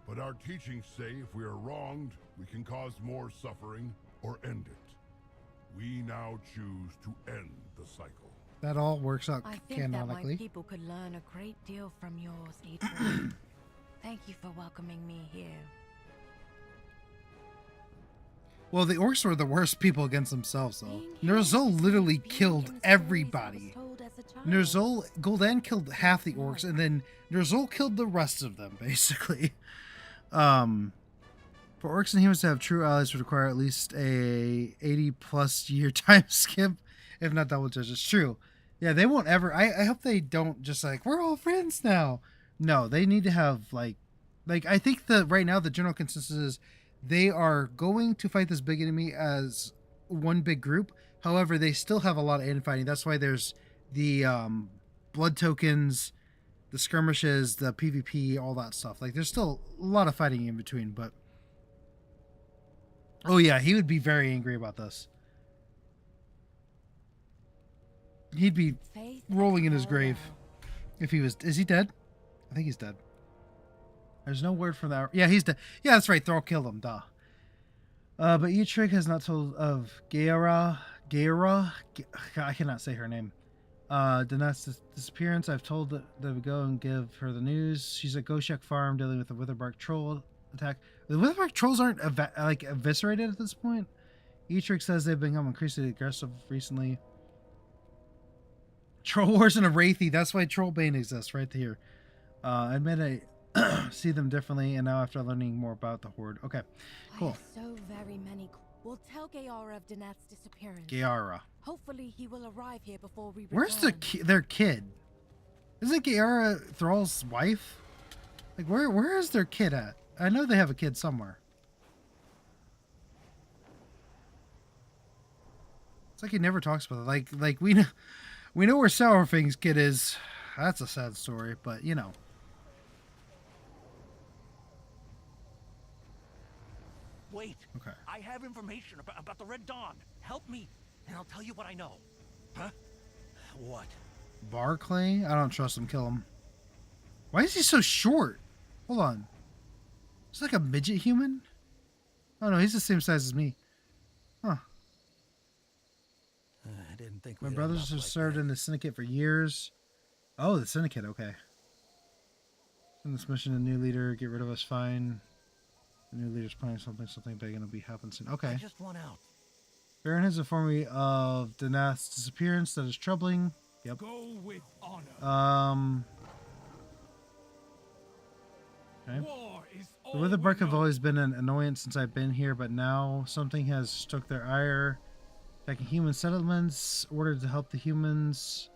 But our teachings say if we are wronged, we can cause more suffering or end it. We now choose to end the cycle. That all works out I think that my canonically. people could learn a great deal from yours, Eitrig. Thank you for welcoming me here. Well, the orcs were the worst people against themselves, though. Ner'zhul literally killed everybody. Ner'zhul, Gul'dan killed half the orcs, and then Ner'zhul killed the rest of them, basically. For orcs and humans to have true allies would require at least a 80+ year time skip, if not double digits. True. Yeah, they won't ever. I hope they don't just like, we're all friends now. No, they need to have like I think that right now the general consensus is they are going to fight this big enemy as one big group. However, they still have a lot of infighting. That's why there's the blood tokens, the skirmishes, the PvP, all that stuff. Like there's still a lot of fighting in between, but oh yeah, he would be very angry about this. He'd be rolling in his grave if he was. Is he dead? I think he's dead. There's no word from that. Yeah, he's dead. Yeah, that's right. Thrall killed him. Duh. But Eitrigg has not told of Gaera. I cannot say her name. Deneth's disappearance. I've told that they would go and give her the news. She's at Goshek Farm dealing with the Witherbark troll attack. The Witherbark trolls aren't like eviscerated at this point. Eitrigg says they've become increasingly aggressive recently. Troll Wars and Arathi. That's why Trollbane exists right here. I admit I see them differently, and now after learning more about the Horde. Okay, cool. So very many. We'll tell Gaara of Deneth's disappearance. Gaara. Hopefully he will arrive here before we return. Where's their kid? Isn't Gaara Thrall's wife? Like where is their kid at? I know they have a kid somewhere. It's like he never talks about it. Like we know where Sourfang's kid is. That's a sad story, but you know. Wait. Okay. I have information about the Red Dawn. Help me, and I'll tell you what I know. Huh? What? Barclay? I don't trust him. Kill him. Why is he so short? Hold on. He's like a midget human? Oh no, he's the same size as me. Huh. I didn't think my brothers have served in the Syndicate for years. Oh, the Syndicate, okay. Send this mission to new leader, get rid of us, fine. The new leader's planning something big gonna be happening soon. Okay. I just want out. Baron has informed me of Deneth's disappearance. That is troubling. Yep. Go with honor. Okay. War is The Witherbark have always been an annoyance since I've been here, but now something has struck their ire. Attacking human settlements, ordered to help the humans.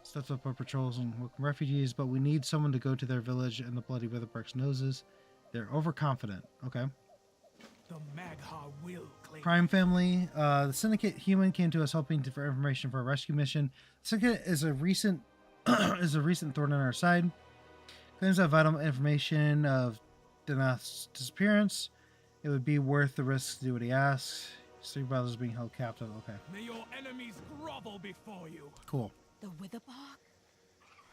Stepped up our patrols and welcome refugees, but we need someone to go to their village and the bloody Witherbark's noses. They're overconfident. Okay. The Magha will claim. Crime family. The Syndicate human came to us hoping for information for a rescue mission. The Syndicate is a recent thorn in our side. Claims that vital information of Deneth's disappearance. It would be worth the risk to do what he asks. 3 brothers being held captive. Okay. May your enemies grovel before you. Cool. The Witherbark?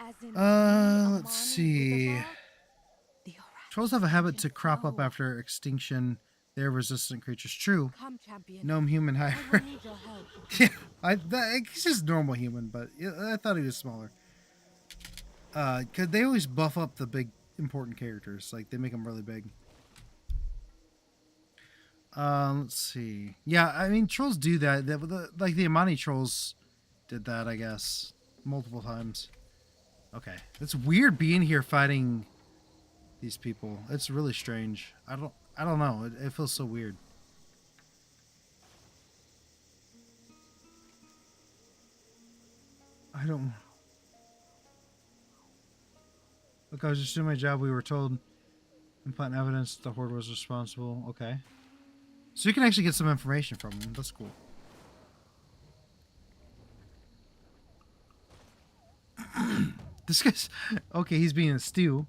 As in Let's see. Trolls have a habit to crop up after extinction. They're resistant creatures. True. Come, champion. Gnome human I hybrid. need your help. Yeah, he's just normal human, but I thought he was smaller. Cause they always buff up the big important characters. Like they make them really big. Let's see. Yeah, I mean trolls do that. Like the Amani trolls did that, I guess, multiple times. Okay, it's weird being here fighting these people. It's really strange. I don't know. It feels so weird. I don't. Look, I was just doing my job. We were told implant evidence that the Horde was responsible. Okay. So you can actually get some information from him. That's cool. This guy's... Okay, he's being a stew.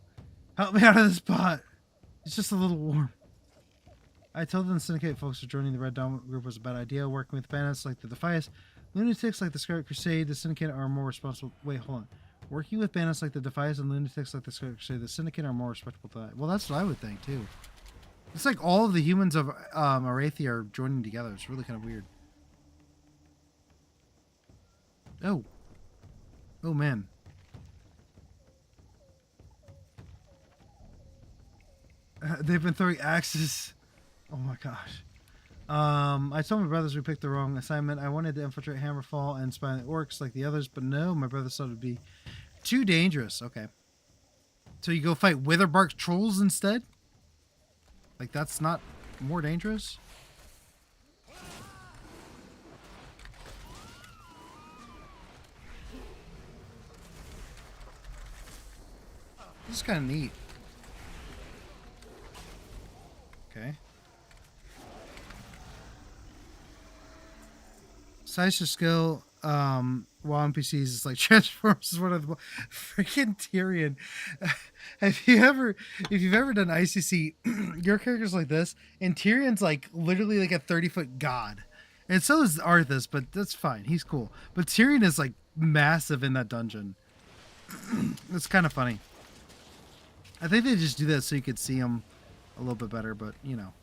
Help me out of this pot. It's just a little warm. I told them the Syndicate folks were joining the Red Dawn group was a bad idea. Working with bandits like the Defias, lunatics like the Scarlet Crusade, the Syndicate are more responsible... Wait, hold on. Working with bandits like the Defias and lunatics like the Scarlet Crusade, the Syndicate are more respectable to that. Well, that's what I would think, too. It's like all of the humans of Arathi are joining together. It's really kind of weird. Oh. Oh, man. They've been throwing axes. Oh, my gosh. I told my brothers we picked the wrong assignment. I wanted to infiltrate Hammerfall and spy on the orcs like the others, but no, my brothers thought it'd be too dangerous. Okay. So you go fight Witherbark trolls instead? Like that's not more dangerous? This is kind of neat. Okay. Size to skill, while NPCs is like Transformers is one of the freaking Tyrion. If you've ever done ICC, your character's like this, and Tyrion's like literally like a 30-foot god. And so is Arthas, but that's fine. He's cool. But Tyrion is like massive in that dungeon. It's kind of funny. I think they just do that so you could see him a little bit better, but you know.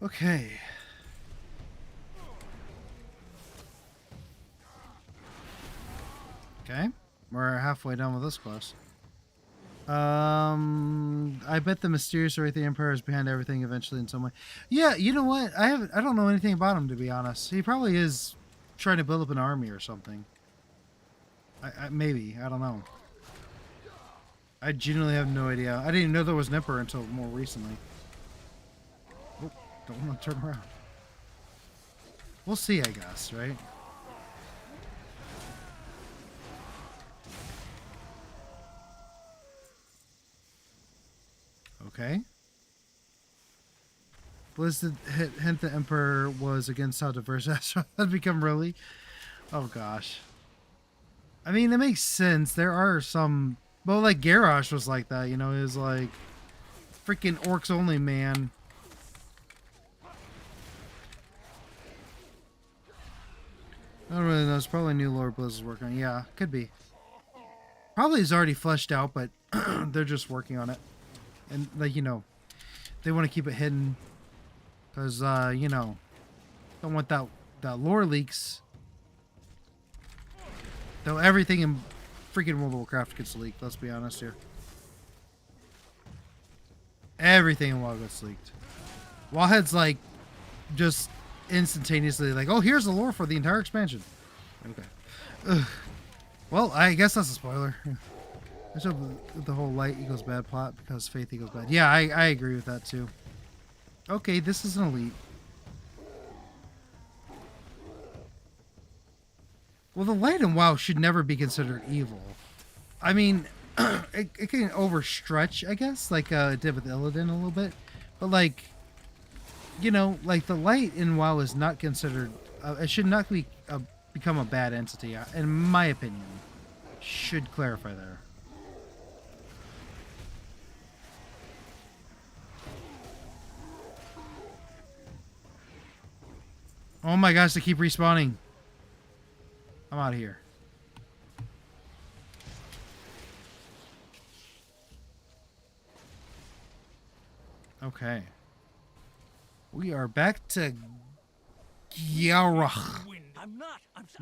Okay. Okay. We're halfway done with this quest. I bet the mysterious Earthy Emperor is behind everything eventually in some way. Yeah, you know what? I don't know anything about him, to be honest. He probably is trying to build up an army or something. Maybe. I don't know. I genuinely have no idea. I didn't even know there was an emperor until more recently. Oh, don't want to turn around. We'll see, I guess, right? Okay. Blizzard hint the Emperor was against how diverse Azeroth had become, really? Oh, gosh. I mean, it makes sense. There are some... Well, like, Garrosh was like that, you know? He was like... Freaking orcs only, man. I don't really know. It's probably new lore Blizzard's working on. Yeah, could be. Probably is already fleshed out, but they're just working on it. And, like, you know, they want to keep it hidden. Because, you know, don't want that lore leaks. Though everything in freaking World of Warcraft gets leaked, let's be honest here. Everything in WoW gets leaked. Wowhead's like, just instantaneously like, oh, here's the lore for the entire expansion. Okay. Ugh. Well, I guess that's a spoiler. I should the whole light equals bad plot because faith equals bad. Yeah, I agree with that too. Okay, this is an elite. Well, the light in WoW should never be considered evil. I mean, it can overstretch, I guess, like it did with Illidan a little bit. But like, you know, like the light in WoW is not considered. It should not be become a bad entity, in my opinion. Should clarify there. Oh my gosh, they keep respawning. I'm out of here. Okay. We are back to Giara. I'm not.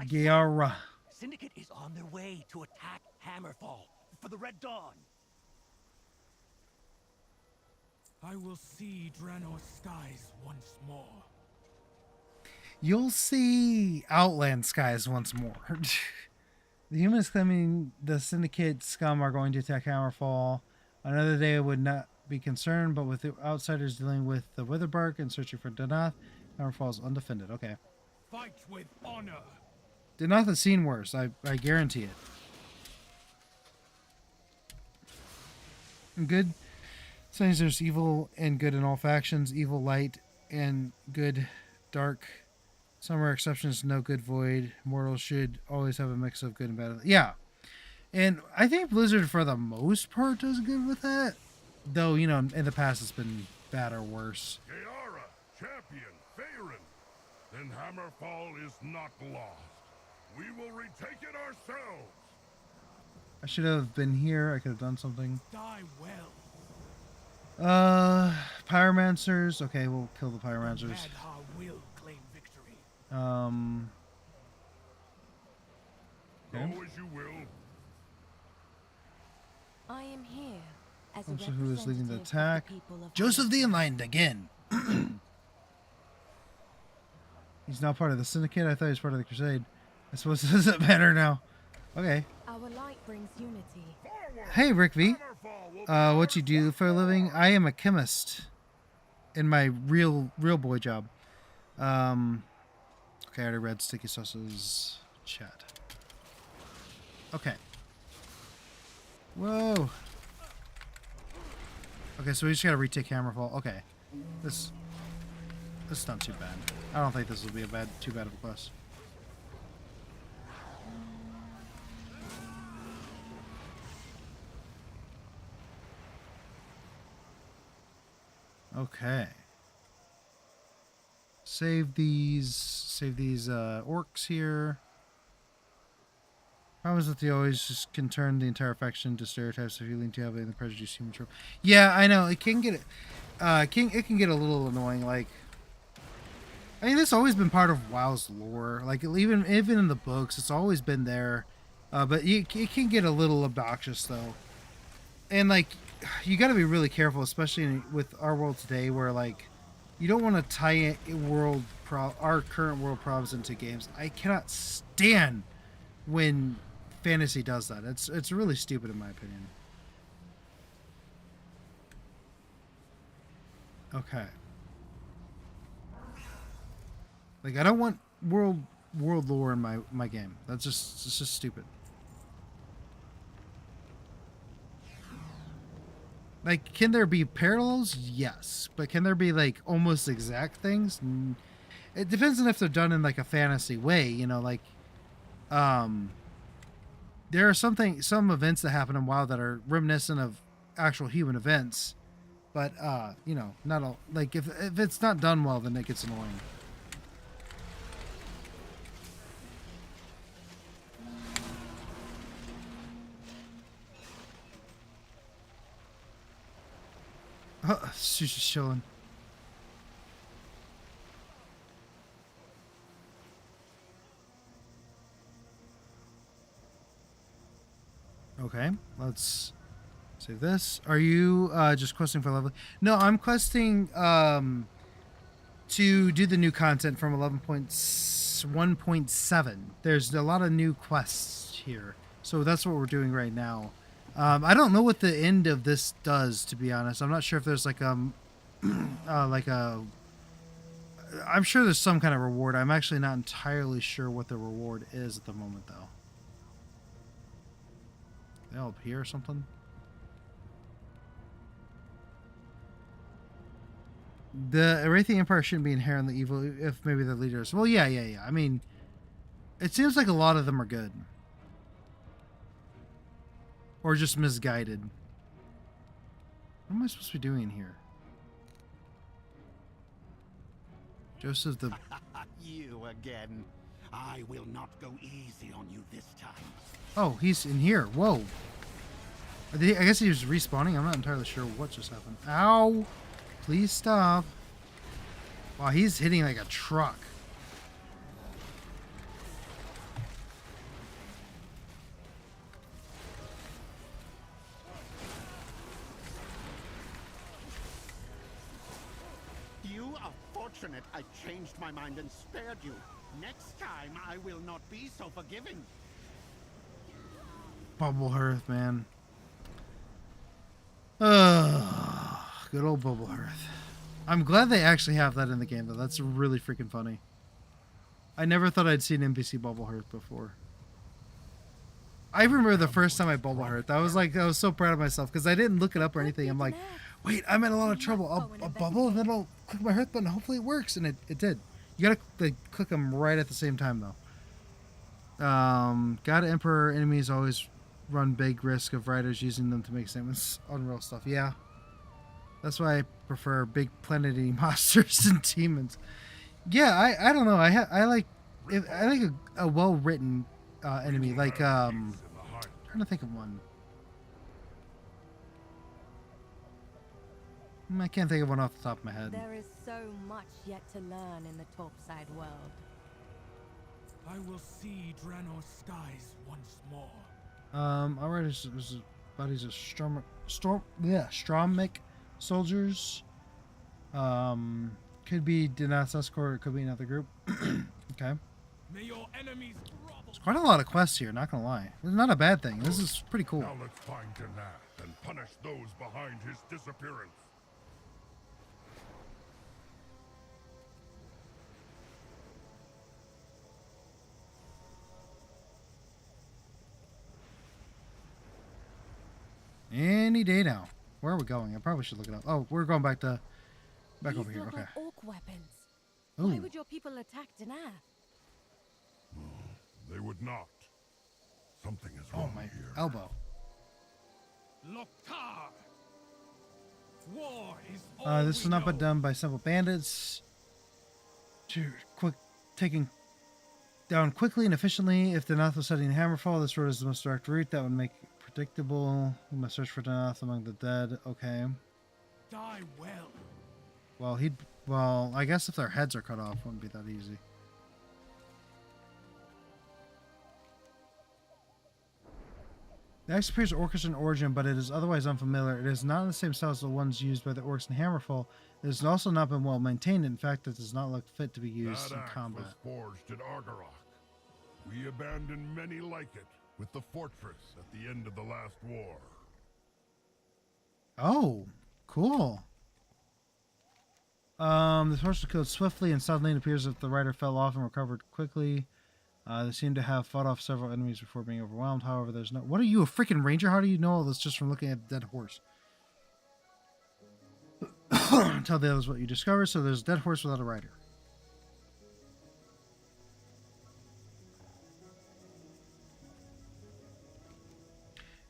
Giara. Syndicate is on their way to attack Hammerfall for the Red Dawn. I will see Draenor's skies once more. You'll see Outland skies once more. The humans claiming the Syndicate scum are going to attack Hammerfall. Another day would not be concerned, but with the outsiders dealing with the Witherbark and searching for Danath, Hammerfall is undefended. Okay. Fight with honor. Danath has seen worse. I guarantee it. Good. Saying there's evil and good in all factions. Evil light and good dark. Some are exceptions, no good void. Mortals should always have a mix of good and bad. Yeah. And I think Blizzard, for the most part, does good with that. Though, you know, in the past it's been bad or worse. Giara, champion, Faerun. Then Hammerfall is not lost. We will retake it ourselves. I should have been here. I could have done something. Die well. pyromancers. Okay, we'll kill the pyromancers. Madha will claim victory. Go Okay. as you will. I am here as a Also, who is leading the representative of attack? people of Joseph the Hammerfall. Enlightened again. He's now part of the Syndicate. I thought he was part of the Crusade. I suppose it doesn't matter now. Okay. Our light brings unity. Hey, Rick V. What you do for a living? I am a chemist in my real boy job. Okay, I already read Sticky Sauce's chat. Okay. Whoa. Okay, so we just gotta retake Hammerfall. Okay. This is not too bad. I don't think this will be too bad of a quest. Okay. Save these orcs here. Problem is that they always just can turn the entire faction to stereotypes if you lean too heavily in the prejudice human trope. Yeah, I know it can get it can get a little annoying. Like, I mean, this has always been part of WoW's lore. Like, even in the books, it's always been there. But it can get a little obnoxious though, and like, you got to be really careful, especially with our world today, where like, you don't want to tie our current world problems into games. I cannot stand when fantasy does that. It's really stupid in my opinion. Okay. Like, I don't want world lore in my game. It's just stupid. Like, can there be parallels? Yes. But can there be, like, almost exact things? It depends on if they're done in, like, a fantasy way, you know, like, there are some events that happen in WoW that are reminiscent of actual human events, but, you know, not all, like, if it's not done well, then it gets annoying. Oh, she's just chilling. Okay, let's save this. Are you just questing for level? No, I'm questing to do the new content from 11.1.7. There's a lot of new quests here, so that's what we're doing right now. I don't know what the end of this does, to be honest. I'm not sure if there's like I'm sure there's some kind of reward. I'm actually not entirely sure what the reward is at the moment, though. They all up here or something? The Erathian Empire shouldn't be inherently evil if maybe the leaders. Well, yeah. I mean, it seems like a lot of them are good. Or just misguided. What am I supposed to be doing here? Joseph the... You again. I will not go easy on you this time. Oh, he's in here. Whoa. I guess he was respawning. I'm not entirely sure what just happened. Ow! Please stop. Wow, he's hitting like a truck. You are fortunate I changed my mind and spared you. Next time, I will not be so forgiving. Bubble Hearth, man. Good old Bubble Hearth. I'm glad they actually have that in the game, though. That's really freaking funny. I never thought I'd seen NPC Bubble Hearth before. I remember the first time I Bubble Hearth. I was so proud of myself because I didn't look it up or anything. I'm like, wait, I'm in a lot of trouble. I'll bubble and then I'll click my Hearth button. Hopefully it works, and it did. You gotta click them right at the same time, though. God Emperor enemies always run big risk of riders using them to make statements on real stuff. Yeah. That's why I prefer big planet-eating monsters and demons. Yeah, I don't know. I like a well-written enemy. Like trying to think of one. I can't think of one off the top of my head. There is so much yet to learn in the topside world. I will see Draenor's skies once more. Alright, there's bodies of Stromic soldiers. Could be Danath's escort, it could be another group. Okay. May your enemies There's quite a lot of quests here, not gonna lie. It's not a bad thing. This is pretty cool. Now let's find Danath and punish those behind his disappearance. Any day now. Where are we going? I probably should look it up. Oh, we're going back over These here. look Okay. like orc weapons. Why Ooh. would your people attack Danath? They would not. Something is Oh, wrong my here. elbow. Lokar! War is all This we is not but know. done by simple bandits. Taking down quickly and efficiently. If Danath was studying Hammerfall, this road is the most direct route. That would make it predictable. We must search for Danath among the dead. Okay. Die well. Well, I guess if their heads are cut off, it wouldn't be that easy. The axe appears orcish in origin, but it is otherwise unfamiliar. It is not in the same style as the ones used by the orcs in Hammerfall. It has also not been well maintained. In fact, it does not look fit to be used That in axe combat. was forged at Argarok. We abandoned many like it with the fortress at the end of the last war. Oh, cool. The horse was killed swiftly and suddenly. It appears that the rider fell off and recovered quickly. They seem to have fought off several enemies before being overwhelmed. However, there's no... What are you, a freaking ranger? How do you know all this just from looking at a dead horse? Tell the others what you discovered. So there's a dead horse without a rider.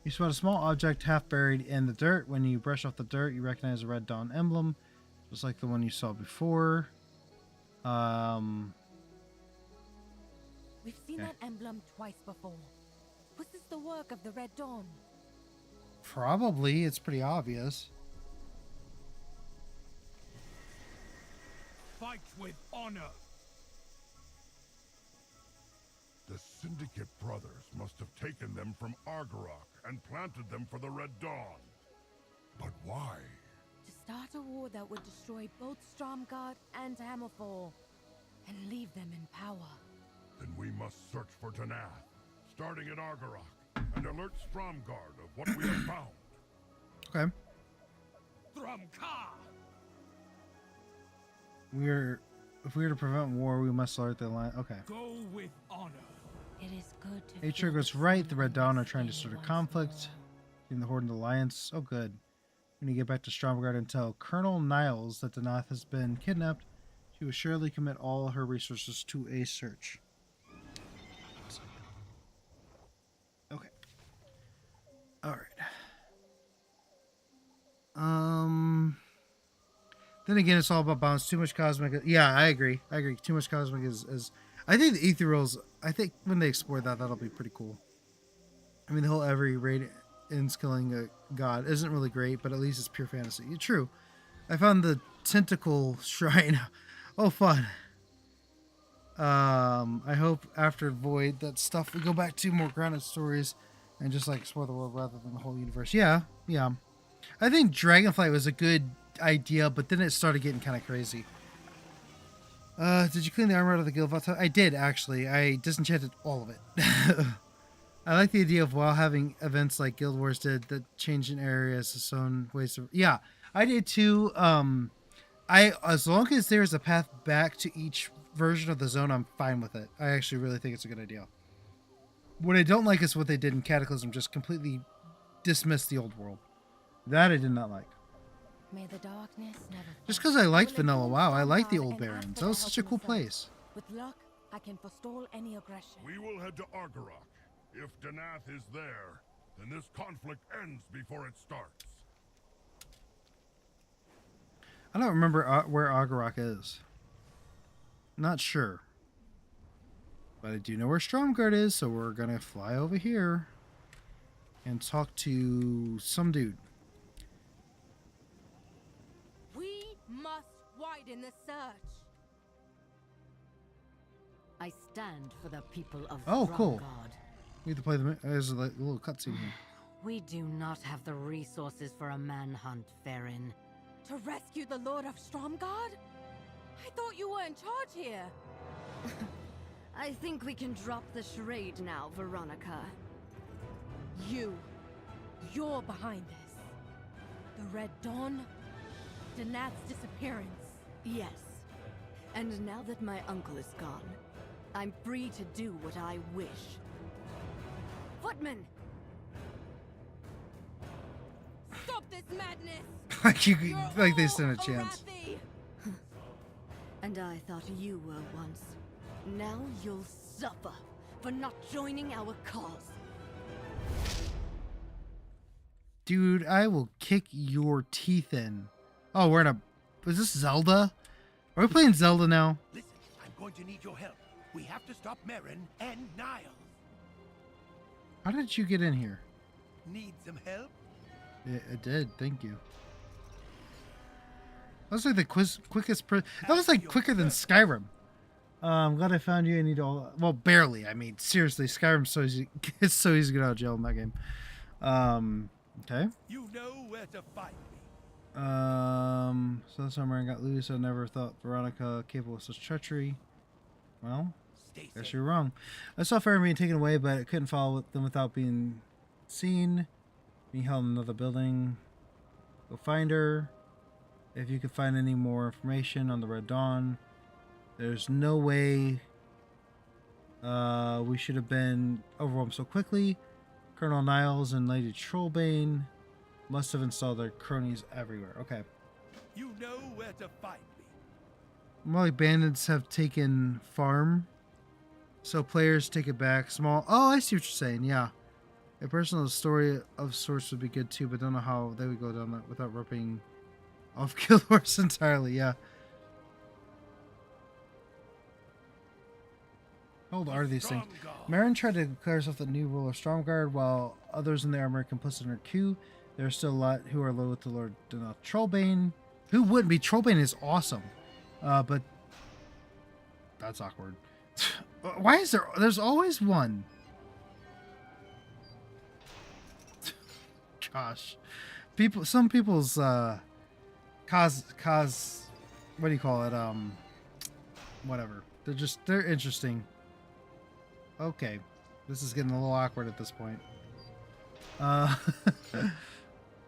You spot a small object half buried in the dirt. When you brush off the dirt, you recognize a Red Dawn emblem, just like the one you saw before. We've seen Okay. that emblem twice before. Was this the work of the Red Dawn? Probably. It's pretty obvious. Fight with honor. The Syndicate brothers must have taken them from Argarok and planted them for the Red Dawn. But why? To start a war that would destroy both Stromgarde and Hammerfall, and leave them in power. Then we must search for Danath, starting at Argarok, and alert Stromgarde of what we have found. Okay. Thrumkar! If we are to prevent war, we must alert the line. Okay. Go with honor. It is good to Atreus was right. The Red Dawn are trying to start a conflict between the Horde and the Alliance. Oh, good. When you get back to Stromgarde and tell Colonel Niles that Danath has been kidnapped, she will surely commit all her resources to a search. Okay. Alright. Then again, it's all about balance. Too much cosmic. Yeah, I agree. Too much cosmic is I think the Ethereals, I think when they explore that, that'll be pretty cool. I mean, the whole every raid ends killing a god isn't really great, but at least it's pure fantasy. True. I found the Tentacle Shrine. Oh, fun. I hope after Void, that stuff, we go back to more grounded stories and just like explore the world rather than the whole universe. Yeah. I think Dragonflight was a good idea, but then it started getting kind of crazy. Did you clean the armor out of the guild vault? I did, actually. I disenchanted all of it. I like the idea of WoW having events like Guild Wars did that change an area as its own ways of... Yeah, I did too. As long as there's a path back to each version of the zone, I'm fine with it. I actually really think it's a good idea. What I don't like is what they did in Cataclysm, just completely dismiss the old world. That I did not like. May the darkness never Just because I liked Vanilla WoW, I like the Old Barrens. That was such a cool place. With luck, I can forestall any aggression. We will head to Argarok. If Danath is there, then this conflict ends before it starts. I don't remember where Argarok is. Not sure. But I do know where Stromgarde is, so we're going to fly over here and talk to some dude. pride in the search. I stand for the people of Oh, cool. Stromgarde. We have to play the. There's a little cutscene here. We do not have the resources for a manhunt, Farron. To rescue the Lord of Stromgarde? I thought you were in charge here. I think we can drop the charade now, Veronica. You're behind this. The Red Dawn? Danath's disappearance. Yes. And now that my uncle is gone, I'm free to do what I wish. Footman! Stop this madness! like they stand a chance. And I thought you were once. Now you'll suffer for not joining our cause. Dude, I will kick your teeth in. Oh, we're in a... Is this Zelda? Are we playing Zelda now? Listen, I'm going to need your help. We have to stop Merrin and Niles. How did you get in here? Need some help? Yeah, it did. Thank you. That was like the quickest... that was like quicker than Skyrim. I'm glad I found you. I need all... Well, barely. I mean, seriously, Skyrim's so easy. It's so easy to get out of jail in that game. Okay. You know where to find me. So that's why I got loose. I never thought Veronica capable of such treachery. Well, guess you're wrong. I saw Farron being taken away, but I couldn't follow them without being seen. Being held in another building. Go find her. If you could find any more information on the Red Dawn. There's no way we should have been overwhelmed so quickly. Colonel Niles and Lady Trollbane must have installed their cronies everywhere. Okay. You know where to find me. More like bandits have taken farm, so players take it back. Small. Oh, I see what you're saying. Yeah. A personal story of sorts would be good too, but don't know how they would go down that without ripping off Guild Wars entirely. Yeah. How old are these things? Merrin tried to declare herself the new ruler of Stromgarde, while others in the armor complicit in her coup. There are still a lot who are loyal to Lord Danath Trollbane. Who wouldn't be? Trollbane is awesome. But that's awkward. Why is there's always one? Gosh. Some people's, what do you call it? Whatever. They're interesting. Okay. This is getting a little awkward at this point.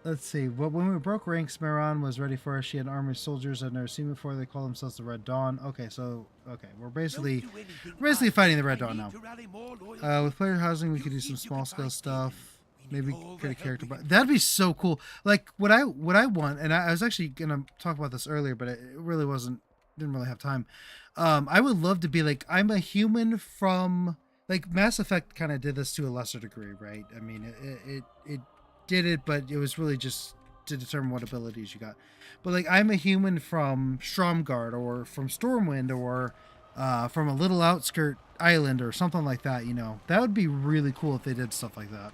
Let's see. When we broke ranks, Meron was ready for us. She had an army of soldiers I've never seen before. They call themselves the Red Dawn. Okay, we're basically fighting the Red Dawn now. With player housing, we could do some small scale stuff. Maybe create a character, but that'd be so cool. Like what I want, and I was actually gonna talk about this earlier, but it really didn't really have time. I would love to be like, I'm a human from, like, Mass Effect kind of did this to a lesser degree, right? I mean, it did it, but it was really just to determine what abilities you got. But like, I'm a human from Stromgarde or from Stormwind or from a little outskirt island or something like that. You know, that would be really cool if they did stuff like that.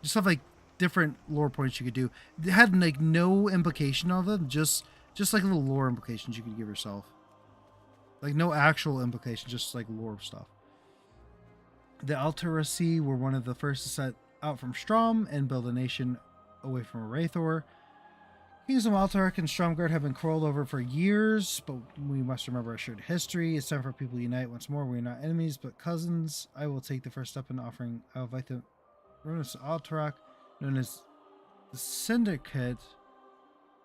Just have like different lore points you could do. It had like no implication of them, just like little lore implications you could give yourself. Like no actual implication, just like lore stuff. The Alteracy were one of the first to set out from Strom and build a nation away from Wraithor. Kings of Alterac and Stromgarde have been quarreled over for years, but we must remember our shared history. It's time for people to unite once more. We are not enemies, but cousins. I will take the first step in offering. I will invite the Runes of Alterac, known as the Syndicate,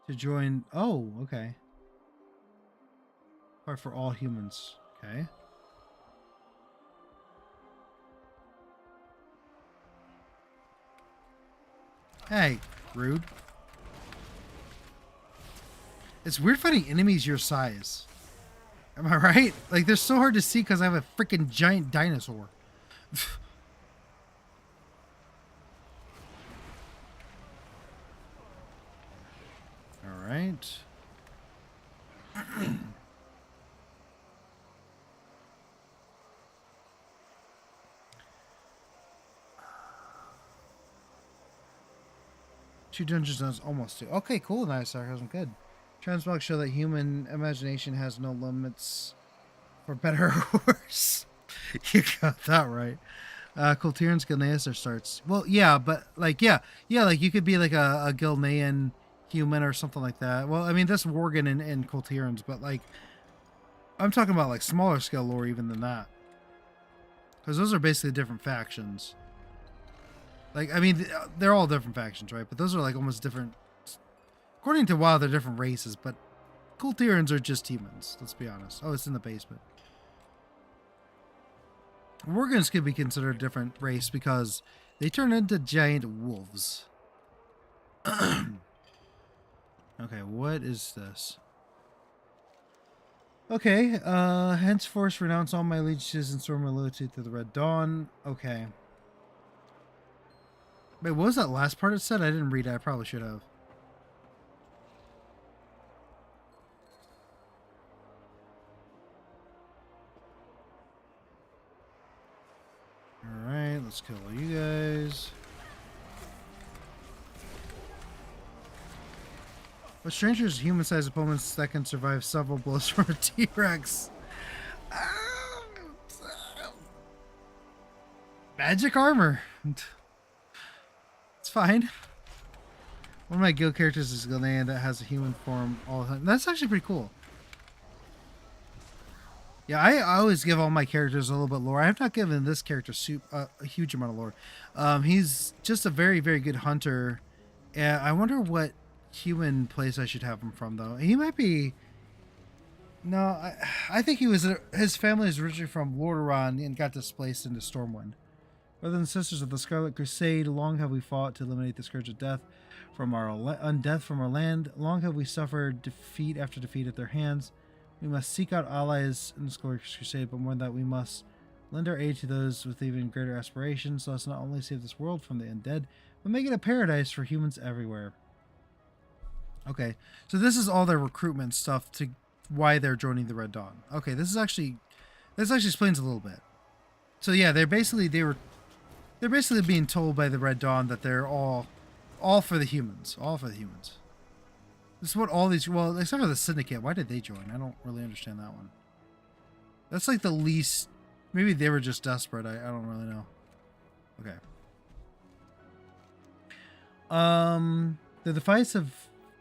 to join. Oh, okay. Part for all humans. Okay. Hey, rude. It's weird fighting enemies your size. Am I right? Like, they're so hard to see because I have a freaking giant dinosaur. All right. Two dungeons, almost two. Okay, cool. Nice sarcasm. Good. Transmog show that human imagination has no limits, for better or worse. You got that right. Kultirans Gilneas starts. Well, yeah, but like, yeah, like you could be like a Gilnean human or something like that. Well, I mean, that's Worgen and Kultirans, but like, I'm talking about like smaller scale lore even than that. Because those are basically different factions. Like, I mean, they're all different factions, right? But those are like almost different. According to WoW, they're different races, but Kultirans are just humans. Let's be honest. Oh, it's in the basement. Worgens could be considered a different race because they turn into giant wolves. Okay, what is this? Okay, henceforth renounce all my allegiances and storm my loyalty to the Red Dawn. Okay. Wait, what was that last part it said? I didn't read it. I probably should have. Alright, let's kill all you guys. What strangers human-sized opponents that can survive several blows from a T-Rex? Magic armor. It's fine. One of my guild characters is Gilnean that has a human form all the time. That's actually pretty cool. Yeah, I always give all my characters a little bit lore. I have not given this character a huge amount of lore. He's just a very, very good hunter. And I wonder what human place I should have him from, though. He might be... No, I think he was... His family is originally from Lordaeron and got displaced into Stormwind. Brothers and sisters of the Scarlet Crusade, long have we fought to eliminate the scourge of death from our undeath from our land. Long have we suffered defeat after defeat at their hands. We must seek out allies in the Scarlet Crusade, but more than that, we must lend our aid to those with even greater aspirations, so as not only save this world from the undead, but make it a paradise for humans everywhere. Okay, so this is all their recruitment stuff to why they're joining the Red Dawn. Okay, this actually explains a little bit. So yeah, they're basically being told by the Red Dawn that they're all for the humans, all for the humans. This is what all these, well, except for the Syndicate. Why did they join? I don't really understand that one. That's like the least, maybe they were just desperate. I don't really know. Okay. The Defiance have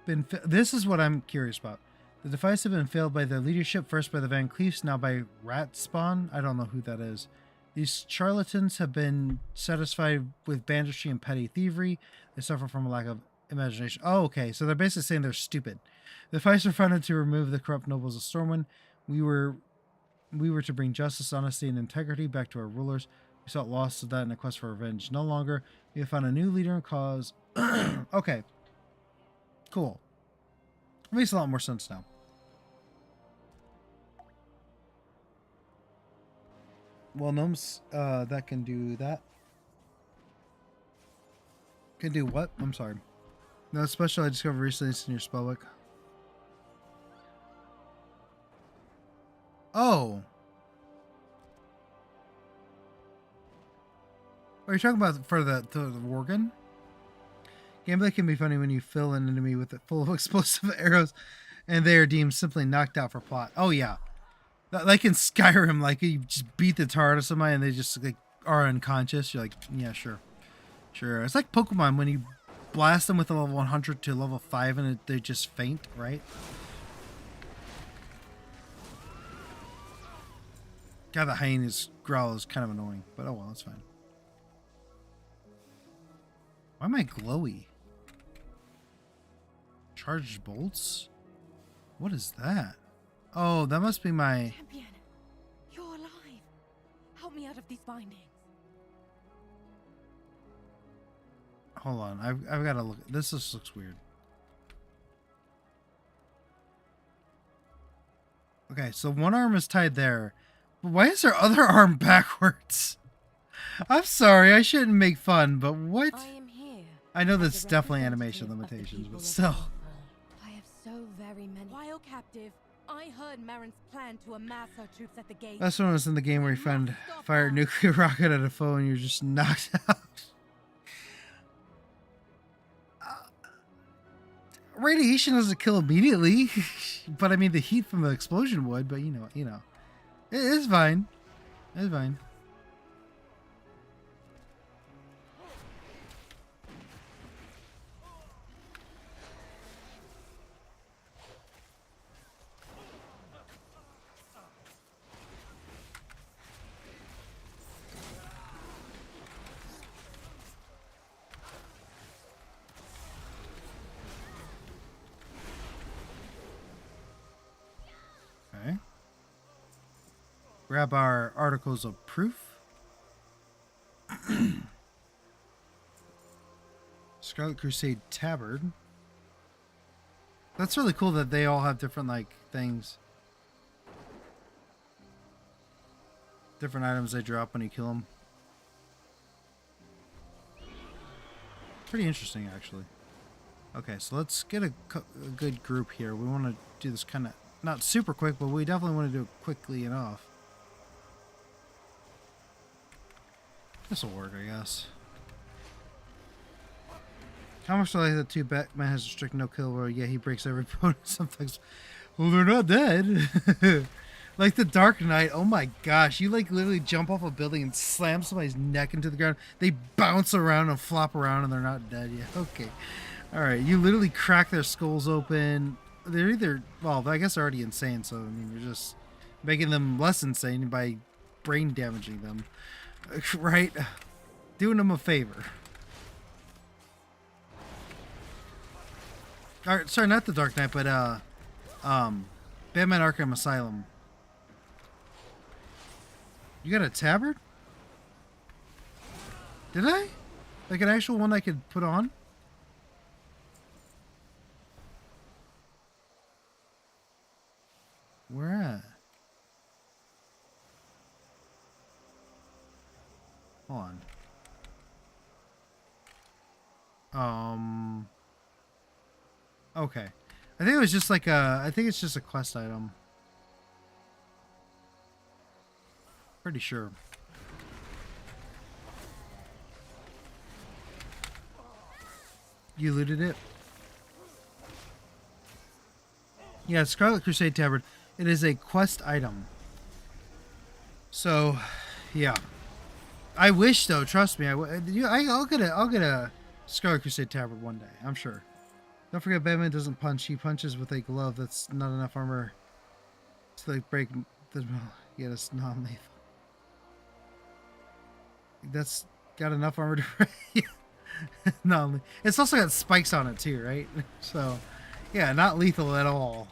been, this is what I'm curious about. The Defiance have been failed by their leadership, first by the Van Cleefs, now by Ratspawn. I don't know who that is. These charlatans have been satisfied with banditry and petty thievery. They suffer from a lack of imagination. Oh, okay. So they're basically saying they're stupid. The Defiance were founded to remove the corrupt nobles of Stormwind. We were to bring justice, honesty, and integrity back to our rulers. We sought loss of that in a quest for revenge. No longer. We have found a new leader and cause. Okay. Cool. Makes a lot more sense now. Well, gnomes, that can do that. Can do what? I'm sorry. No, special I discovered recently is in your spellbook. Oh. Are you talking about for the Worgen? Gameplay can be funny when you fill an enemy with it full of explosive arrows and they are deemed simply knocked out for plot. Oh yeah. Like in Skyrim, like you just beat the tar out of somebody and they just like are unconscious. You're like, yeah, sure. Sure. It's like Pokemon when you blast them with a level 100 to level 5 and they just faint, right? God, the hyena's growl is kind of annoying, but oh well, that's fine. Why am I glowy? Charged bolts? What is that? Oh, that must be my... Champion, you're alive. Help me out of these bindings. Hold on, I've got to look. This just looks weird. Okay, so one arm is tied there. But why is their other arm backwards? I'm sorry, I shouldn't make fun, but what? I am here. I know there's definitely animation limitations, but still. I have so very many. While captive, I heard Marin's plan to amass our troops at the gate. That's when I was in the game where you fired a nuclear rocket at a foe and you're just knocked out. radiation doesn't kill immediately, but I mean the heat from the explosion would. But you know, it's fine. It's fine. Okay. Grab our articles of proof. Scarlet Crusade Tabard. That's really cool that they all have different like things. Different items they drop when you kill them. Pretty interesting, actually. Okay, so let's get a good group here. We want to do this kind of not super quick, but we definitely want to do it quickly enough. This will work, I guess. How much do I like that two Batman has a strict no-kill rule? Yeah, he breaks every opponent sometimes. Well, they're not dead. Like the Dark Knight, oh my gosh, you like literally jump off a building and slam somebody's neck into the ground. They bounce around and flop around and they're not dead yet. Okay. Alright, you literally crack their skulls open. They're either, well, I guess they're already insane, so I mean, you're just making them less insane by brain damaging them. Right? Doing them a favor. Alright, sorry, not the Dark Knight, but Batman Arkham Asylum. You got a tabard? Did I? Like an actual one I could put on? Where at? Hold on. Okay. I think it was just like I think it's just a quest item. Pretty sure. You looted it? Yeah, Scarlet Crusade Tabard. It is a quest item. So, yeah. I wish though, trust me, I'll get a Scarlet Crusade Tabard one day, I'm sure. Don't forget Batman doesn't punch, he punches with a glove that's not enough armor to like break the, yeah, that's non-lethal. That's got enough armor to break. No, it's also got spikes on it too, right? So, yeah, not lethal at all.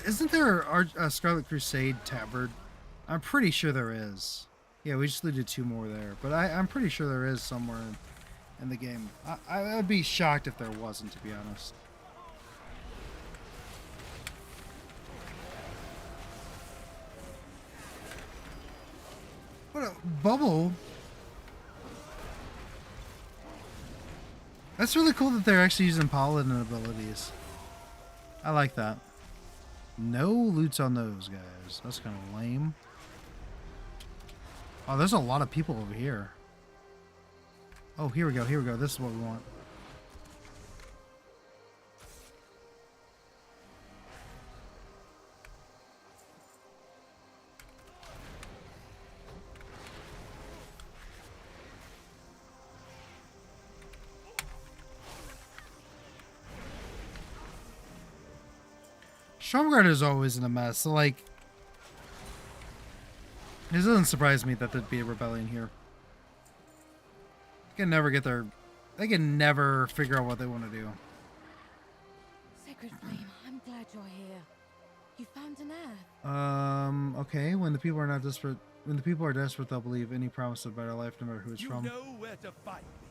Isn't there a Scarlet Crusade Tabard? I'm pretty sure there is. Yeah, we just looted 2 more there, but I'm pretty sure there is somewhere in the game. I would be shocked if there wasn't, to be honest. What a bubble! That's really cool that they're actually using paladin abilities. I like that. No loots on those guys. That's kind of lame. Oh, there's a lot of people over here. Oh, here we go. Here we go. This is what we want. Stromgarde is always in a mess, so like, it doesn't surprise me that there'd be a rebellion here. They can never get their, they can never figure out what they want to do. Sacred Flame, I'm glad you're here. You found an heir. Okay, when the people are not desperate, when the people are desperate, they'll believe any promise of a better life, no matter who it's from. You know where to find me.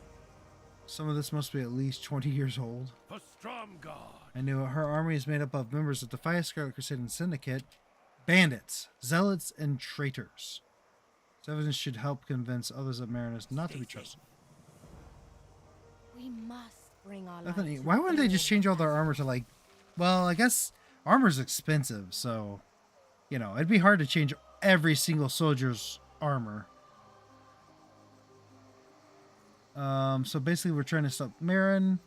Some of this must be at least 20 years old. For Stromgarde. I knew it. Her army is made up of members of the Defias Scarlet Crusade and Syndicate, bandits, zealots, and traitors. This evidence should help convince others of Marinus not to be trusted. We must bring our Bethany, why wouldn't they just change all their armor to like, well, I guess armor's expensive, so, you know, it'd be hard to change every single soldier's armor. So basically, we're trying to stop Marin.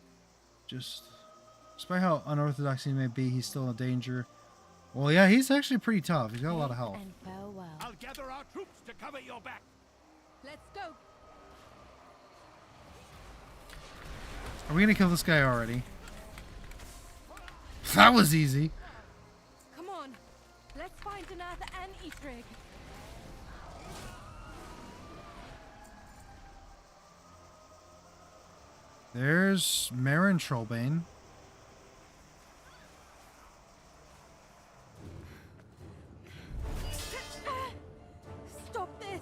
Just, despite how unorthodox he may be, he's still in danger. Well, yeah, he's actually pretty tough. He's got a lot of health. And farewell. I'll gather our troops to cover your back. Let's go. Are we gonna kill this guy already? That was easy. Come on. Let's find Danatha and Eitrig. There's Marin Trollbane. Stop this!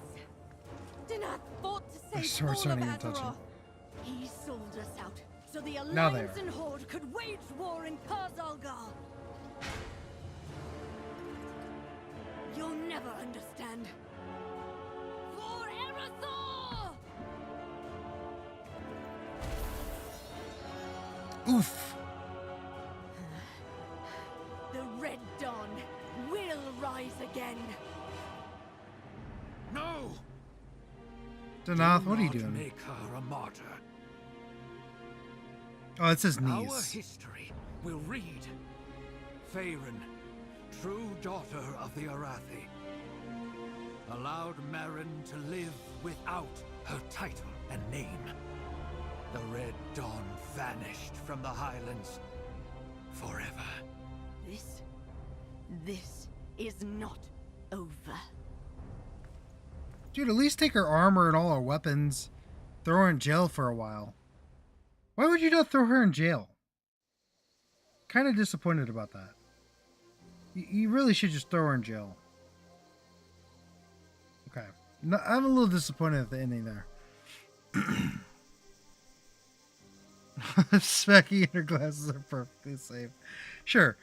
Danath fought to Their save swords all of aren't even touching. Azeroth. He sold us out so the Now they Alliance are. and Horde could wage war in Karzalgar. You'll never understand. For Erethdor! Oof. The Red Dawn will rise again. No! Danath, what are you Do not doing? Make her a martyr. Oh, it's his Our knees. history will read. Faerun, true daughter of the Arathi, allowed Marin to live without her title and name. The Red Dawn vanished from the Highlands forever. This is not over. Dude, at least take her armor and all her weapons. Throw her in jail for a while. Why would you not throw her in jail? Kind of disappointed about that. You really should just throw her in jail. Okay. No, I'm a little disappointed at the ending there. Specky and her glasses are perfectly safe. Sure.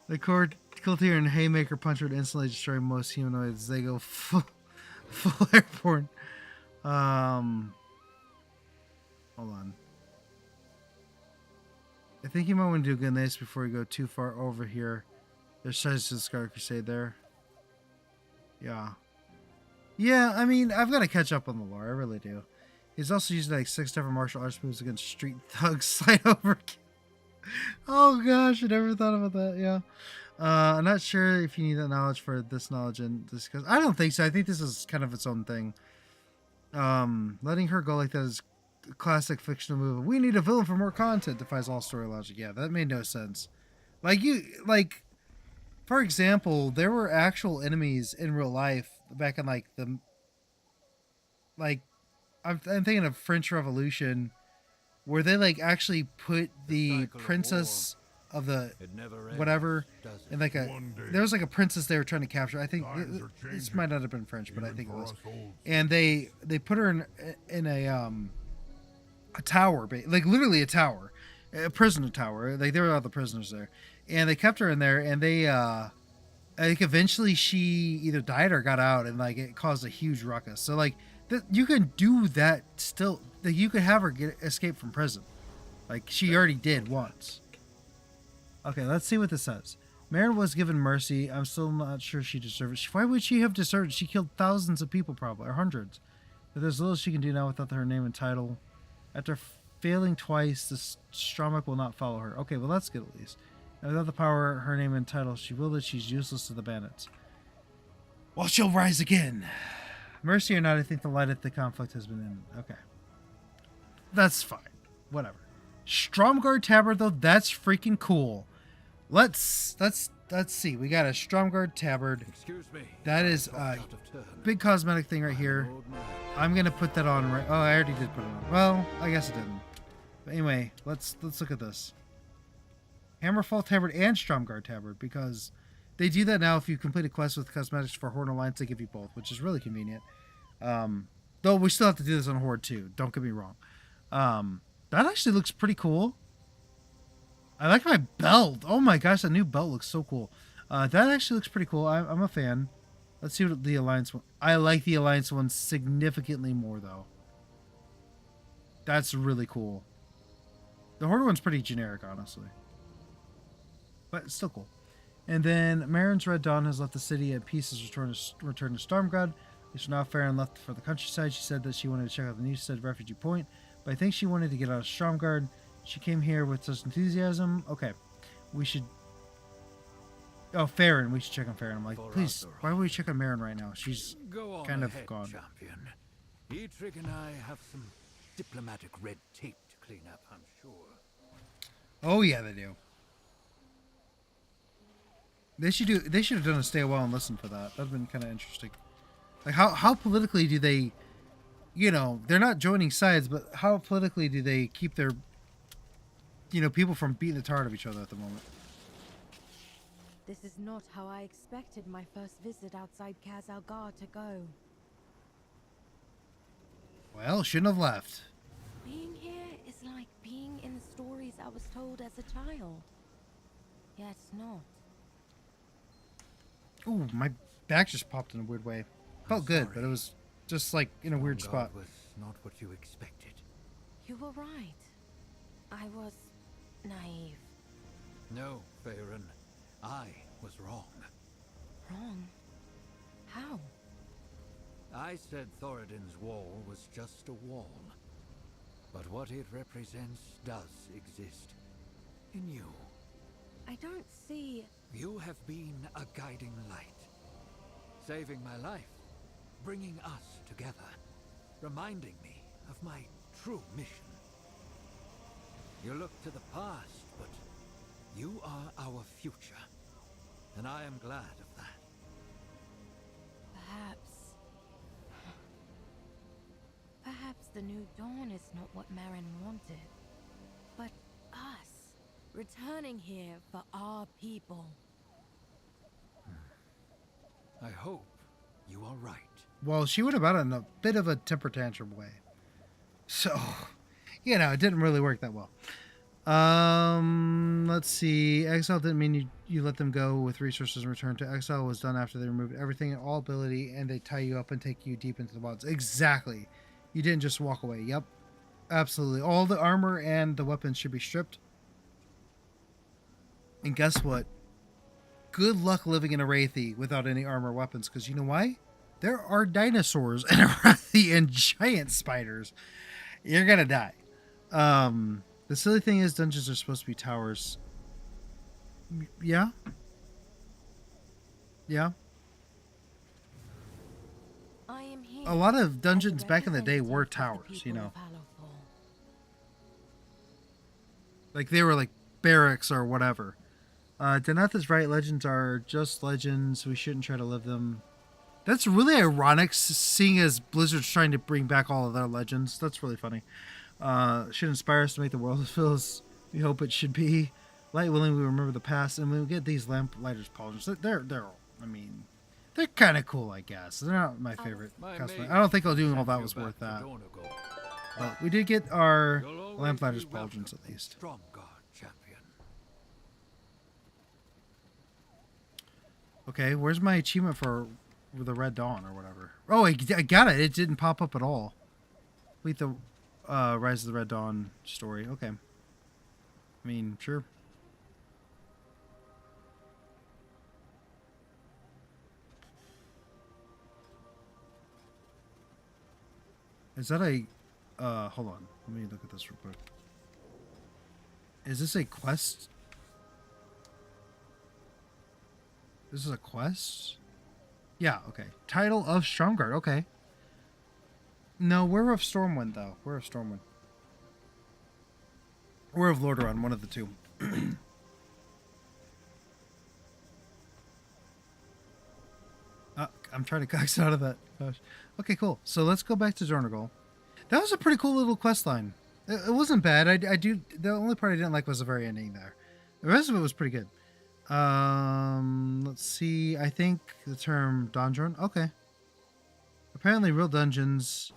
The Coulter and Haymaker punch would instantly destroy most humanoids. They go full airborne. Hold on. I think you might want to do Ganesh before you go too far over here. There's Treasures to the Scarlet Crusade there. Yeah. Yeah, I mean, I've got to catch up on the lore. I really do. He's also used like 6 different martial arts moves against street thugs. Slide over. Oh gosh, I never thought about that. Yeah. I'm not sure if you need that knowledge for this knowledge and this, because I don't think so. I think this is kind of its own thing. Letting her go like that is a classic fictional move. We need a villain for more content. Defies all story logic. Yeah, that made no sense. For example, there were actual enemies in real life back in I'm thinking of French Revolution, where they actually put the princess of the whatever, and there was a princess they were trying to capture. I think this might not have been French, but I think it was. And they put her in a tower, literally a tower, a prisoner tower. They were all the prisoners there, and they kept her in there. And they, I think eventually she either died or got out, and it caused a huge ruckus. So you can do that still. You could have her escape from prison, she already did once. Okay, let's see what this says. Marin was given mercy. I'm still not sure she deserved it. Why would she have deserved it? She killed thousands of people, probably, or hundreds. But there's little she can do now without her name and title. After failing twice, the Stromok will not follow her. Okay, well that's good at least. And without the power, her name and title, she will that she's useless to the bandits. Well, she'll rise again. Mercy or not, I think the light at the conflict has been in. Okay. That's fine. Whatever. Stromgarde Tabard, though, that's freaking cool. Let's see. We got a Stromgarde Tabard. Excuse me. That is a big cosmetic thing right here. I'm gonna put that on right. Oh, I already did put it on. Well, I guess it didn't. But anyway, let's look at this. Hammerfall Tabard and Stromgarde Tabard, because they do that now. If you complete a quest with cosmetics for Horde Alliance, they give you both, which is really convenient. Though we still have to do this on Horde too. Don't get me wrong. That actually looks pretty cool. I like my belt. Oh my gosh, that new belt looks so cool. That actually looks pretty cool. I'm a fan. Let's see what the Alliance one. I like the Alliance one significantly more though. That's really cool. The Horde one's pretty generic, honestly. But it's still cool. And then Marin's Red Dawn has left the city at peace as return to Stormgrad. It's now fair and left for the countryside. She said that she wanted to check out the Newstead refugee point, but I think she wanted to get out of Stromgarde. She came here with such enthusiasm. Okay, we should... Oh, Farron. We should check on Farron. I'm like, please, why would we check on Marin right now? She's Go on kind of ahead, gone. champion. Eitrigg and I have some diplomatic red tape to clean up, I'm sure. Oh yeah, they do. They should have done a stay a while and listen for that. That'd been kind of interesting. Like how politically do they, you know, they're not joining sides, but how politically do they keep their, you know, people from beating the tar out of each other at the moment? This is not how I expected my first visit outside Kaz Algar to go. Well, shouldn't have left. Being here is like being in the stories I was told as a child. Yet not. Ooh, my back just popped in a weird way. Felt good, but it was just like in a weird spot. Was not what you expected. You were right. I was naive. No, Farron. I was wrong. Wrong? How? I said Thoradin's wall was just a wall. But what it represents does exist. In you. I don't see... You have been a guiding light. Saving my life. Bringing us together. Reminding me of my true mission. You look to the past, but you are our future. And I am glad of that. Perhaps the New Dawn is not what Marin wanted. But us. Returning here for our people. I hope you are right. Well, she went about it in a bit of a temper tantrum way. So, you know, it didn't really work that well. Let's see. Exile didn't mean you let them go with resources and return to exile. Was done after they removed everything and all ability, and they tie you up and take you deep into the wilds. Exactly. You didn't just walk away. Yep. Absolutely. All the armor and the weapons should be stripped. And guess what? Good luck living in Arathi without any armor or weapons, because you know why? There are dinosaurs in Arathi and giant spiders. You're gonna die. The silly thing is, dungeons are supposed to be towers. Yeah? Yeah? I am here. A lot of dungeons back in the day were towers, you know. Like they were like barracks or whatever. Denath is right. Legends are just legends. We shouldn't try to live them. That's really ironic, seeing as Blizzard's trying to bring back all of their legends. That's really funny. Should inspire us to make the world as full as we hope it should be. Light willing, we remember the past, and we get these Lamplighters pauldrons. I mean, they're kind of cool, I guess. They're not my favorite cosplay. I don't think doing all that was worth that. But we did get our Lamplighters pauldrons at least. Okay, where's my achievement for the Red Dawn or whatever? Oh, I got it. It didn't pop up at all. Complete the Rise of the Red Dawn story. Okay. I mean, sure. Is that a... hold on. Let me look at this real quick. Is this a quest? This is a quest? Yeah, okay. Title of Stromgarde, okay. No, we're of Stormwind, though. We're of Stormwind. We're of Lordaeron, one of the two. I'm trying to coax out of that. Gosh. Okay, cool. So let's go back to Zornagol. That was a pretty cool little quest line. It wasn't bad. I do. The only part I didn't like was the very ending there. The rest of it was pretty good. Let's see. I think the term donjon. Okay. Apparently, real dungeons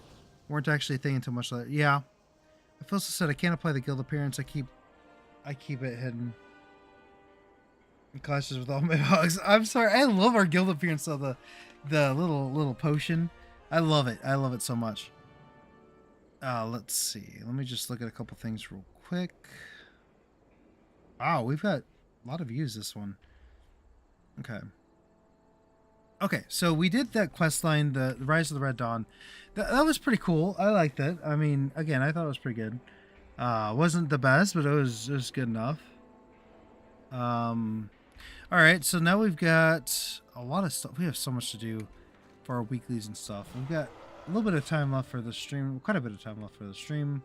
weren't actually a thing until much later. Yeah. I also said I can't apply the guild appearance. I keep it hidden. It clashes with all my bugs. I'm sorry. I love our guild appearance though. The little potion. I love it. I love it so much. Let's see. Let me just look at a couple things real quick. Wow, we've got a lot of views this one. Okay. Okay, so we did that quest line, the Rise of the Red Dawn. That was pretty cool. I liked it. I mean, again, I thought it was pretty good. Wasn't the best, but it was good enough. All right, so now we've got a lot of stuff. We have so much to do for our weeklies and stuff. We've got a little bit of time left for the stream. Quite a bit of time left for the stream.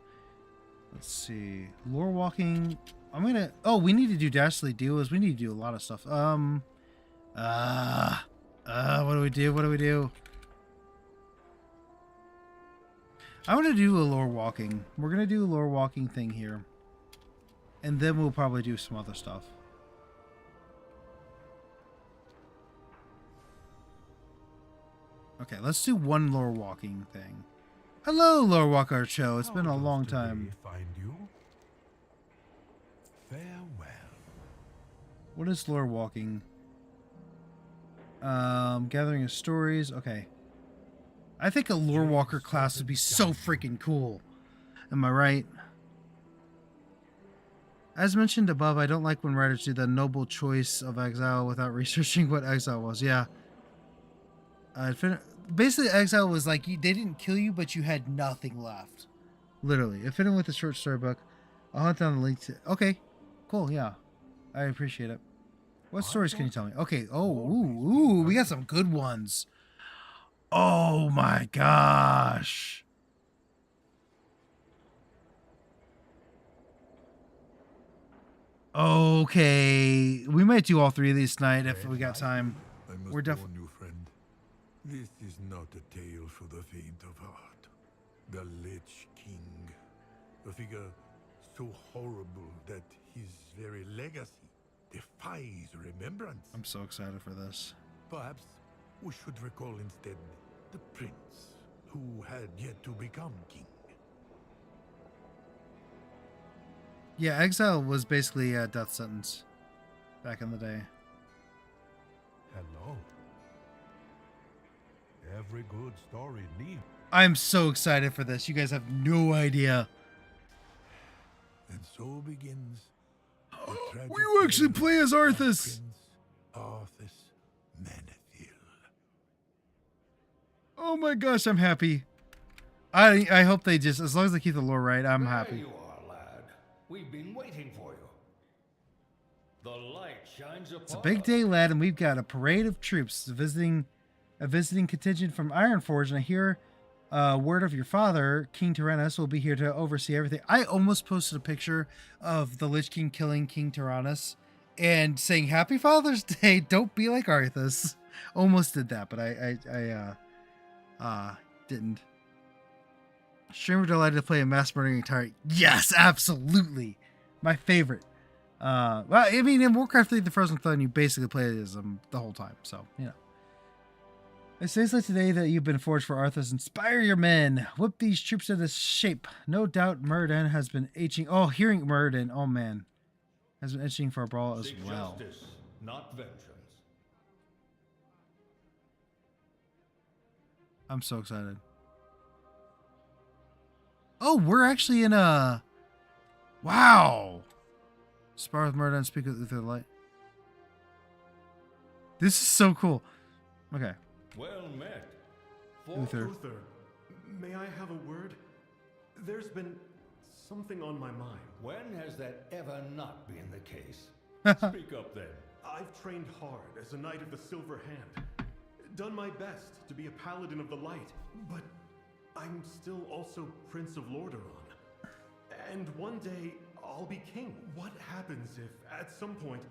Let's see. Lore walking. I'm gonna. Oh, we need to do Dastardly Duos. We need to do a lot of stuff. What do we do? What do we do? I want to do a lore walking. We're gonna do a lore walking thing here, and then we'll probably do some other stuff. Okay, let's do one lore walking thing. Hello, Lore Walker Show. It's been a long time. Find you? Farewell. What is lore walking? Gathering of stories. Okay. I think a lore walker class would be so freaking cool. Am I right? As mentioned above, I don't like when writers do the noble choice of exile without researching what exile was. Yeah. Basically, exile was like they didn't kill you, but you had nothing left. Literally. It fit in with the short story book. I'll hunt down the link to. Okay. Cool. Yeah. I appreciate it. What stories can you tell me? Okay. Oh, ooh, we got some good ones. Oh my gosh. Okay. We might do all three of these tonight if we got time. We're definitely. New friend. This is not a tale for the faint of heart. The Lich King, a figure so horrible that his very legacy defies remembrance. I'm so excited for this. Perhaps we should recall instead the prince who had yet to become king. Yeah, exile was basically a death sentence back in the day. Hello. Every good story needs. I'm so excited for this. You guys have no idea. And so begins. You actually play as Arthas. Arthas Menethil. Oh my gosh, I'm happy. I hope they just, as long as they keep the lore right, I'm happy. There you are, lad. We've been waiting for you. The light shines upon. It's a big day, lad, and we've got a parade of troops visiting a visiting contingent from Ironforge, and I hear word of your father, King Tyrannus, will be here to oversee everything. I almost posted a picture of the Lich King killing King Tyrannus and saying, Happy Father's Day, don't be like Arthas. Almost did that, but I didn't. Streamer delighted to play a mass murdering tyrant. Yes, absolutely. My favorite. Well, I mean, in Warcraft 3, The Frozen Throne, you basically play as him the whole time, so, you know. It says like today that you've been forged for Arthas. Inspire your men. Whip these troops into shape. No doubt Myrddin has been itching. Oh, hearing Myrddin. Oh, man. Has been itching for a brawl as well. Justice, not vengeance. I'm so excited. Oh, we're actually in a... Wow. Spar with Myrddin, speak with Uther the Light. This is so cool. Okay. Well met. Uther. Uther, may I have a word? There's been something on my mind. When has that ever not been the case? Speak up then. I've trained hard as a Knight of the Silver Hand. Done my best to be a Paladin of the Light, but I'm still also Prince of Lordaeron. And one day, I'll be king. What happens if, at some point,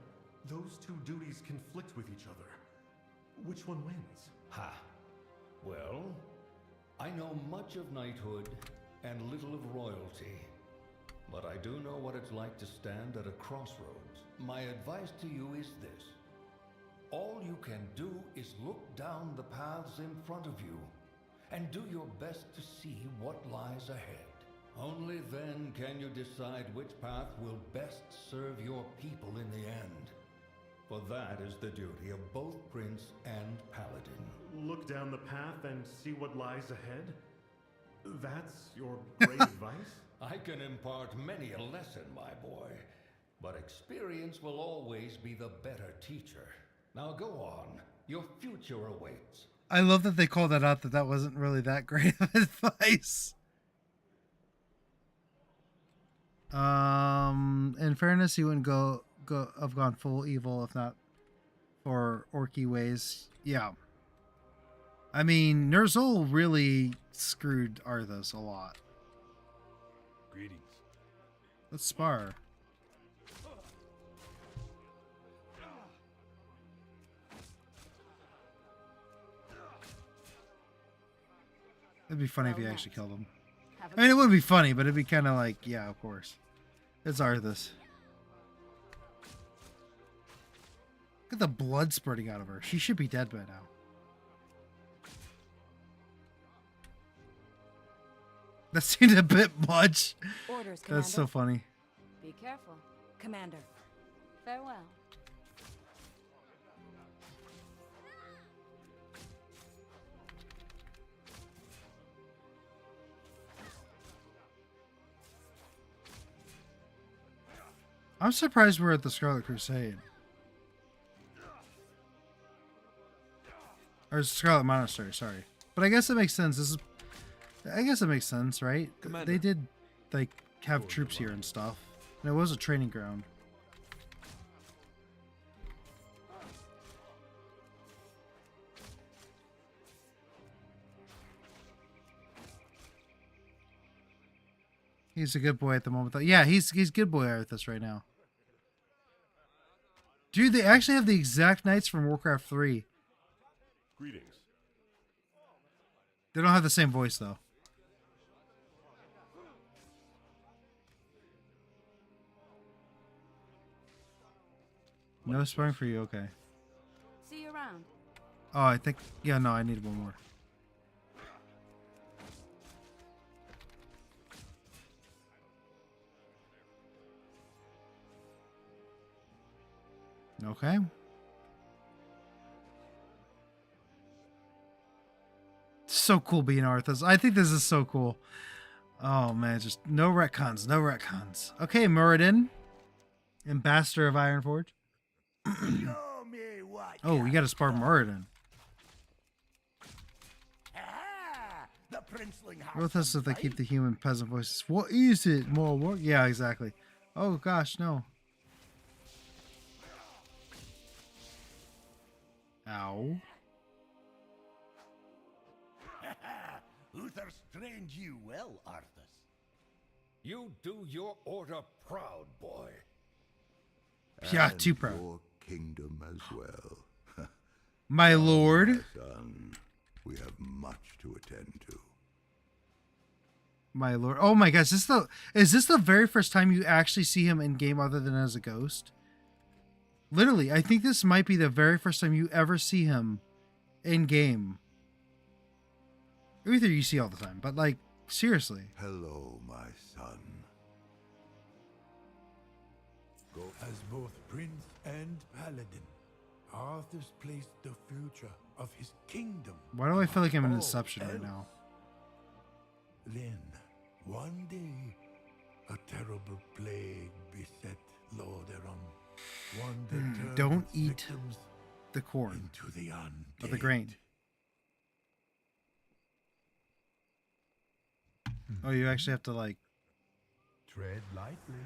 those two duties conflict with each other? Which one wins? Ha. Well, I know much of knighthood and little of royalty. But I do know what it's like to stand at a crossroads. My advice to you is this. All you can do is look down the paths in front of you and do your best to see what lies ahead. Only then can you decide which path will best serve your people in the end. For that is the duty of both Prince and Paladin. Look down the path and see what lies ahead? That's your great advice? I can impart many a lesson, my boy, but experience will always be the better teacher. Now go on, Your future awaits. I love that they called that out, that wasn't really that great of advice. In fairness, he wouldn't have gone full evil if not for orky ways. Yeah. I mean, Ner'zhul really screwed Arthas a lot. Greetings. Let's spar. It'd be funny if he actually killed him. I mean, it wouldn't be funny, but it'd be kind of like, yeah, of course. It's Arthas. Look at the blood spurting out of her. She should be dead by now. That seemed a bit much. Orders, That's Commander. so funny. Be careful. Commander. Farewell. I'm surprised we're at the Scarlet Crusade. Or Scarlet Monastery, sorry. But I guess it makes sense. I guess it makes sense, right? Commander. They did, like, have troops here and stuff. And it was a training ground. He's a good boy at the moment, though. Yeah, he's good boy Arthas right now. Dude, they actually have the exact knights from Warcraft 3. Greetings. They don't have the same voice, though. No sparring for you, okay. See you around. Oh, I think... Yeah, no, I need one more. Okay. So cool being Arthas. I think this is so cool. Oh man, just no retcons, no retcons. Okay, Muradin, Ambassador of Ironforge. Oh, you got to spar Muradin. With us if they keep the human peasant voices. What is it? More work? Yeah, exactly. Oh gosh, no. Ow. Uther trained you well, Arthas. You do your order proud, boy. Yeah, And too proud. Your kingdom as well. My lord. My son, we have much to attend to. My lord. Oh my gosh, is this the very first time you actually see him in game other than as a ghost? Literally, I think this might be the very first time you ever see him in game. Either you see all the time, but like, seriously. Hello, my son. Go as both prince and paladin. Arthas placed the future of his kingdom. Why do I feel like I'm in above Inception right else. now? Then, one day, a terrible plague beset Lordaeron. One that turned Don't its eat victims the corn into the undead. or the grain. Oh, you actually have to like. Tread lightly.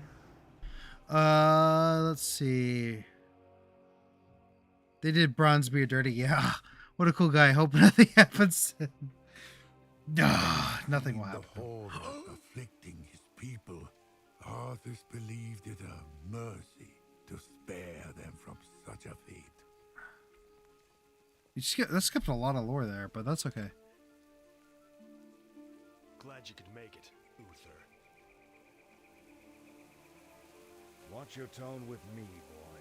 Let's see. They did Bronzebeard dirty. Yeah, what a cool guy. Hope nothing happens. Nothing will happen. The horror afflicting his people, Arthas believed it a mercy to spare them from such a fate. That skipped a lot of lore there, but that's okay. Glad you could make it, Uther. Watch your tone with me, boy.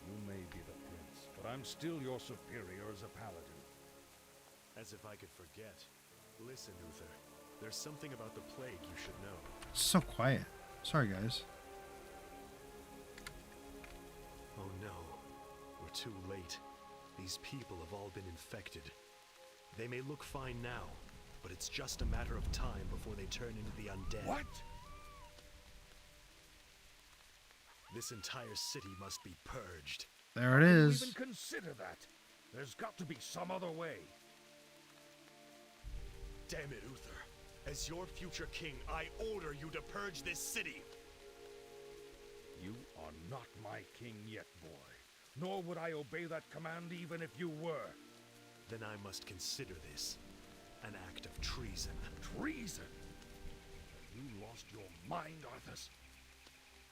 You may be the prince, but I'm still your superior as a paladin. As if I could forget. Listen, Uther. There's something about the plague you should know. So quiet. Sorry, guys. Oh no. We're too late. These people have all been infected. They may look fine now, but it's just a matter of time before they turn into the undead. What? This entire city must be purged. There it Did you is. even consider that? There's got to be some other way. Damn it, Uther. As your future king, I order you to purge this city. You are not my king yet, boy. Nor would I obey that command even if you were. Then I must consider this an act of treason. Treason? Have you lost your mind, Arthas?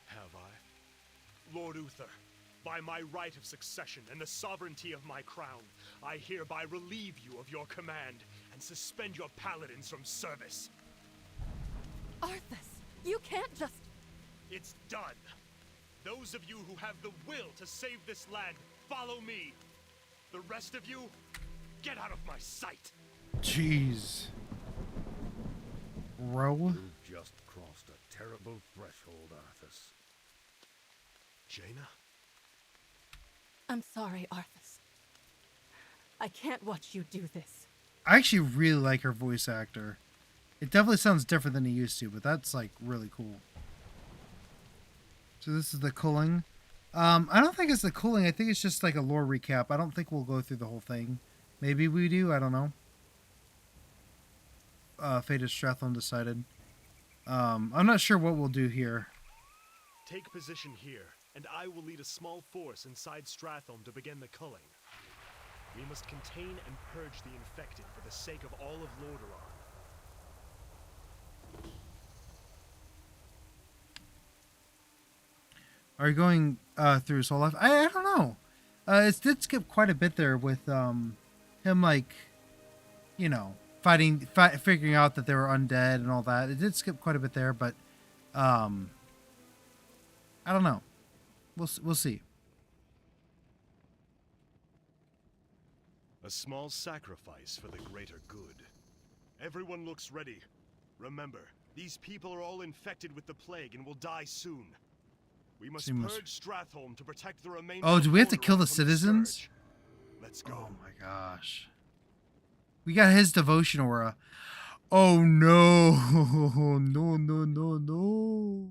Have I? Lord Uther, by my right of succession and the sovereignty of my crown, I hereby relieve you of your command and suspend your paladins from service. Arthas, you can't just... It's done. Those of you who have the will to save this land, follow me. The rest of you, get out of my sight. Jeez. Bro. You've just crossed a terrible threshold, Arthas. Jaina? I'm sorry, Arthas. I can't watch you do this. I actually really like her voice actor. It definitely sounds different than he used to, but that's like really cool. So this is the culling. I don't think it's the culling. I think it's just like a lore recap. I don't think we'll go through the whole thing. Maybe we do. I don't know. Fate of Stratholme decided. I'm not sure what we'll do here. Take position here, and I will lead a small force inside Stratholme to begin the culling. We must contain and purge the infected for the sake of all of Lordaeron. Are you going through his whole life? I don't know. It did skip quite a bit there with him, like, you know, figuring out that they were undead and all that. It did skip quite a bit there, but I don't know. We'll see. A small sacrifice for the greater good. Everyone looks ready. Remember, these people are all infected with the plague and will die soon. We must purge Stratholme to protect the remainder. Oh, do we have to kill the citizens? Let's go. Oh my gosh. We got his devotion aura. Oh no. No, no, no, no.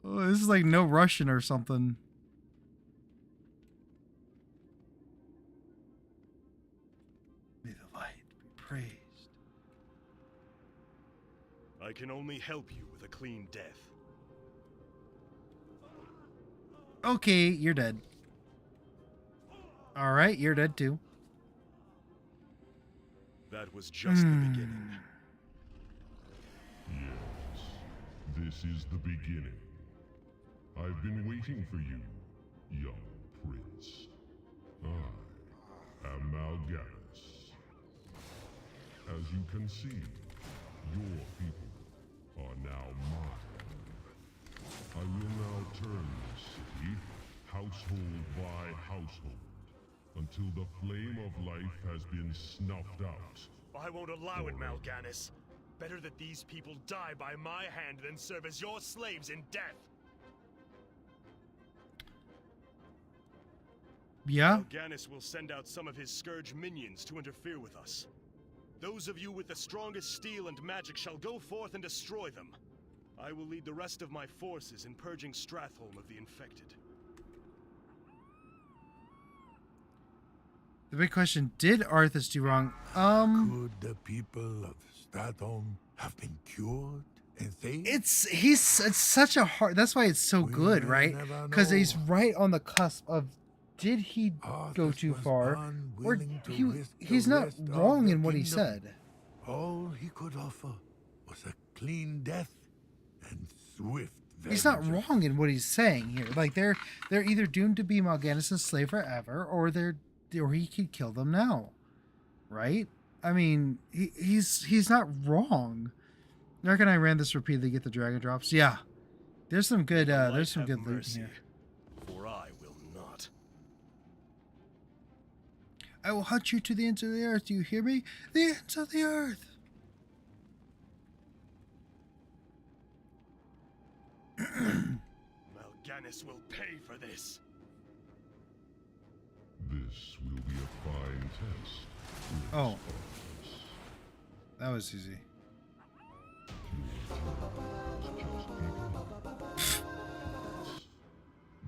Oh, this is like no Russian or something. May the light be praised. I can only help you with a clean death. Okay, you're dead. Alright, you're dead too. That was just the beginning. Yes, this is the beginning. I've been waiting for you, young prince. I am Mal'Ganis. As you can see, your people are now mine. I will now turn this city, household by household, until the flame of life has been snuffed out. I won't allow it, Mal'Ganis. Better that these people die by my hand than serve as your slaves in death. Yeah? Mal'Ganis will send out some of his Scourge minions to interfere with us. Those of you with the strongest steel and magic shall go forth and destroy them. I will lead the rest of my forces in purging Stratholme of the infected. The big question, did Arthas do wrong? Could the people of Stratholme have been cured and saved? It's such a hard, that's why it's so good, right? Because he's right on the cusp of, did he go too far? Or he's not wrong in what he said. All he could offer was a clean death and swift vengeance. He's not wrong in what he's saying here. Like they're either doomed to be Mal'Ganis' slave forever, or he could kill them now, right? I mean, he's not wrong. Nark and I ran this repeatedly to get the dragon drops. Yeah, there's some good loot here. For I will not. I will hunt you to the ends of the earth. Do you hear me? The ends of the earth. Mal'Ganis will pay for this. This will be a fine test. Oh. That was easy.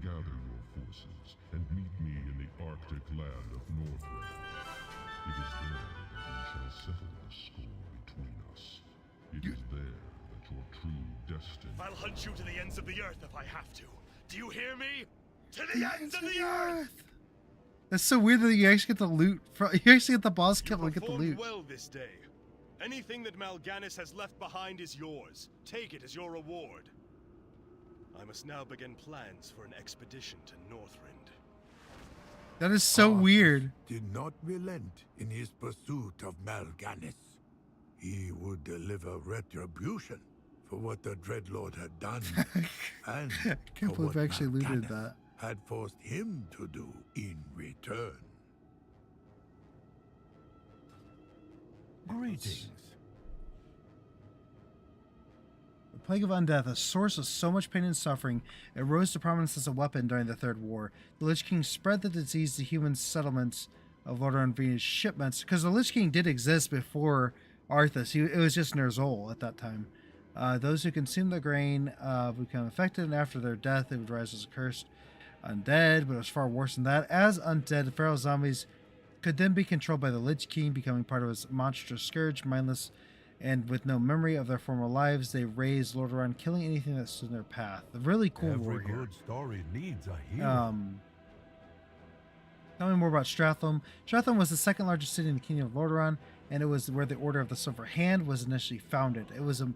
Gather your forces and meet me in the Arctic land of Northrend. It is there that we shall settle the score between us. It is there that your true destiny... I'll hunt you to the ends of the earth if I have to. Do you hear me? To the ends of the earth! That's so weird that you actually get the loot. You actually get the boss kill and get the loot. Well this day. Anything that Mal'Ganis has left behind is yours. Take it as your reward. I must now begin plans for an expedition to Northrend. That is so weird. Did not relent in his pursuit of Mal'Ganis. He would deliver retribution for what the Dreadlord had done, and I can't believe I actually looted that. Had forced him to do in return. Greetings. The Plague of Undeath, a source of so much pain and suffering, it rose to prominence as a weapon during the Third War. The Lich King spread the disease to human settlements of Lordaeron via shipments, because the Lich King did exist before Arthas. It was just Ner'zhul at that time. Those who consumed the grain would become affected, and after their death, they would rise as a cursed undead, but it was far worse than that. As undead, feral zombies could then be controlled by the Lich King, becoming part of his monstrous scourge. Mindless and with no memory of their former lives, they razed Lordaeron, killing anything that stood in their path. A really cool Every war here. good story needs a hero. Tell me more about Stratham. Stratham was the second largest city in the Kingdom of Lordaeron, and it was where the Order of the Silver Hand was initially founded. It was an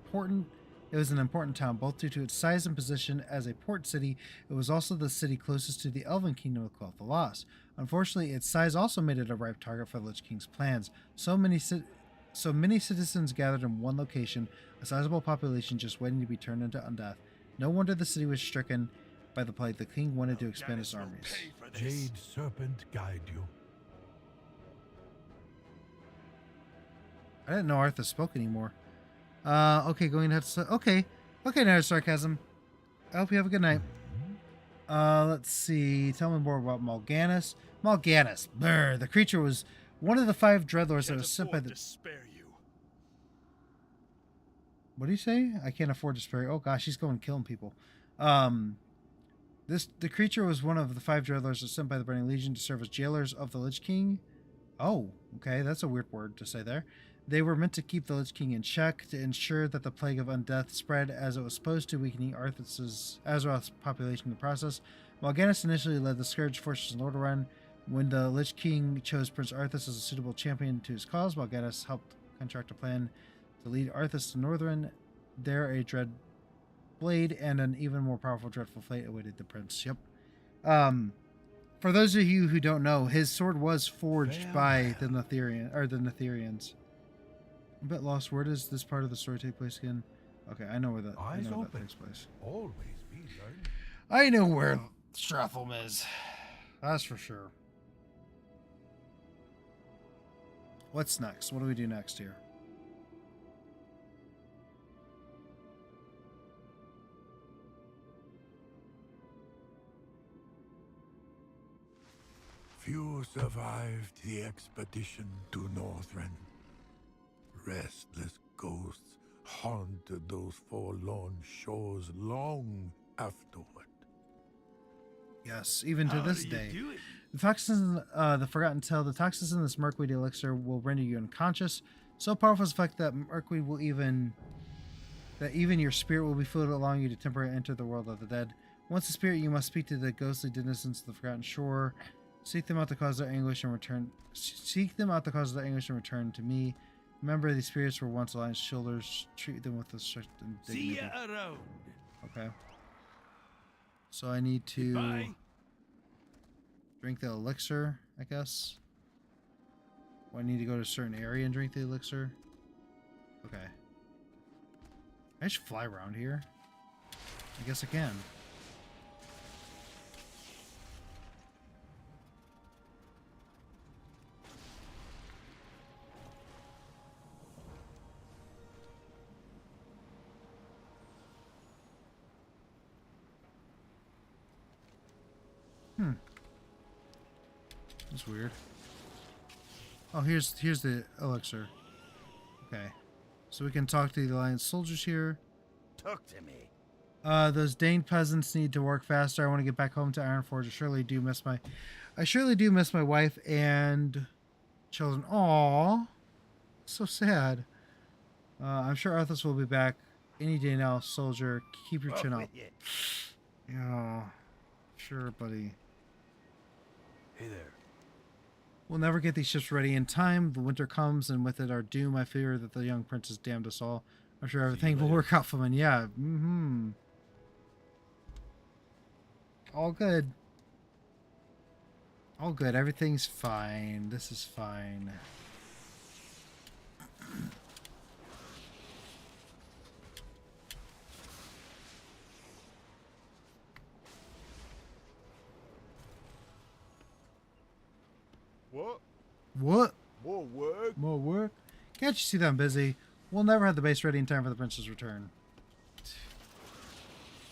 important town, both due to its size and position as a port city. It was also the city closest to the Elven Kingdom of Quel'Tha Lost. Unfortunately, its size also made it a ripe target for the Lich King's plans. So many citizens gathered in one location, a sizable population just waiting to be turned into undeath. No wonder the city was stricken by the plague. The king wanted to expand his armies. Jade Serpent guide you. I didn't know Arthas spoke anymore. Okay, going to have to... Okay, now sarcasm. I hope you have a good night. Let's see. Tell me more about Mal'Ganis. Mal'Ganis. Brr, the creature was one of the 5 Dreadlords that was sent by the... What do you say? I can't afford to spare you. Oh gosh, he's going killing people. The creature was one of the 5 Dreadlords that was sent by the Burning Legion to serve as jailers of the Lich King. Oh, okay, that's a weird word to say there. They were meant to keep the Lich King in check, to ensure that the Plague of Undeath spread as it was supposed to, weakening Arthas' Azeroth's population in the process. Mal'Ganis initially led the Scourge forces in Lordaeron. When the Lich King chose Prince Arthas as a suitable champion to his cause, Mal'Ganis helped contract a plan to lead Arthas to Northrend. There, a dread blade and an even more powerful dreadful fate awaited the prince. Yep. For those of you who don't know, his sword was forged by the Netherians. I'm a bit lost. Where does this part of the story take place again? Okay, I know where that takes place. Always be learning. I know where Stratham is. That's for sure. What's next? What do we do next here? Few survived the expedition to Northrend. Restless ghosts haunted those forlorn shores long afterward. Yes, even to this day. The toxins, the Forgotten Tale, the toxins in this Merkweed elixir will render you unconscious. So powerful is the fact that Merkweed will even your spirit will be filled, allowing you to temporarily enter the world of the dead. Once a spirit, you must speak to the ghostly denizens of the Forgotten Shore. Seek them out to cause their anguish and return. Seek them out to cause their anguish and return to me. Remember, these spirits were once Alliance shoulders. Treat them with respect and dignity. See ya around. Okay. So I need to drink the elixir, I guess. Or I need to go to a certain area and drink the elixir. Okay. I should fly around here. I guess I can. That's weird. Oh, here's the elixir. Okay. So we can talk to the Alliance soldiers here. Talk to me. Those Dane peasants need to work faster. I want to get back home to Ironforge. I surely do miss my I surely do miss my wife and children. Aw, so sad. I'm sure Arthas will be back any day now, soldier. Keep your chin up. Yeah, sure, buddy. Hey there. We'll never get these ships ready in time. The winter comes, and with it our doom. I fear that the young prince has damned us all. I'm sure everything will work out for him. Yeah. All good. All good. Everything's fine. This is fine. What? What? More work? More work? Can't you see that I'm busy? We'll never have the base ready in time for the prince's return.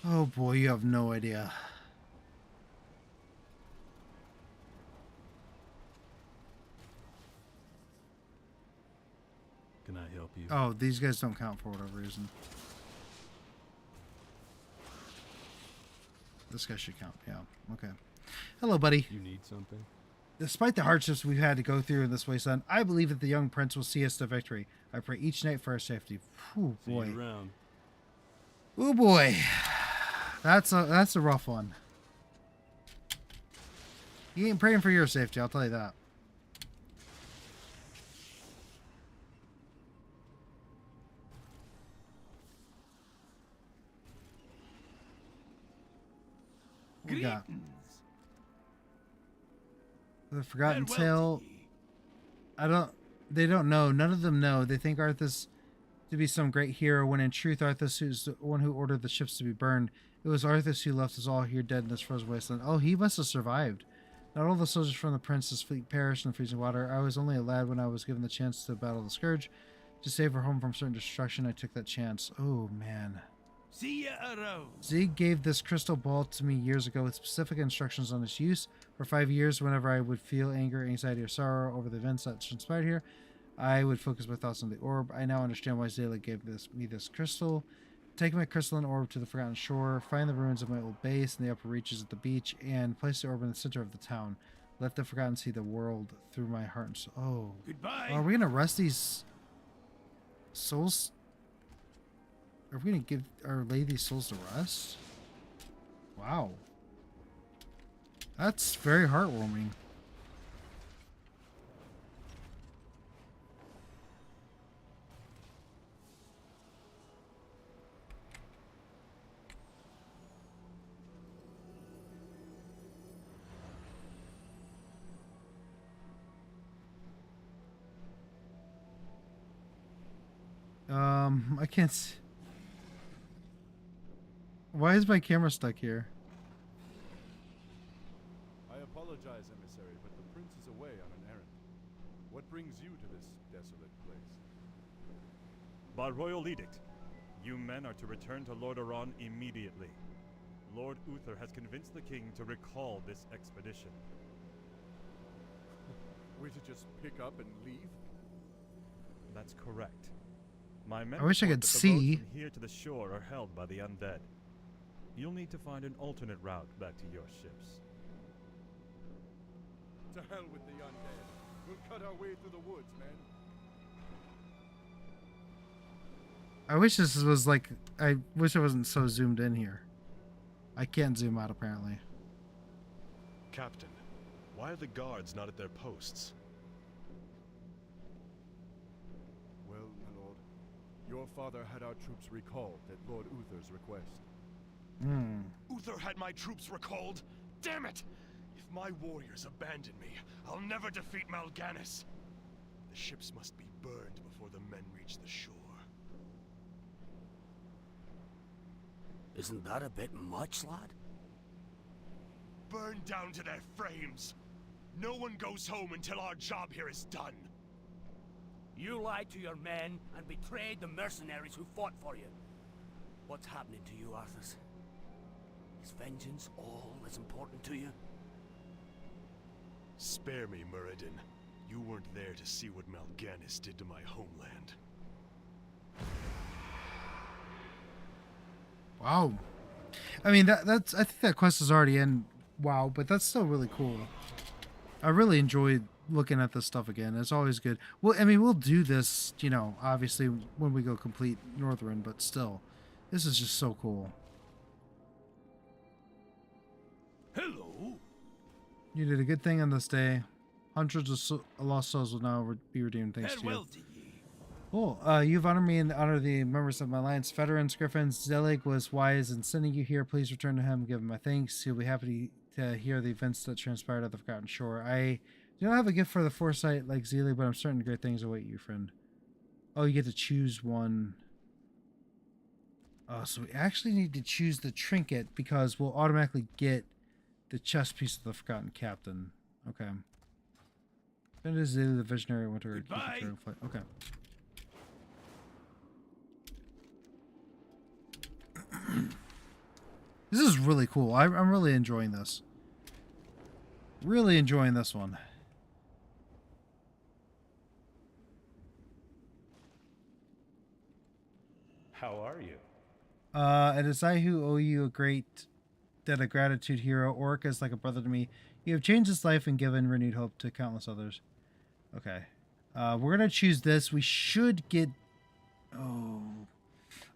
Oh boy, you have no idea. Can I help you? Oh, these guys don't count for whatever reason. This guy should count. Yeah. Okay. Hello, buddy. You need something? Despite the hardships we've had to go through in this wasteland, I believe that the young prince will see us to victory. I pray each night for our safety. Oh boy. See you around. Oh boy. That's a rough one. He ain't praying for your safety, I'll tell you that. What we got? The Forgotten Tale. They don't know. None of them know. They think Arthas to be some great hero, when in truth Arthas is the one who ordered the ships to be burned. It was Arthas who left us all here dead in this frozen wasteland. Oh, he must have survived. Not all the soldiers from the prince's fleet perished in the freezing water. I was only a lad when I was given the chance to battle the Scourge. To save our home from certain destruction, I took that chance. Oh, man. See ya around. Zig gave this crystal ball to me years ago with specific instructions on its use. For 5 years, whenever I would feel anger, anxiety, or sorrow over the events that transpired here, I would focus my thoughts on the orb. I now understand why Zayla gave me this crystal. Take my crystalline orb to the Forgotten Shore, find the ruins of my old base in the upper reaches of the beach, and place the orb in the center of the town. Let the Forgotten see the world through my heart and soul. Oh. Goodbye. Are we going to rest these souls? Are we going to give or lay these souls to rest? Wow. That's very heartwarming. I can't see. Why is my camera stuck here? I apologize, emissary, but the prince is away on an errand. What brings you to this desolate place? By royal edict, you men are to return to Lordaeron immediately. Lord Uther has convinced the king to recall this expedition. We're to just pick up and leave? That's correct. My men I wish I report could that the see. roads from here to the shore are held by the undead. You'll need to find an alternate route back to your ships. To hell with the undead. We'll cut our way through the woods, man. I wish this was like, I wish I wasn't so zoomed in here. I can't zoom out apparently. Captain, why are the guards not at their posts? Well, my lord, your father had our troops recalled at Lord Uther's request. Uther had my troops recalled? Damn it! If my warriors abandon me, I'll never defeat Mal'Ganis. The ships must be burned before the men reach the shore. Isn't that a bit much, lad? Burned down to their frames. No one goes home until our job here is done. You lied to your men and betrayed the mercenaries who fought for you. What's happening to you, Arthas? Is vengeance all that's important to you? Spare me, Muradin. You weren't there to see what Mal'Ganis did to my homeland. Wow. I mean, that's I think that quest is already in WoW, but that's still really cool. I really enjoyed looking at this stuff again. It's always good. Well, I mean, we'll do this, you know, obviously when we go complete Northrend, but still, this is just so cool. Hello. You did a good thing on this day. Hundreds of lost souls will now be redeemed thanks to you. Farewell to ye. Cool. You've honored me and honored the members of my alliance. Veterans, Griffins, Zelig was wise in sending you here. Please return to him. Give him my thanks. He'll be happy to hear the events that transpired at the Forgotten Shore. I do not have a gift for the foresight like Zelig, but I'm certain great things await you, friend. Oh, you get to choose one. Oh, so we actually need to choose the trinket because we'll automatically get the chest piece of the Forgotten Captain. Okay. That is Zelig the Visionary Winter. Goodbye. Okay. This is really cool. I'm really enjoying this. Really enjoying this one. How are you? It is I who owe you a great debt of gratitude, hero. Orc is like a brother to me. You have changed his life and given renewed hope to countless others. Okay. We're going to choose this. We should get... Oh,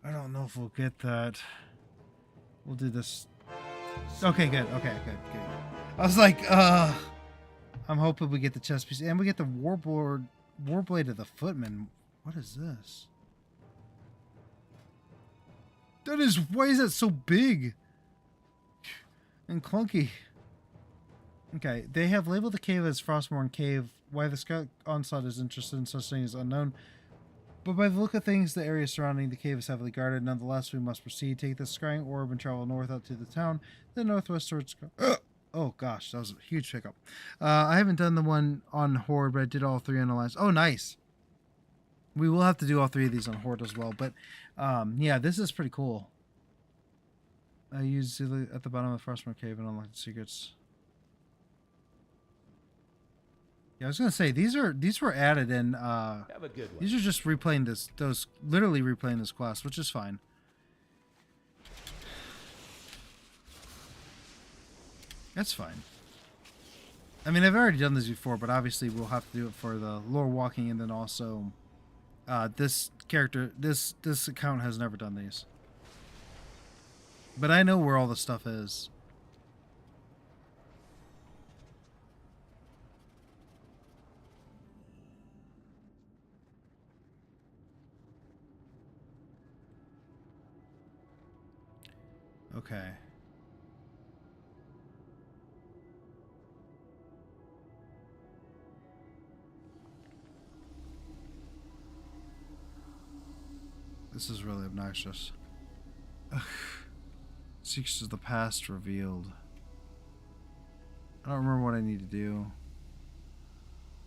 I don't know if we'll get that. We'll do this. Okay, good. Okay, good. I was like, I'm hoping we get the chest piece. And we get the Warblade of the Footman. What is this? That is... Why is that so big? And clunky. Okay, they have labeled the cave as Frostmourne Cave. Why the Scout Onslaught is interested in such things is unknown. But by the look of things, the area surrounding the cave is heavily guarded. Nonetheless, we must proceed. Take the scrying orb and travel north out to the town. Then northwest towards... Oh gosh, that was a huge pickup. I haven't done the one on Horde, but I did all three on Alliance. Oh, nice. We will have to do all three of these on Horde as well. But yeah, this is pretty cool. I use at the bottom of the Frostmourne Cave and unlock the secrets. Yeah, I was gonna say these were added in. Have a good one. These are just replaying literally replaying this class, which is fine. That's fine. I mean, I've already done this before, but obviously we'll have to do it for the lore walking, and then also this account has never done these. But I know where all the stuff is. Okay. This is really obnoxious. Ugh. Secrets of the past revealed. I don't remember what I need to do.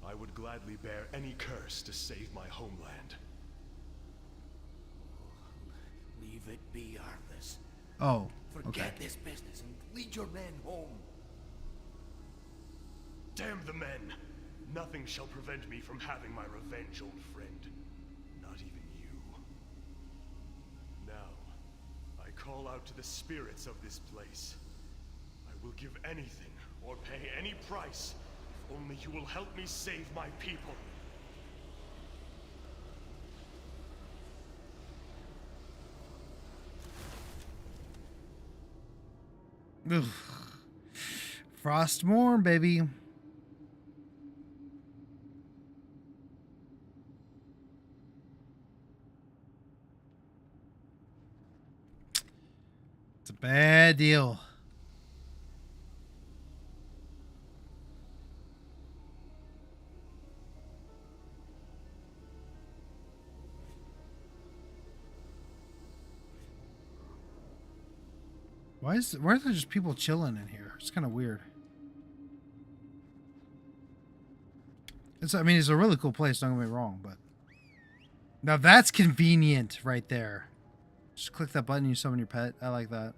I would gladly bear any curse to save my homeland. Leave it be, Arthas. Oh, Forget okay. this business and lead your men home. Damn the men! Nothing shall prevent me from having my revenge, old friend. Not even you. Now, I call out to the spirits of this place. I will give anything or pay any price if only you will help me save my people. Ugh. Frostmourne, baby. It's a bad deal. Why are there just people chilling in here? It's kind of weird. I mean, it's a really cool place, don't get me wrong, but now that's convenient right there. Just click that button, you summon your pet. I like that.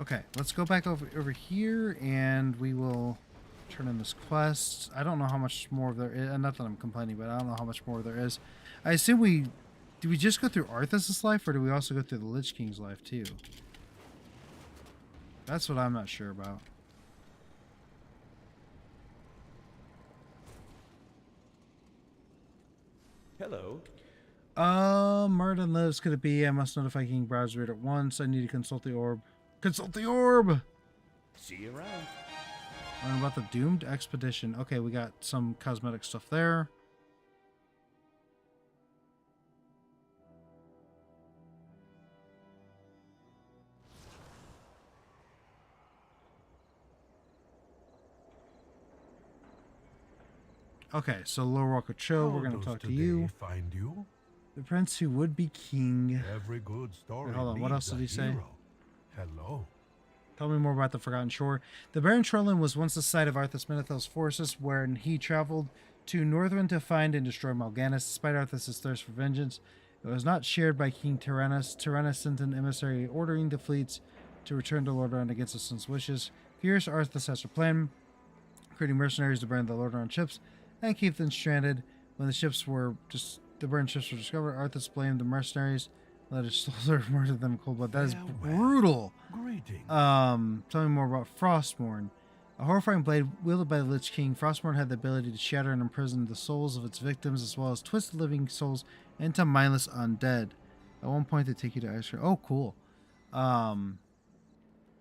Okay, let's go back over here, and we will turn in this quest. I don't know how much more there is. Not that I'm complaining, but I don't know how much more there is. I assume we Do we just go through Arthas' life, or do we also go through the Lich King's life too? That's what I'm not sure about. Hello. Martin lives. Could it be? I must notify King Browsreed at once. I need to consult the orb. Consult the orb! See you around. Learn about the Doomed Expedition. Okay, we got some cosmetic stuff there. Okay, so Lord Walker Cho, we're going to talk to you. Find you? The prince who would be king. Every good story. Wait, hold on, what else did he say? Hello. Tell me more about the Forgotten Shore. The barren shoreline was once the site of Arthas Menethel's forces, when he traveled to Northrend to find and destroy Mal'Ganis. Despite Arthas' thirst for vengeance, it was not shared by King Tyrannus. Tyrannus sent an emissary ordering the fleets to return to Lordaeron against his son's wishes. Furious, Arthas has a plan, creating mercenaries to burn the Lordaeron ships and keep them stranded. When the burned ships were discovered, Arthas blamed the mercenaries. Let his soldier murder them in cold blood. That is brutal. Greetings. Tell me more about Frostmourne. A horrifying blade wielded by the Lich King, Frostmourne had the ability to shatter and imprison the souls of its victims, as well as twist living souls into mindless undead. At one point, they take you to Ice Cream. Oh, cool.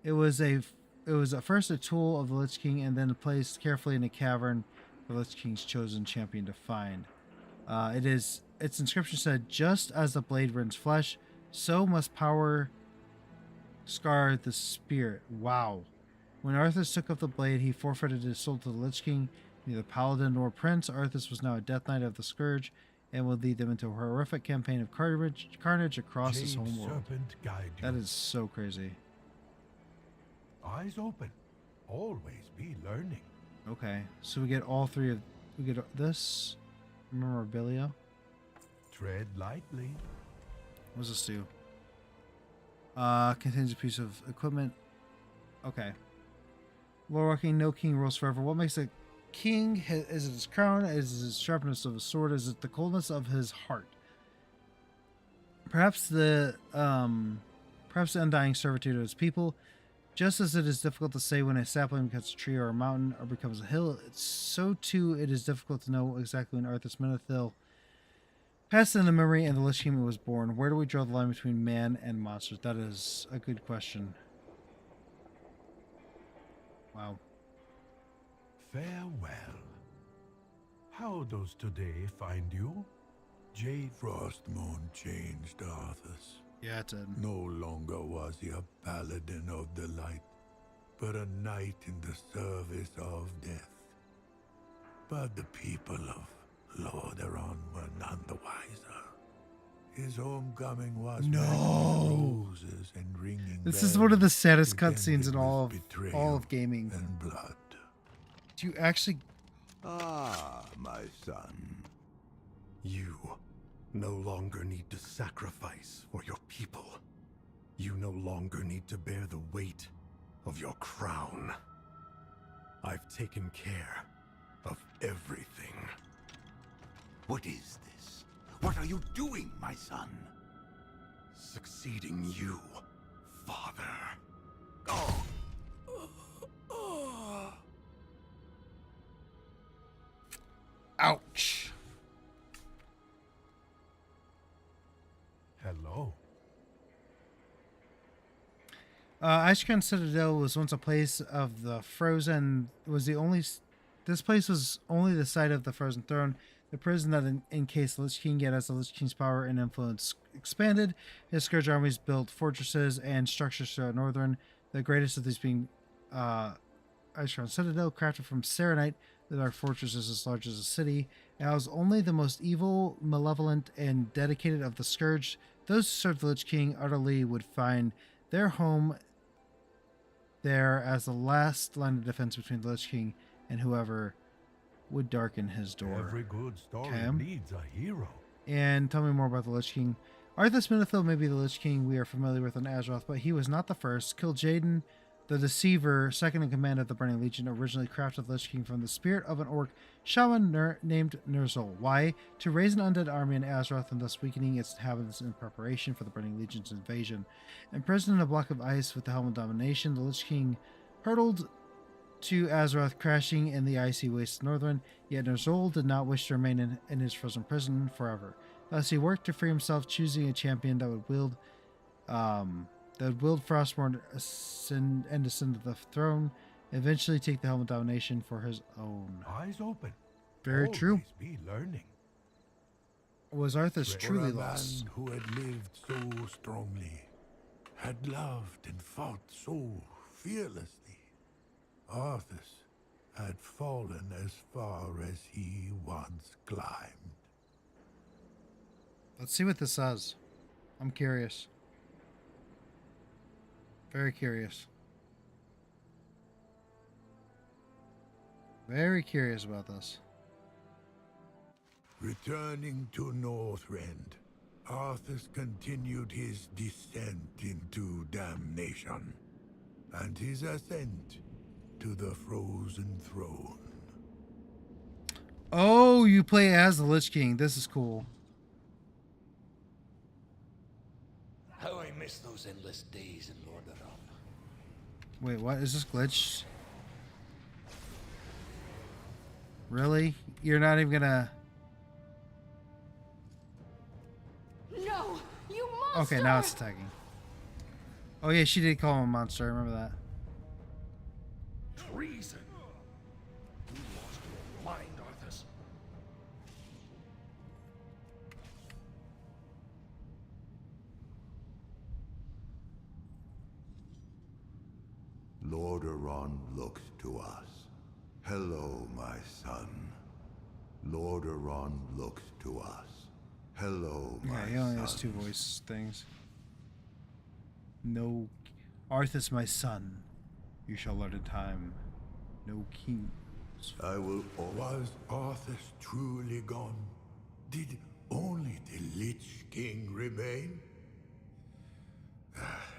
It was at first a tool of the Lich King, and then placed carefully in a cavern for the Lich King's chosen champion to find. Its inscription said, "Just as the blade rends flesh, so must power scar the spirit." Wow. When Arthas took up the blade, he forfeited his soul to the Lich King. Neither paladin nor prince, Arthas was now a death knight of the Scourge, and would lead them into a horrific campaign of carnage across his home world. That is so crazy. Eyes open. Always be learning. Okay, so we get all three of... We get this. Memorabilia. Tread lightly. What does this do? Contains a piece of equipment. Okay. Lord Walking, no king rules forever. What makes a king? Is it his crown? Is it his sharpness of his sword? Is it the coldness of his heart? Perhaps the undying servitude of his people. Just as it is difficult to say when a sapling becomes a tree or a mountain or becomes a hill, so too it is difficult to know exactly when Arthas Menethil passed into memory and the Lich King was born. Where do we draw the line between man and monsters? That is a good question. Wow. Farewell. How does today find you? Jade Frostmourne changed Arthas. Yeah, it did. No longer was he a paladin of the light, but a knight in the service of death. But the people of Lordaeron were none the wiser. His homecoming was met with roses and ringing This is one of the saddest bells, cutscenes in all of betrayal gaming. and blood. Do you actually... Ah, my son. You no longer need to sacrifice for your people. You no longer need to bear the weight of your crown. I've taken care of everything. What is this? What are you doing, my son? Succeeding you, father. Ouch. Hello. Ishkan Citadel was once a place of the Frozen. This place was only the site of the Frozen Throne, the prison that encased the Lich King. Yet as the Lich King's power and influence expanded, his Scourge armies built fortresses and structures throughout Northern. The greatest of these being Ishkan Citadel, crafted from Serenite. The Dark Fortress is as large as a city. It was only the most evil, malevolent, and dedicated of the Scourge. Those who served the Lich King utterly would find their home there as the last line of defense between the Lich King and whoever would darken his door. Every good story needs a hero. And tell me more about the Lich King. Arthas Menethil may be the Lich King we are familiar with on Azeroth, but he was not the first. Kil'jaeden The Deceiver, second in command of the Burning Legion, originally crafted the Lich King from the spirit of an orc shaman named Ner'zhul. Why? To raise an undead army in Azeroth and thus weakening its inhabitants in preparation for the Burning Legion's invasion. Imprisoned in a block of ice with the Helm of Domination, the Lich King hurtled to Azeroth, crashing in the icy wastes northern, yet Ner'zhul did not wish to remain in his frozen prison forever. Thus he worked to free himself, choosing a champion that would wield Frostmourne and ascend to the throne, eventually take the Helm of Domination for his own. Eyes open. Very Always true. Be learning. Was Arthas For truly a lost? man who had lived so strongly, had loved and fought so fearlessly, Arthas had fallen as far as he once climbed. Let's see what this says. I'm curious. Very curious. Very curious about this. Returning to Northrend, Arthas continued his descent into damnation, and his ascent to the Frozen Throne. Oh, you play as the Lich King. This is cool. How I miss those endless days in Lordaeron. Wait, what? Is this glitched? Really? You're not even gonna... No! You monster! Okay, now it's attacking. Oh yeah, she did call him a monster. I remember that. Treason! You lost your mind, Arthas. Lordaeron looks to us. Hello, my son. Lordaeron looks to us. Hello, my Yeah, he only has sons. two voice things. No, Arthas, my son, you shall learn in time. No kings. I will. Was Arthas truly gone? Did only the Lich King remain?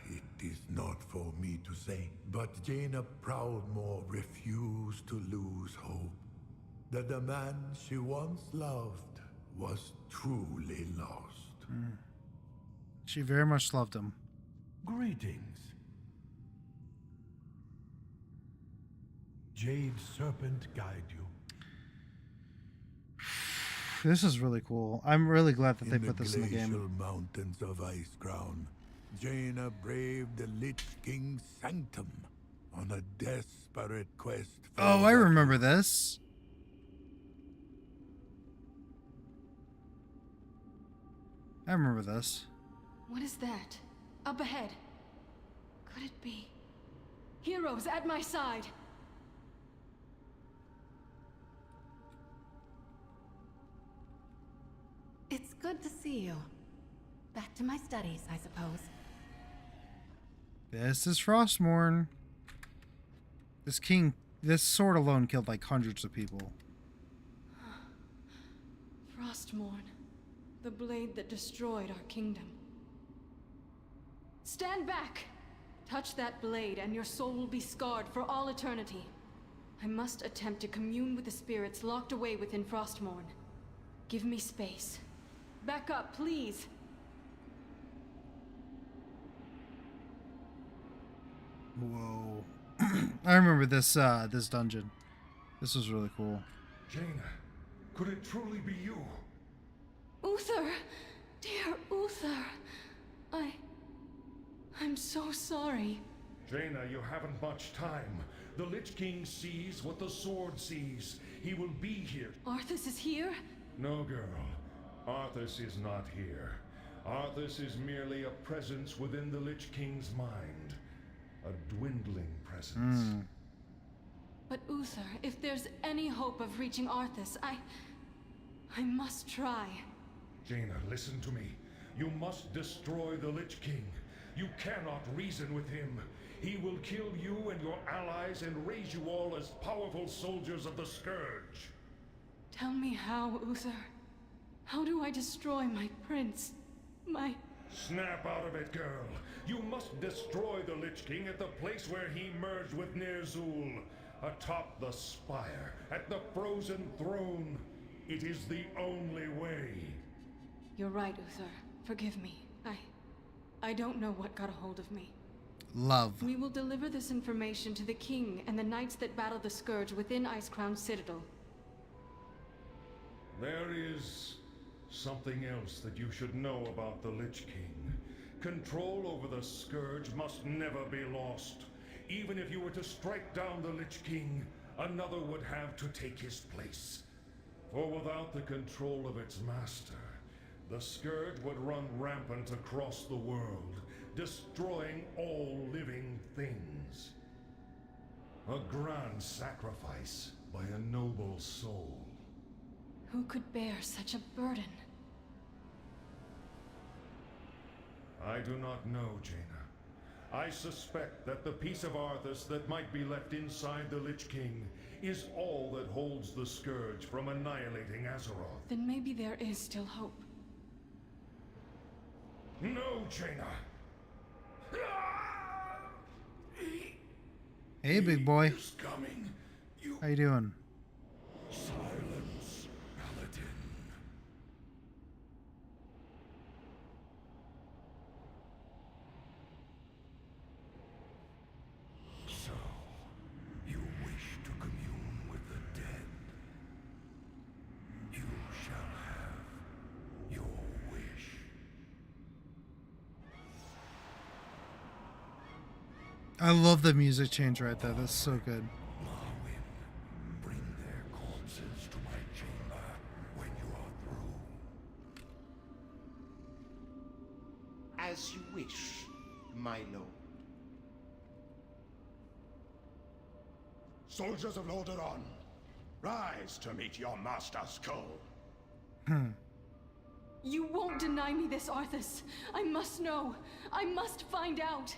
It is not for me to say, but Jaina Proudmoore refused to lose hope that the man she once loved was truly lost. She very much loved him. Greetings. Jade Serpent guide you. This is really cool. I'm really glad that they In put this in the game. glacial mountains of Icecrown, Jaina braved the Lich King's sanctum on a desperate quest for Oh, I remember this. I remember this. What is that? Up ahead. Could it be? Heroes at my side! It's good to see you. Back to my studies, I suppose. This is Frostmourne. This sword alone killed like hundreds of people. Frostmourne, the blade that destroyed our kingdom. Stand back! Touch that blade and your soul will be scarred for all eternity. I must attempt to commune with the spirits locked away within Frostmourne. Give me space. Back up, please! Whoa. I remember this this dungeon. This was really cool. Jaina, could it truly be you? Uther! Dear Uther! I'm so sorry. Jaina, you haven't much time. The Lich King sees what the sword sees. He will be here. Arthas is here? No, girl. Arthas is not here. Arthas is merely a presence within the Lich King's mind. A dwindling presence. But Uther, if there's any hope of reaching Arthas, I must try. Jaina, listen to me. You must destroy the Lich King. You cannot reason with him. He will kill you and your allies and raise you all as powerful soldiers of the Scourge. Tell me how, Uther. How do I destroy my prince? Snap out of it, girl. You must destroy the Lich King at the place where he merged with Ner'zhul. Atop the spire, at the frozen throne. It is the only way. You're right, Uther. Forgive me. I don't know what got a hold of me. Love. We will deliver this information to the king and the knights that battle the Scourge within Icecrown Citadel. There is something else that you should know about the Lich King. Control over the Scourge must never be lost. Even if you were to strike down the Lich King, another would have to take his place. For without the control of its master, the Scourge would run rampant across the world, destroying all living things. A grand sacrifice by a noble soul. Who could bear such a burden? I do not know, Jaina. I suspect that the piece of Arthas that might be left inside the Lich King is all that holds the Scourge from annihilating Azeroth. Then maybe there is still hope. No, Jaina! Hey, big boy. He's coming. How you doing? Silence, Paladin. So, you wish to commune with the dead. You shall have your wish. I love the music change right there. That's so good. Bring their corpses to my chamber when you are through. As you wish, my lord. Soldiers of Lordaeron, rise to meet your master Skull. You won't deny me this, Arthas. I must know. I must find out.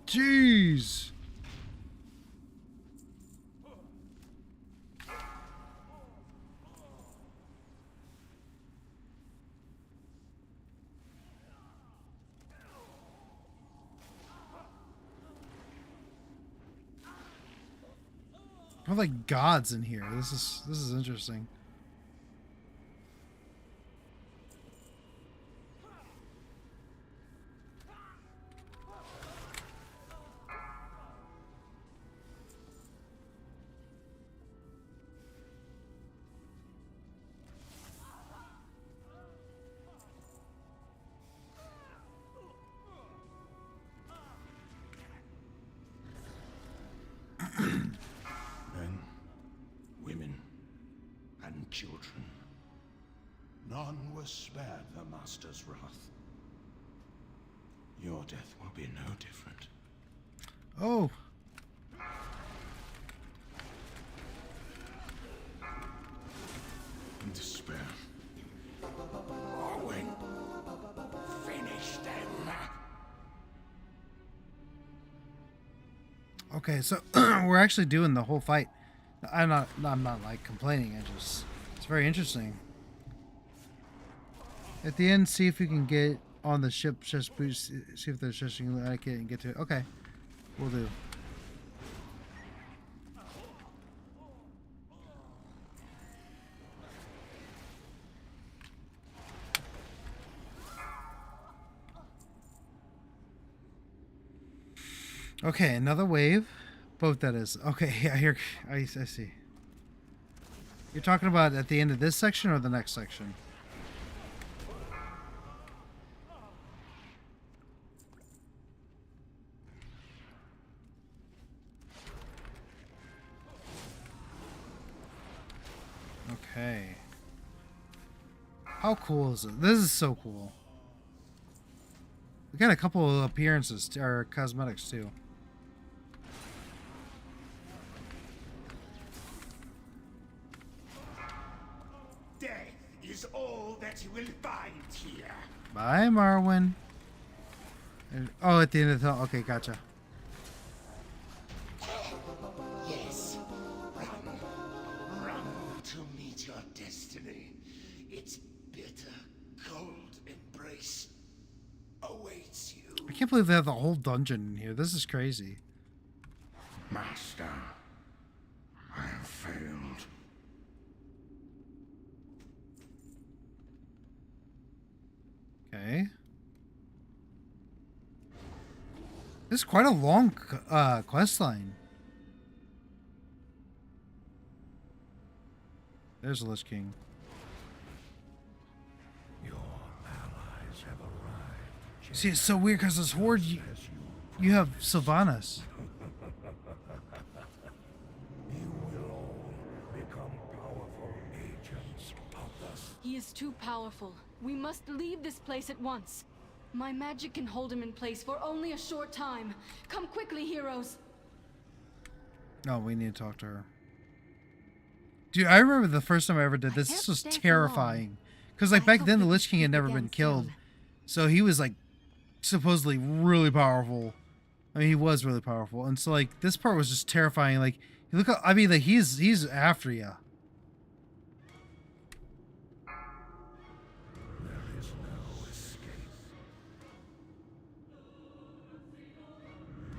Jeez. We're like gods in here. This is interesting. Men, women, and children. None were spared the Master's wrath. Your death will be no different. Oh. In despair. Morwen, finish them. Okay, so we're actually doing the whole fight. I'm not like complaining. It's very interesting. At the end, see if we can get on the ship. Just boost. See if there's just I can get to it. Okay, we'll do. Okay, another wave. Boat that is. Okay, yeah, here. I see. You're talking about at the end of this section or the next section? Okay. How cool is it? This is so cool. We got a couple of appearances, or cosmetics too. Death is all that you will find here. Bye, Marwyn. Oh, at the end of the tunnel. Okay, gotcha. Yes. Run. Run to meet your destiny. It's can't believe they have the whole dungeon in here. This is crazy. Master, I have failed. Okay. This is quite a long quest line. There's the Lich King. Your allies have arrived. See, it's so weird because this horde, you have Sylvanas. You will all become powerful agents of the... He is too powerful. We must leave this place at once. My magic can hold him in place for only a short time. Come quickly, heroes. No, we need to talk to her. Dude, I remember the first time I ever did this. This was terrifying. Because, like, back then the Lich King had never been killed. So he was, like, supposedly really powerful. I mean, he was really powerful. And so, like, this part was just terrifying. Like, you look, I mean, like, he's after you. There is no escape.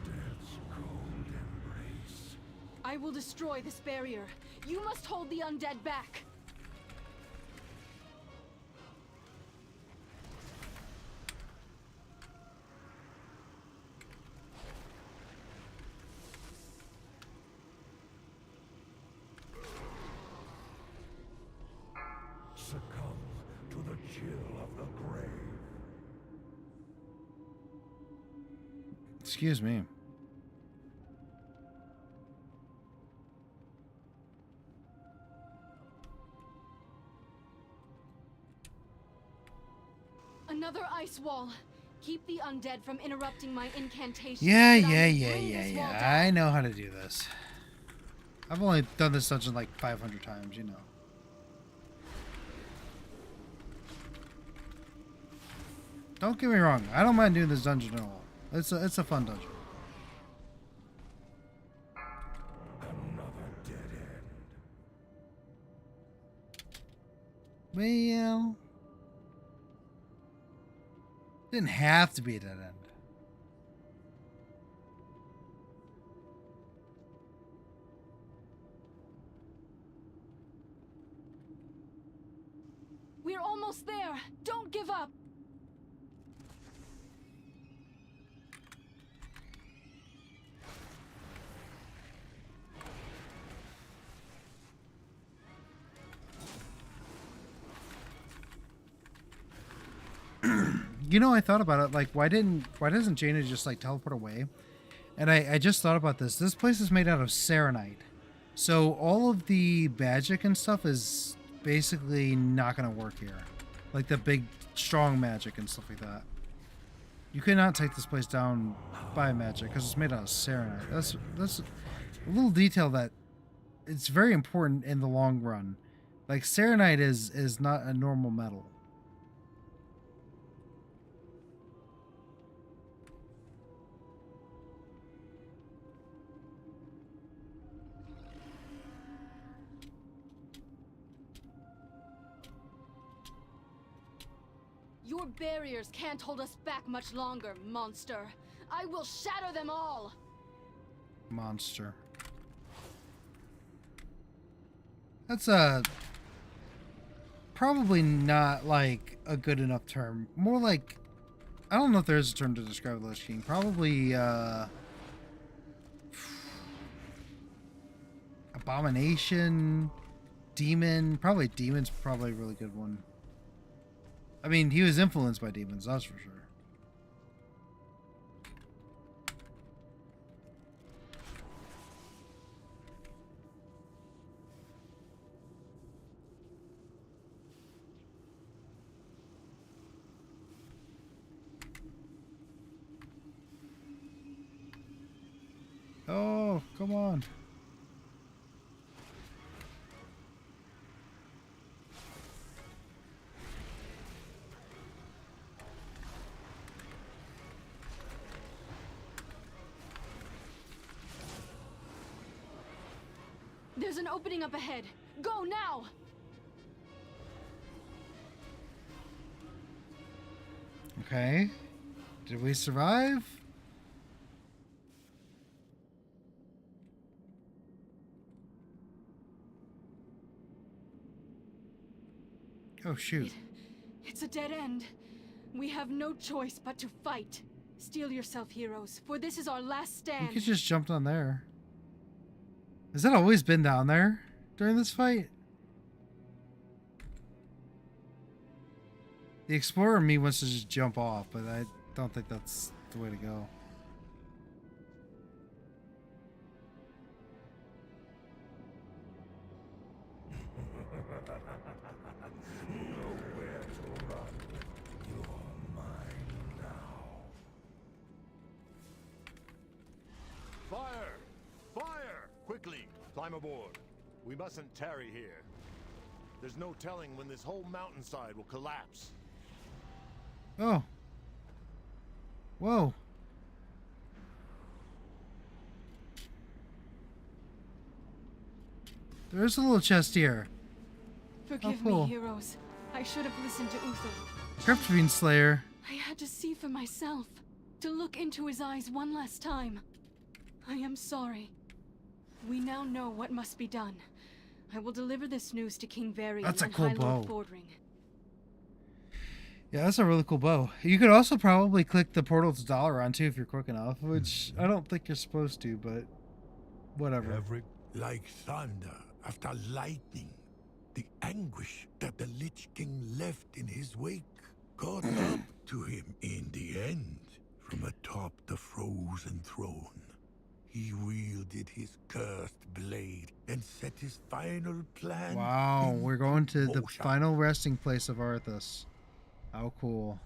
Death's cold embrace. I will destroy this barrier. You must hold the undead back. Succumb to the chill of the grave. Excuse me. Another ice wall. Keep the undead from interrupting my incantation. Yeah. I I know how to do this. I've only done this dungeon like 500 times, you know. Don't get me wrong. I don't mind doing this dungeon at all. It's a fun dungeon. Another dead end. Well, didn't have to be a dead end. We're almost there. Don't give up. You know, I thought about it. Like, why doesn't Jaina just like teleport away? And I just thought about this. This place is made out of Serenite, so all of the magic and stuff is basically not gonna work here. Like the big, strong magic and stuff like that. You cannot take this place down by magic because it's made out of Serenite. That's a little detail that it's very important in the long run. Like Serenite is not a normal metal. Your barriers can't hold us back much longer, monster. I will shatter them all. Monster. That's probably not like a good enough term. More like, I don't know if there's a term to describe the Lich King. Probably abomination, demon. Probably demon's probably a really good one. I mean, he was influenced by demons, that's for sure. Oh, come on. There's an opening up ahead. Go now! Okay. Did we survive? Oh, shoot. It's a dead end. We have no choice but to fight. Steel yourself, heroes, for this is our last stand. We could just jump down there. Has that always been down there during this fight? The explorer in me wants to just jump off, but I don't think that's the way to go. Nowhere to run. You're mine now. Fire! Fire! Quickly, climb aboard. We mustn't tarry here. There's no telling when this whole mountainside will collapse. Oh. Whoa. There's a little chest here. Forgive cool. me, heroes. I should have listened to Uther. Cryptovine Slayer. I had to see for myself. To look into his eyes one last time. I am sorry. We now know what must be done. I will deliver this news to King Varian That's a and cool High Lord bow. Fordring. Yeah, that's a really cool bow. You could also probably click the portal to Dalaran too if you're quick enough, which I don't think you're supposed to, but whatever. Like thunder after lightning, the anguish that the Lich King left in his wake caught up to him in the end. From atop the frozen throne, he wielded his cursed blade and set his final plan. Wow, we're going to the motion. final resting place of Arthas. How cool.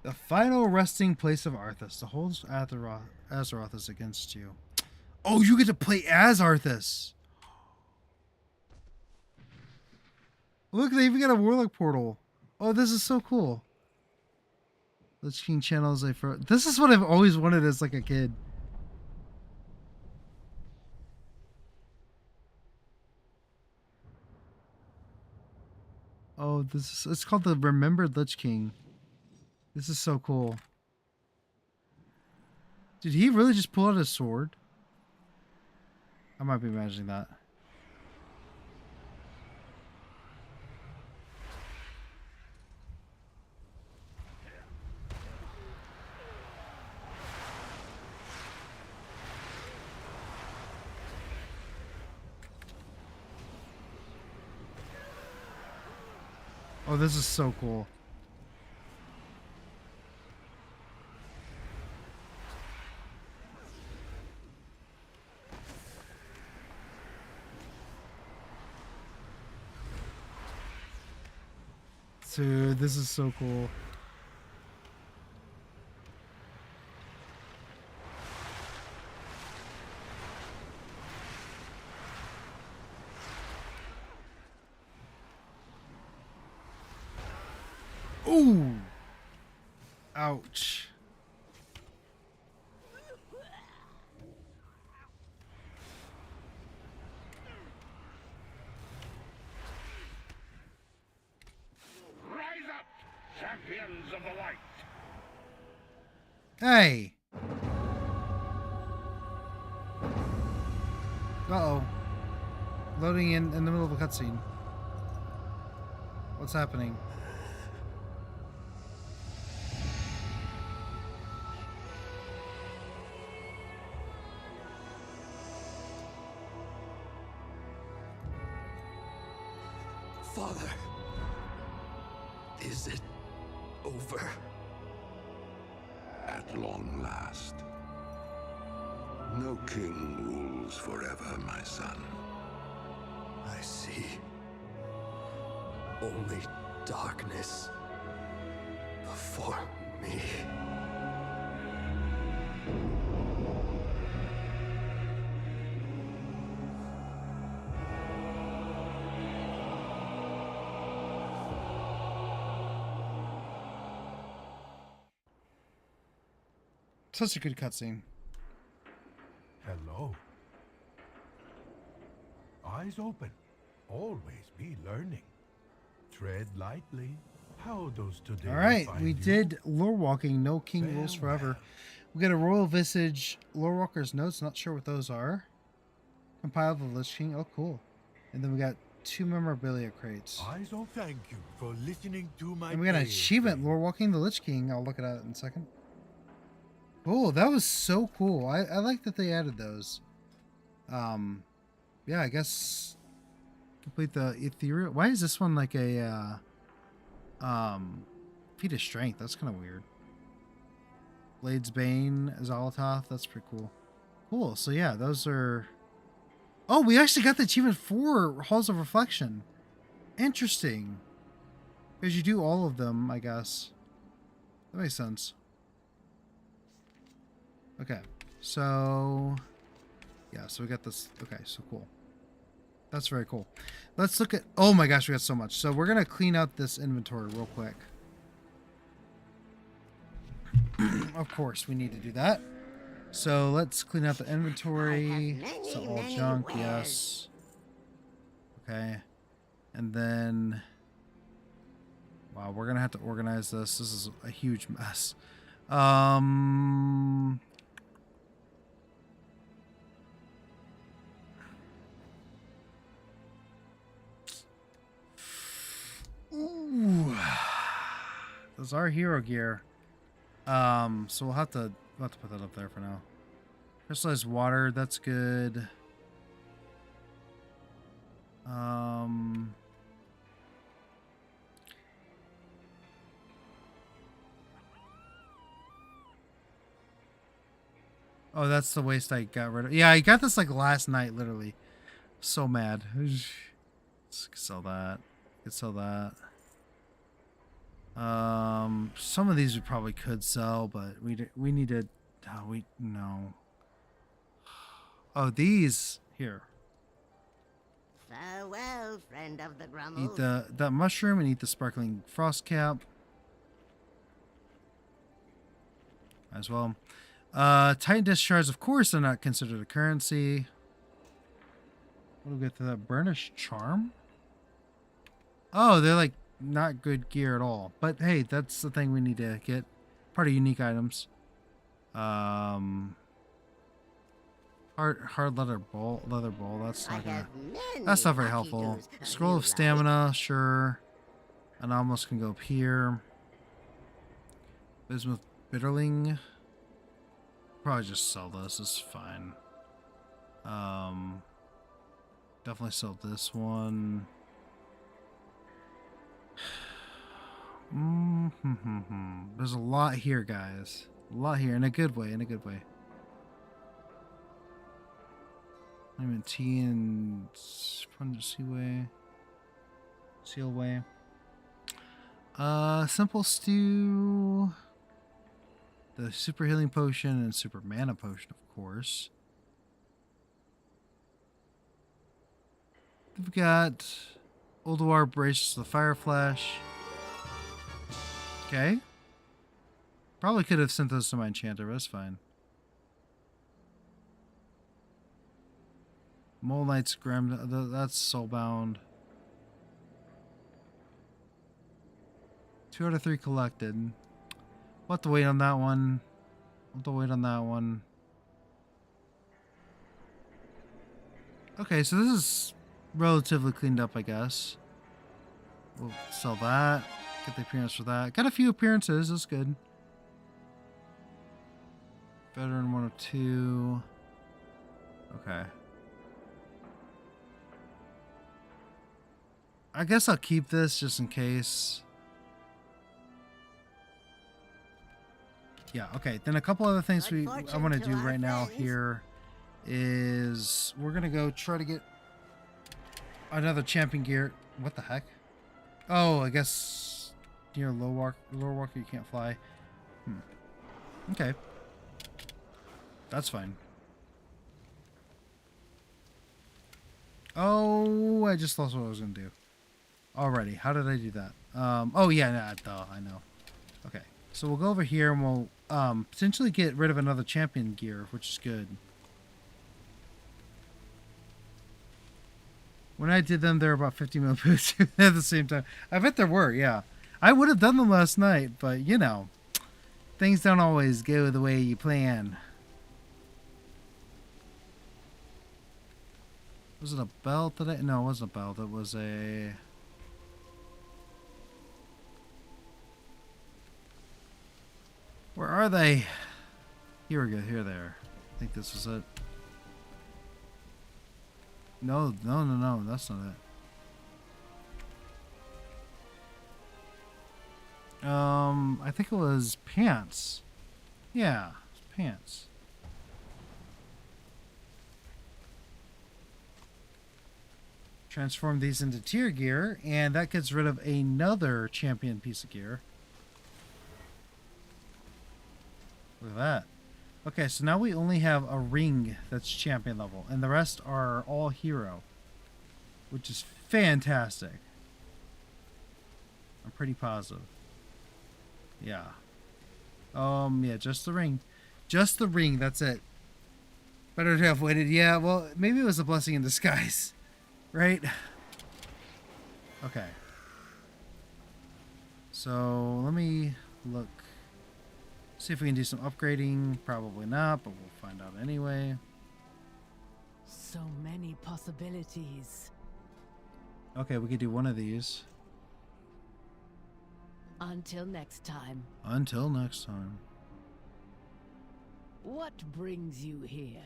The final resting place of Arthas. The whole Azeroth is against you. Oh, you get to play as Arthas. Look, they even got a Warlock portal. Oh, this is so cool. Lich King channels a for this is what I've always wanted as like a kid. Oh, this is it's called the Remembered Lich King. This is so cool. Did he really just pull out his sword? I might be imagining that. Oh, this is so cool. Dude, this is so cool. Ooh. Ouch. Rise up, champions of the light. Hey. Uh-oh. Loading in the middle of a cutscene. What's happening? Father, is it over? At long last. No king rules forever, my son. I see. Only darkness before me. Such a good cutscene. Hello. Eyes open. Always be learning. Tread lightly. How does today All right, find we you? did lore walking. No king rules Farewell. forever. We got a royal visage, lore walker's notes. Not sure what those are. Compiled with Lich King. Oh, cool. And then we got 2 memorabilia crates. I so thank you for listening to my And we got an tales. achievement, lore walking the Lich King. I'll look at it in a second. Cool, that was so cool. I like that they added those. Yeah, I guess complete the ethereal. Why is this one like a feat of strength? That's kind of weird. Blade's Bane, Zolototh, that's pretty cool. Cool. So yeah, those are. Oh, we actually got the achievement for Halls of Reflection. Interesting. Because you do all of them, I guess. That makes sense. Okay, so yeah, so we got this. Okay, so cool. That's very cool. Let's look at. Oh my gosh, we got so much. So we're gonna clean out this inventory real quick. Of course, we need to do that. So let's clean out the inventory. So all junk, yes. Okay, and then. Wow, we're gonna have to organize this. This is a huge mess. Ooh. Those are hero gear. So we'll have to put that up there for now. Crystallized water, that's good. Oh, that's the waste I got rid of. Yeah, I got this like last night, literally. So mad. Let's sell that. Could sell that. Some of these we probably could sell, but we need to. Oh, no. Oh, these here. Farewell, friend of the Eat Grummles. that mushroom and eat the sparkling frost cap. As well. Titan discharge, of course, are not considered a currency. What do we get to that? Burnished charm? Oh, they're like not good gear at all. But hey, that's the thing we need to get. Part of unique items. Hard leather bowl. That's not gonna. That's not very helpful. Scroll of stamina, sure. Anomalous can go up here. Bismuth bitterling. Probably just sell this. It's fine. Definitely sell this one. There's a lot here, guys. A lot here in a good way. In a good way. I'm in tea and Seaway. Sealway. Simple stew. The super healing potion and super mana potion, of course. We've got Ulduar Braces the Fire Flash. Okay. Probably could have sent those to my enchanter, but that's fine. Mole Knight's Grim, that's Soulbound. 2 out of 3 collected. We'll have to wait on that one. We'll have to wait on that one. Okay, so this is relatively cleaned up, I guess. We'll sell that. Get the appearance for that. Got a few appearances. That's good. Veteran 102. Okay. I guess I'll keep this just in case. Yeah, okay. Then a couple other things I want to do right now here is we're going to go try to get another champion gear. What the heck? Oh, I guess near lore walker you can't fly. Okay. That's fine. Oh, I just lost what I was going to do. Already. How did I do that? Oh, yeah, I know. Okay. So we'll go over here and we'll potentially get rid of another champion gear, which is good. When I did them, there were about 50 mil boots at the same time. I bet there were, yeah. I would have done them last night, but you know, things don't always go the way you plan. Was it a belt today? No, it wasn't a belt. It was a... Where are they? Here we go. Here they are. I think this was it. No. That's not it. I think it was pants. Yeah, pants. Transform these into tier gear, and that gets rid of another champion piece of gear. Look at that. Okay, so now we only have a ring that's champion level, and the rest are all hero, which is fantastic. I'm pretty positive. Yeah. Yeah, just the ring. Just the ring, that's it. Better to have waited. Yeah, well, maybe it was a blessing in disguise. Right? Okay. So, let me look. See if we can do some upgrading. Probably not, but we'll find out anyway. So many possibilities. Okay, we could do one of these. Until next time. Until next time. What brings you here?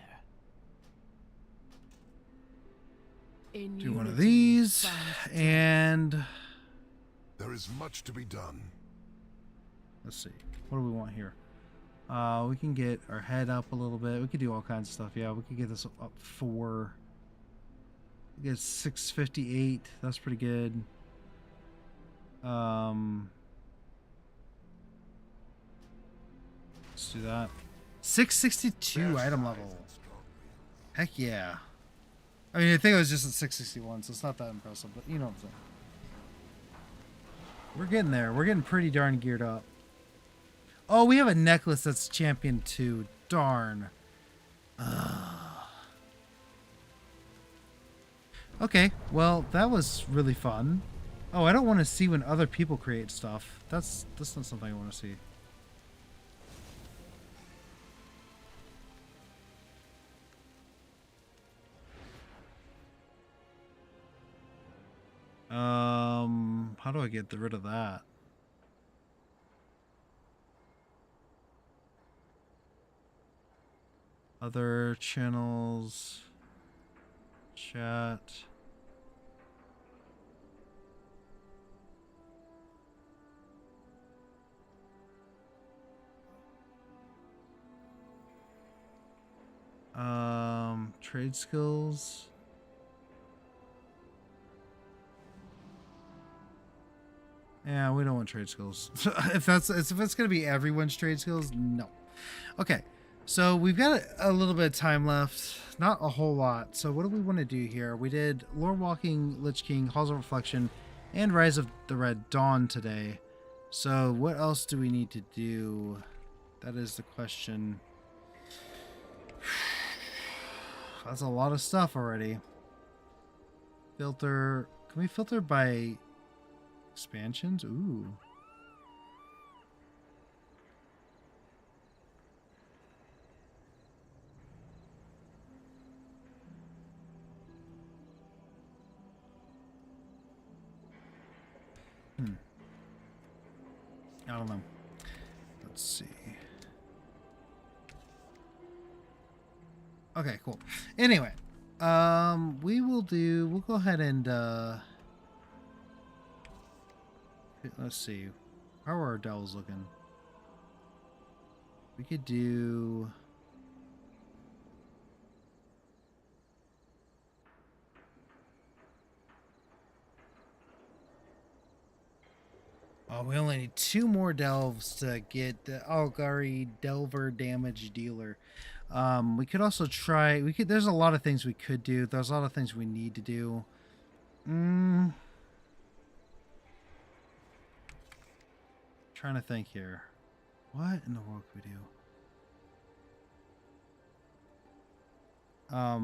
Do one of these, and there is much to be done. Let's see. What do we want here? We can get our head up a little bit. We could do all kinds of stuff. Yeah, we could get this up 4. We get 658. That's pretty good. Let's do that. 662 item level. Heck yeah. I mean, I think it was just at 661, so it's not that impressive, but you know what I'm saying. We're getting there. We're getting pretty darn geared up. Oh, we have a necklace that's champion 2. Darn. Okay, well, that was really fun. Oh, I don't want to see when other people create stuff. That's not something I want to see. How do I get rid of that? Other channels, chat. Trade skills. Yeah, we don't want trade skills. if it's gonna be everyone's trade skills, no. Okay, so we've got a little bit of time left, not a whole lot. So what do we want to do here? We did Lore Walking, Lich King, Halls of Reflection, and Rise of the Red Dawn today. So what else do we need to do? That is the question. That's a lot of stuff already. Filter. Can we filter by expansions? Ooh. I don't know. Let's see. Okay, cool. Anyway, we'll go ahead and let's see. How are our dells looking? We could do we only need 2 more delves to get the Algari Delver Damage Dealer. We could also try... There's a lot of things we could do. There's a lot of things we need to do. Trying to think here. What in the world could we do?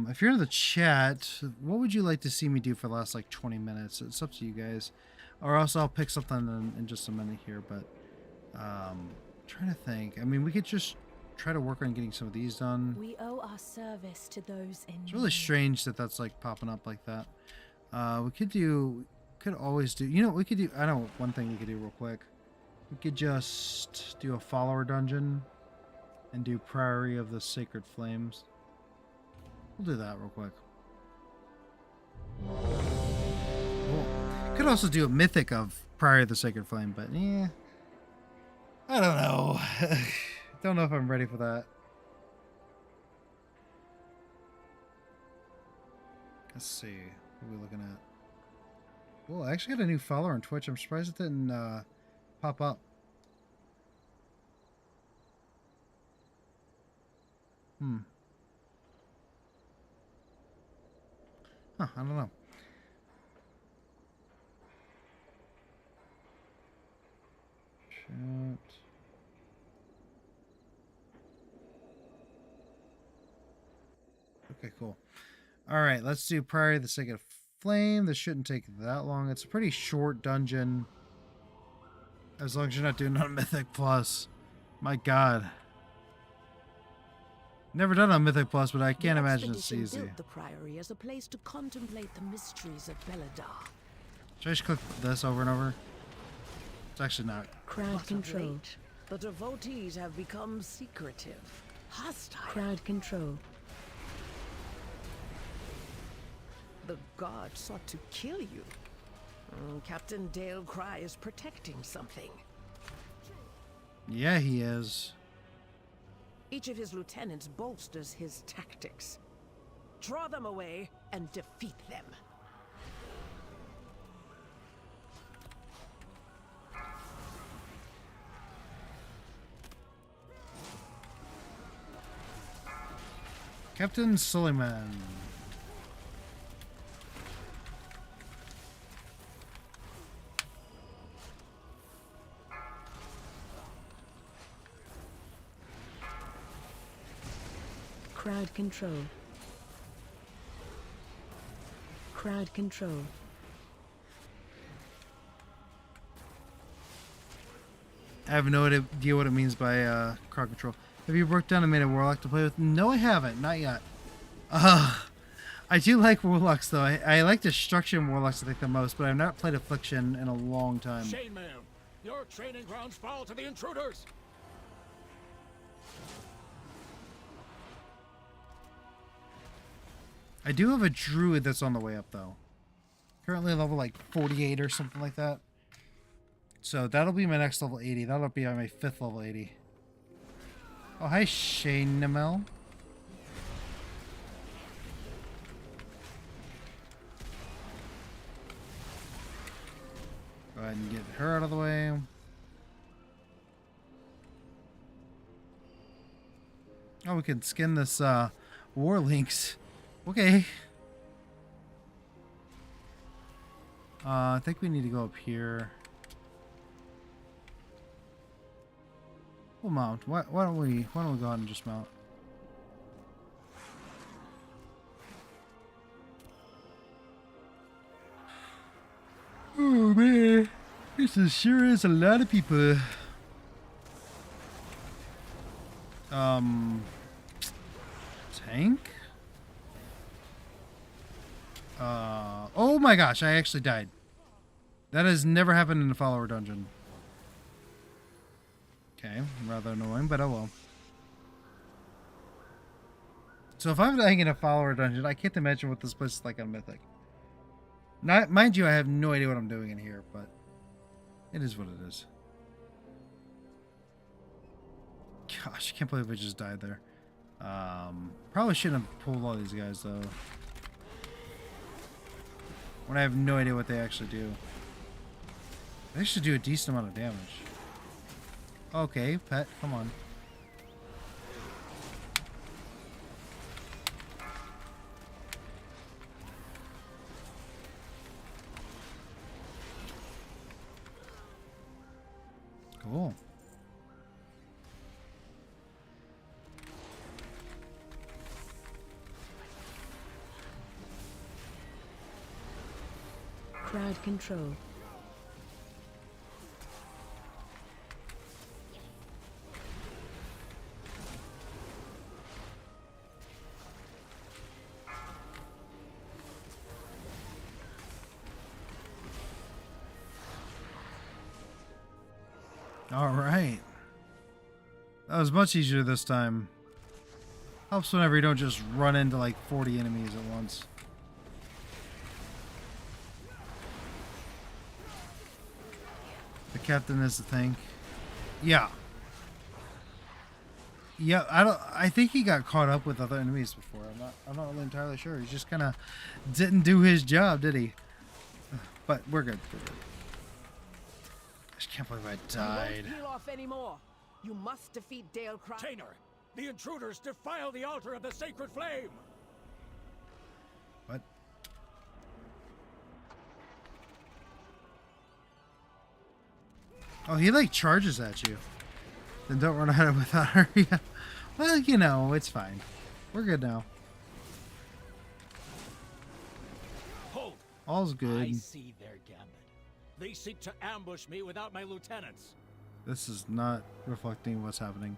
If you're in the chat, what would you like to see me do for the last, like, 20 minutes? It's up to you guys. or else I'll pick something in just a minute here. But trying to think. I mean, we could just try to work on getting some of these done. We owe our service to those in It's really need. strange that that's like popping up like that. Could always do, you know, we could do, I know one thing we could do real quick. We could just do a follower dungeon and do Priory of the Sacred Flames. We'll do that real quick. Cool. Could also do a mythic of Priory of the Sacred Flame, but yeah, I don't know. Don't know if I'm ready for that. Let's see. What are we looking at? Well, I actually got a new follower on Twitch. I'm surprised it didn't pop up. Huh, I don't know. Shit. Okay, cool. All right, let's do Priory of the Sacred Flame. This shouldn't take that long. It's a pretty short dungeon. As long as you're not doing it on Mythic Plus. My God. Never done on Mythic Plus, but I can't imagine it's easy. Built the Priory as a place to contemplate the mysteries of Beledar. Should I just click this over and over? It's actually not. Crowd control. The devotees have become secretive, hostile. Crowd control. The god sought to kill you. Captain Dale Cry is protecting something. Yeah, he is. Each of his lieutenants bolsters his tactics. Draw them away and defeat them. Captain Suleiman. Crowd control. Crowd control. I have no idea what it means by crowd control. Have you worked down and made a warlock to play with? No, I haven't. Not yet. I do like warlocks, though. I like destruction warlocks, I think, the most, but I've not played Affliction in a long time. Shane, ma'am, your training grounds fall to the intruders. I do have a druid that's on the way up, though. Currently level like 48 or something like that. So that'll be my next level 80. That'll be my 5th level 80. Oh, hi, Shane Namel. Go ahead and get her out of the way. Oh, we can skin this War Lynx. Okay. I think we need to go up here. We'll mount. Why don't we go ahead and just mount? Oh man, this sure is a lot of people. Tank? Oh my gosh, I actually died. That has never happened in a follower dungeon. Okay, rather annoying, but oh well. So if I'm dying in a follower dungeon, I can't imagine what this place is like on Mythic. Not, mind you, I have no idea what I'm doing in here, but it is what it is. Gosh, I can't believe I just died there. Probably shouldn't have pulled all these guys, though. When I have no idea what they actually do. They actually do a decent amount of damage. Okay, pet, come on. Cool. Crowd control. All right. That was much easier this time. Helps whenever you don't just run into like 40 enemies at once. The captain is the thing. Yeah. Yeah, I think he got caught up with other enemies before. I'm not really entirely sure. He just kind of didn't do his job, did he? But we're good. We're good. I just can't believe I died. You won't peel off anymore. You must defeat Dale Cry. Tainer, the intruders defile the altar of the sacred flame. What? Oh, he like charges at you. Then don't run out without her. Yeah. Well, you know, it's fine. We're good now. Hold. All's good. I see their gambit. They seek to ambush me without my lieutenants. This is not reflecting what's happening.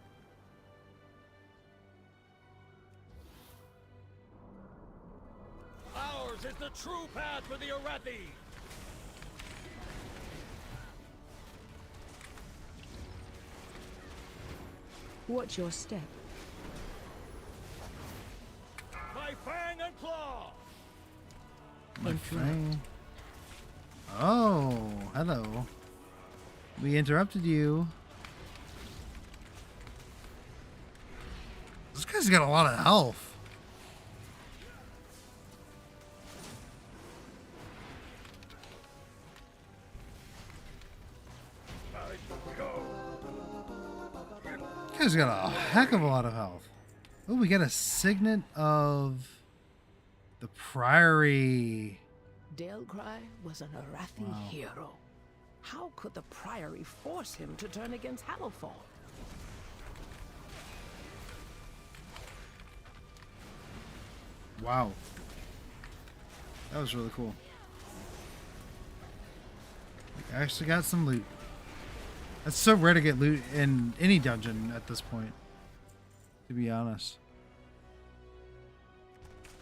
Ours is the true path for the Arathi. Watch your step. My fang and claw. My fang. Oh, hello. We interrupted you. This guy's got a lot of health. This guy's got a heck of a lot of health. Oh, we got a signet of the Priory. Dale Cry was an Arathi hero. How could the Priory force him to turn against Hallowfall? Wow. That was really cool. We actually got some loot. It's so rare to get loot in any dungeon at this point, to be honest.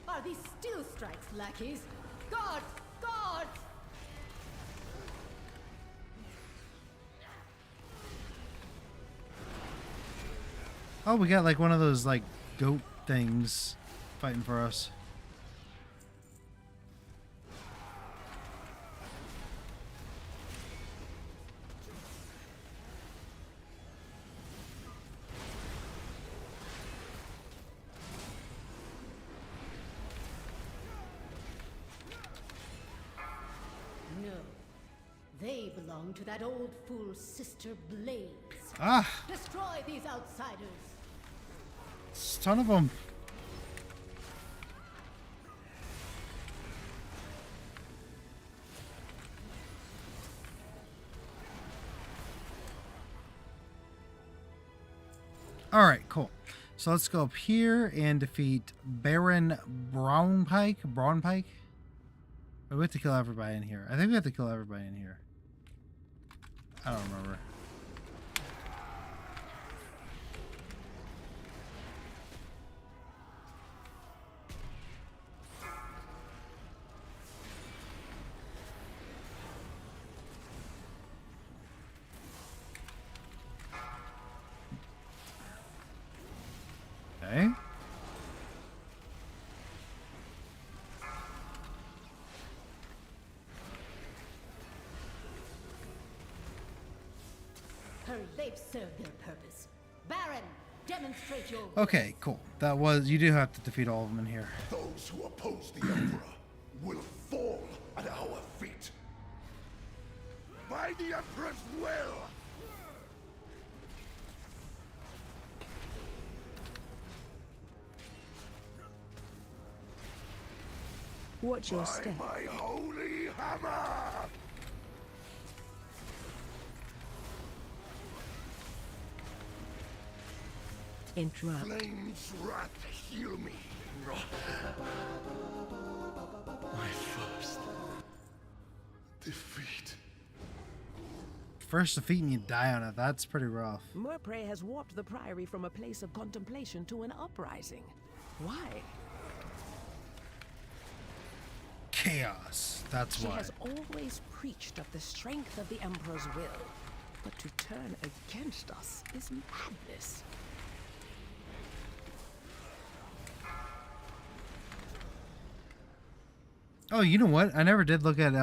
Are these still strikes, lackeys? Guards! Guards! Oh, we got like one of those like goat things fighting for us. No. They belong to that old fool Sister Blaze. Ah! Destroy these outsiders. Ton of them. All right, cool. So let's go up here and defeat Baron Brownpike. Brownpike? We have to kill everybody in here. I think we have to kill everybody in here. I don't remember. Okay. Her they've served their purpose. Baron, demonstrate your Okay, cool. That was, you do have to defeat all of them in here. Those who oppose the Emperor will fall at our feet. By the Emperor's will! Watch your By step. my holy hammer! Interrupt. Flame's wrath heal me. My first defeat. First defeat and you die on it. That's pretty rough. Murpray has warped the Priory from a place of contemplation to an uprising. Why? Chaos. That's She why. has always preached of the strength of the Emperor's will. But to turn against us is madness. Oh, you know what? I never did look at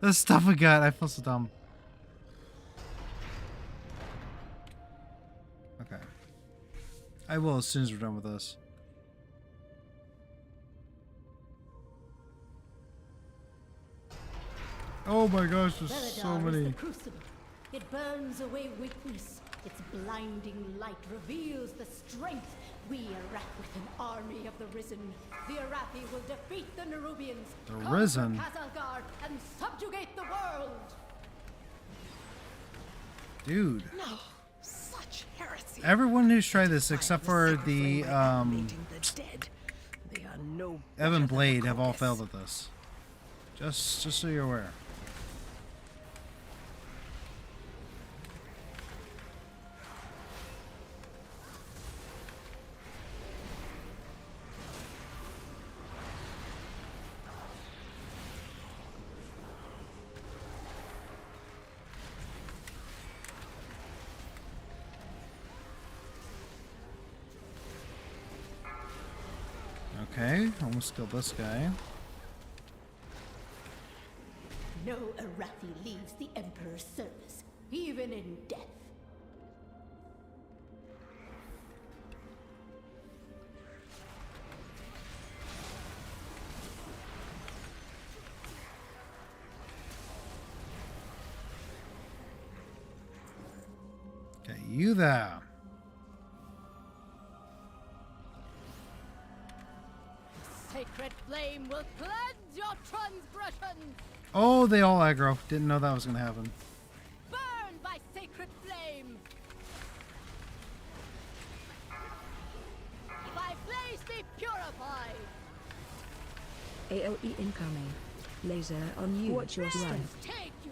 the stuff we got. I feel so dumb. Okay. I will as soon as we're done with this. Oh my gosh, there's so Veladar is many. the crucible. It burns away weakness. Its blinding light reveals the strength. We are wrapped with an army of the Risen. The Arathi will defeat the Nerubians, The conquer Risen? Kazalgar, and subjugate the world. Dude. No, such heresy. Everyone who's tried this except for the The dead. They are no Evan Blade have all failed at this. Just so you're aware. Okay, almost killed this guy. No Arathi leaves the Emperor's service, even in death. Okay, you there. Sacred flame will cleanse your transgressions. Oh, they all aggro. Didn't know that was gonna happen. Burn by sacred flame. By blaze be purified. AOE incoming. Laser on you. Watch your strength. Take you.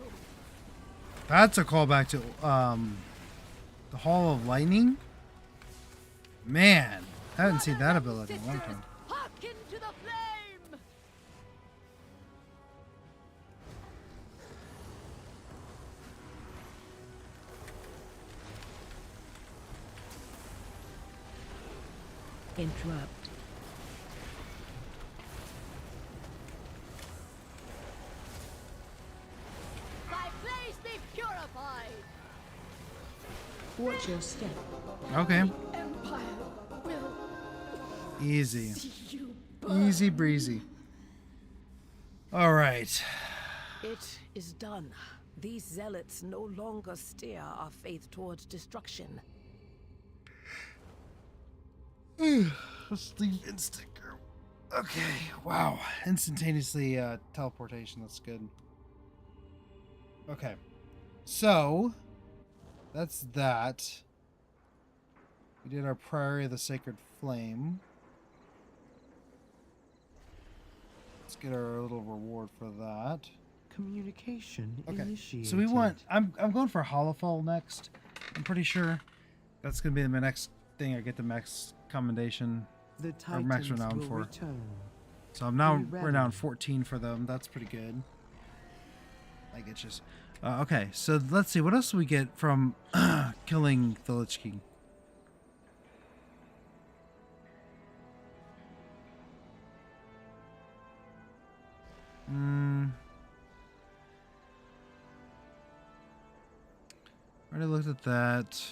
That's a callback to the Hall of Lightning. Man, I haven't seen that ability in a long time. Hearken to the flame. Interrupt. By blaze be purified. Watch your step. Okay. Empire will Easy. see you burn. Easy breezy. All right. It is done. These zealots no longer steer our faith towards destruction. Let's leave instant. Okay. Wow. Instantaneously teleportation. That's good. Okay. So that's that. We did our Priory of the Sacred Flame. Let's get our little reward for that. Communication Okay. initiated. So we want. I'm going for Hollowfell next. I'm pretty sure that's gonna be my next thing. I get the max commendation The or max Titans renown will for. return. So I'm now Be ready. renown 14 for them. That's pretty good. I get just. Okay, so let's see. What else do we get from killing the Lich King? Already looked at that.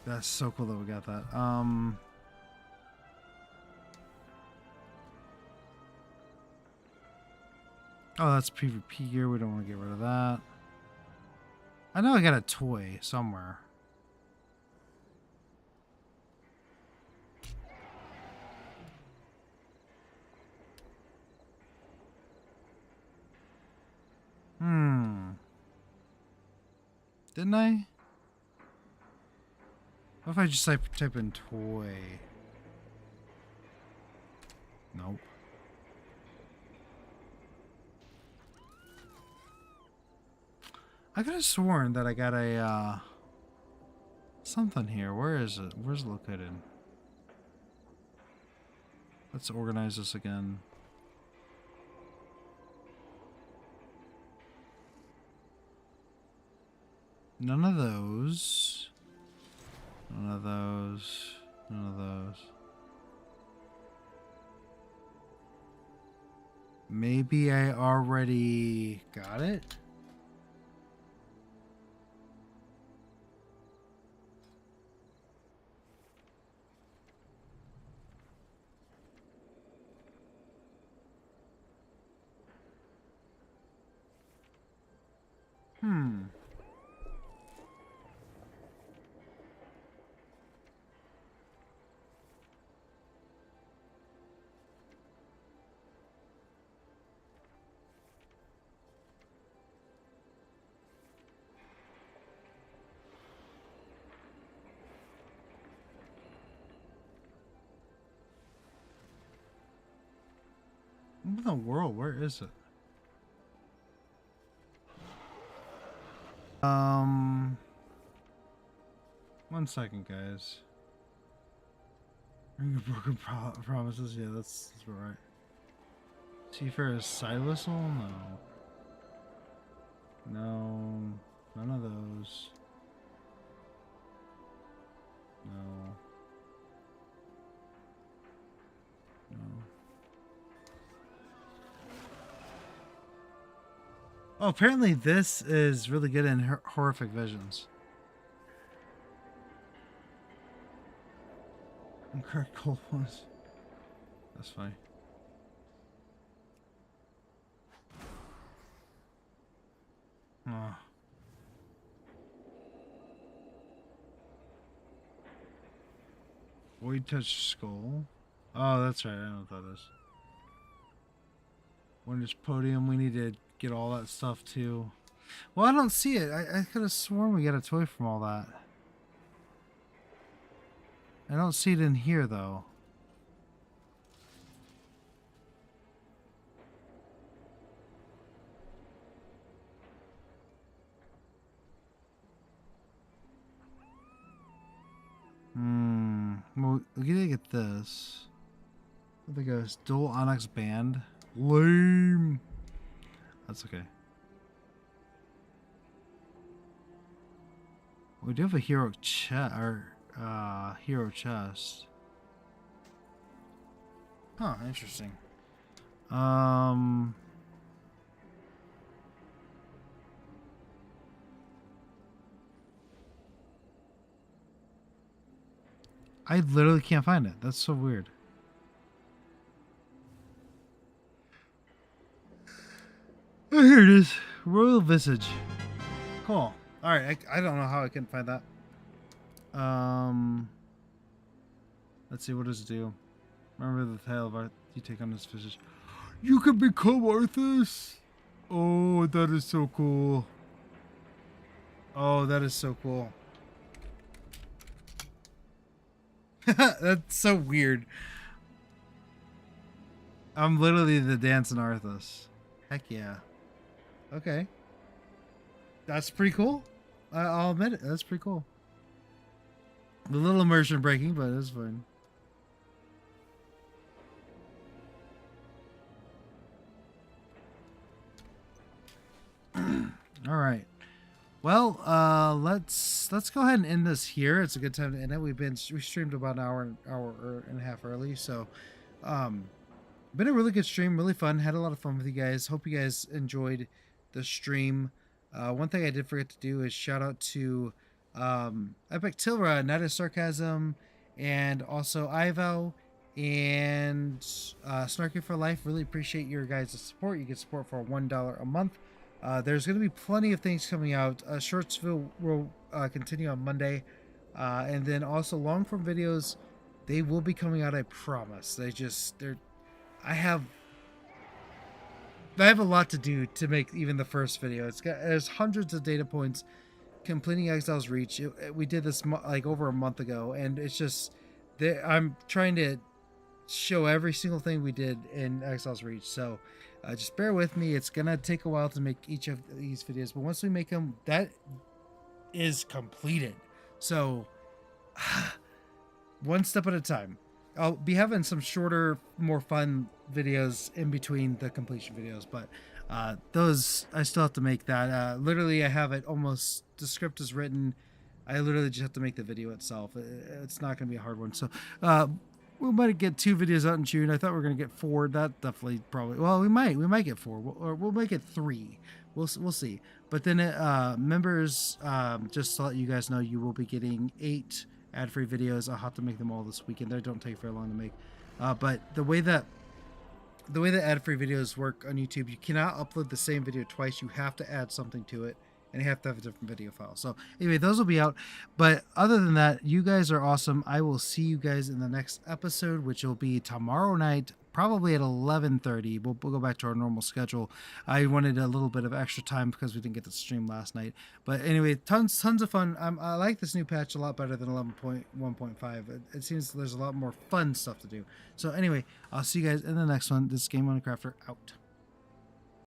That's so cool that we got that. Oh, that's PvP gear. We don't want to get rid of that. I know I got a toy somewhere. Didn't I? What if I just type in toy? Nope. I could have sworn that I got a something here. Where is it? Where's it located? Let's organize this again. None of those. None of those. None of those. Maybe I already got it? What in the world? Where is it? One second, guys. Ring of Broken Promises. Yeah, that's right. Seafarer's side whistle? No. No. None of those. No. No. Oh, apparently this is really good in horrific visions. And Kurt Cold ones. That's funny. Oh. Void Touch Skull. Oh, that's right. I know what that is. Winner's Podium. We need to get all that stuff too. Well, I don't see it. I could have sworn we got a toy from all that. I don't see it in here though. Well, we gotta get this. I think it goes Dual Onyx Band. Lame. That's okay. We do have a hero chest, or hero chest. Huh, interesting. I literally can't find it. That's so weird. Oh, here it is. Royal Visage. Cool. Alright, I don't know how I couldn't find that. Let's see, what does it do? Remember the tale of Arthas. You take on this visage. You can become Arthas! Oh, that is so cool. Oh, that is so cool. That's so weird. I'm literally the dancing Arthas. Heck yeah. Okay. That's pretty cool. I'll admit it. That's pretty cool. A little immersion breaking, but it's fine. All right. Well, let's go ahead and end this here. It's a good time to end it. We streamed about an hour and a half early, so been a really good stream, really fun. Had a lot of fun with you guys. Hope you guys enjoyed the stream. One thing I did forget to do is shout out to Epic Tilra, Night of Sarcasm, and also Ivo and Snarky for Life. Really appreciate your guys' support. You get support for $1 a month. There's going to be plenty of things coming out. Shortsville will continue on Monday. And then also long form videos, they will be coming out, I promise. I have a lot to do to make even the first video. There's hundreds of data points completing Exile's Reach. We did this like over a month ago, and it's just I'm trying to show every single thing we did in Exile's Reach. So just bear with me. It's gonna take a while to make each of these videos, but once we make them, that is completed. So one step at a time. I'll be having some shorter, more fun videos in between the completion videos, but those I still have to make that. Literally, I have it almost the script is written. I literally just have to make the video itself. It's not going to be a hard one. So we might get 2 videos out in June. I thought we were going to get 4. That definitely probably. Well, we might get 4, or we'll make it 3. We'll see. But then members, just to let you guys know, you will be getting 8 ad-free videos. I'll have to make them all this weekend. They don't take very long to make. But the way that ad-free videos work on YouTube, you cannot upload the same video twice. You have to add something to it, and you have to have a different video file. So anyway, those will be out. But other than that, you guys are awesome. I will see you guys in the next episode, which will be tomorrow night, probably at 11:30. We'll go back to our normal schedule. I wanted a little bit of extra time because we didn't get to stream last night. But anyway, tons of fun. I like this new patch a lot better than 11.1.5. It seems there's a lot more fun stuff to do. So anyway, I'll see you guys in the next one. This is Game on Crafter out.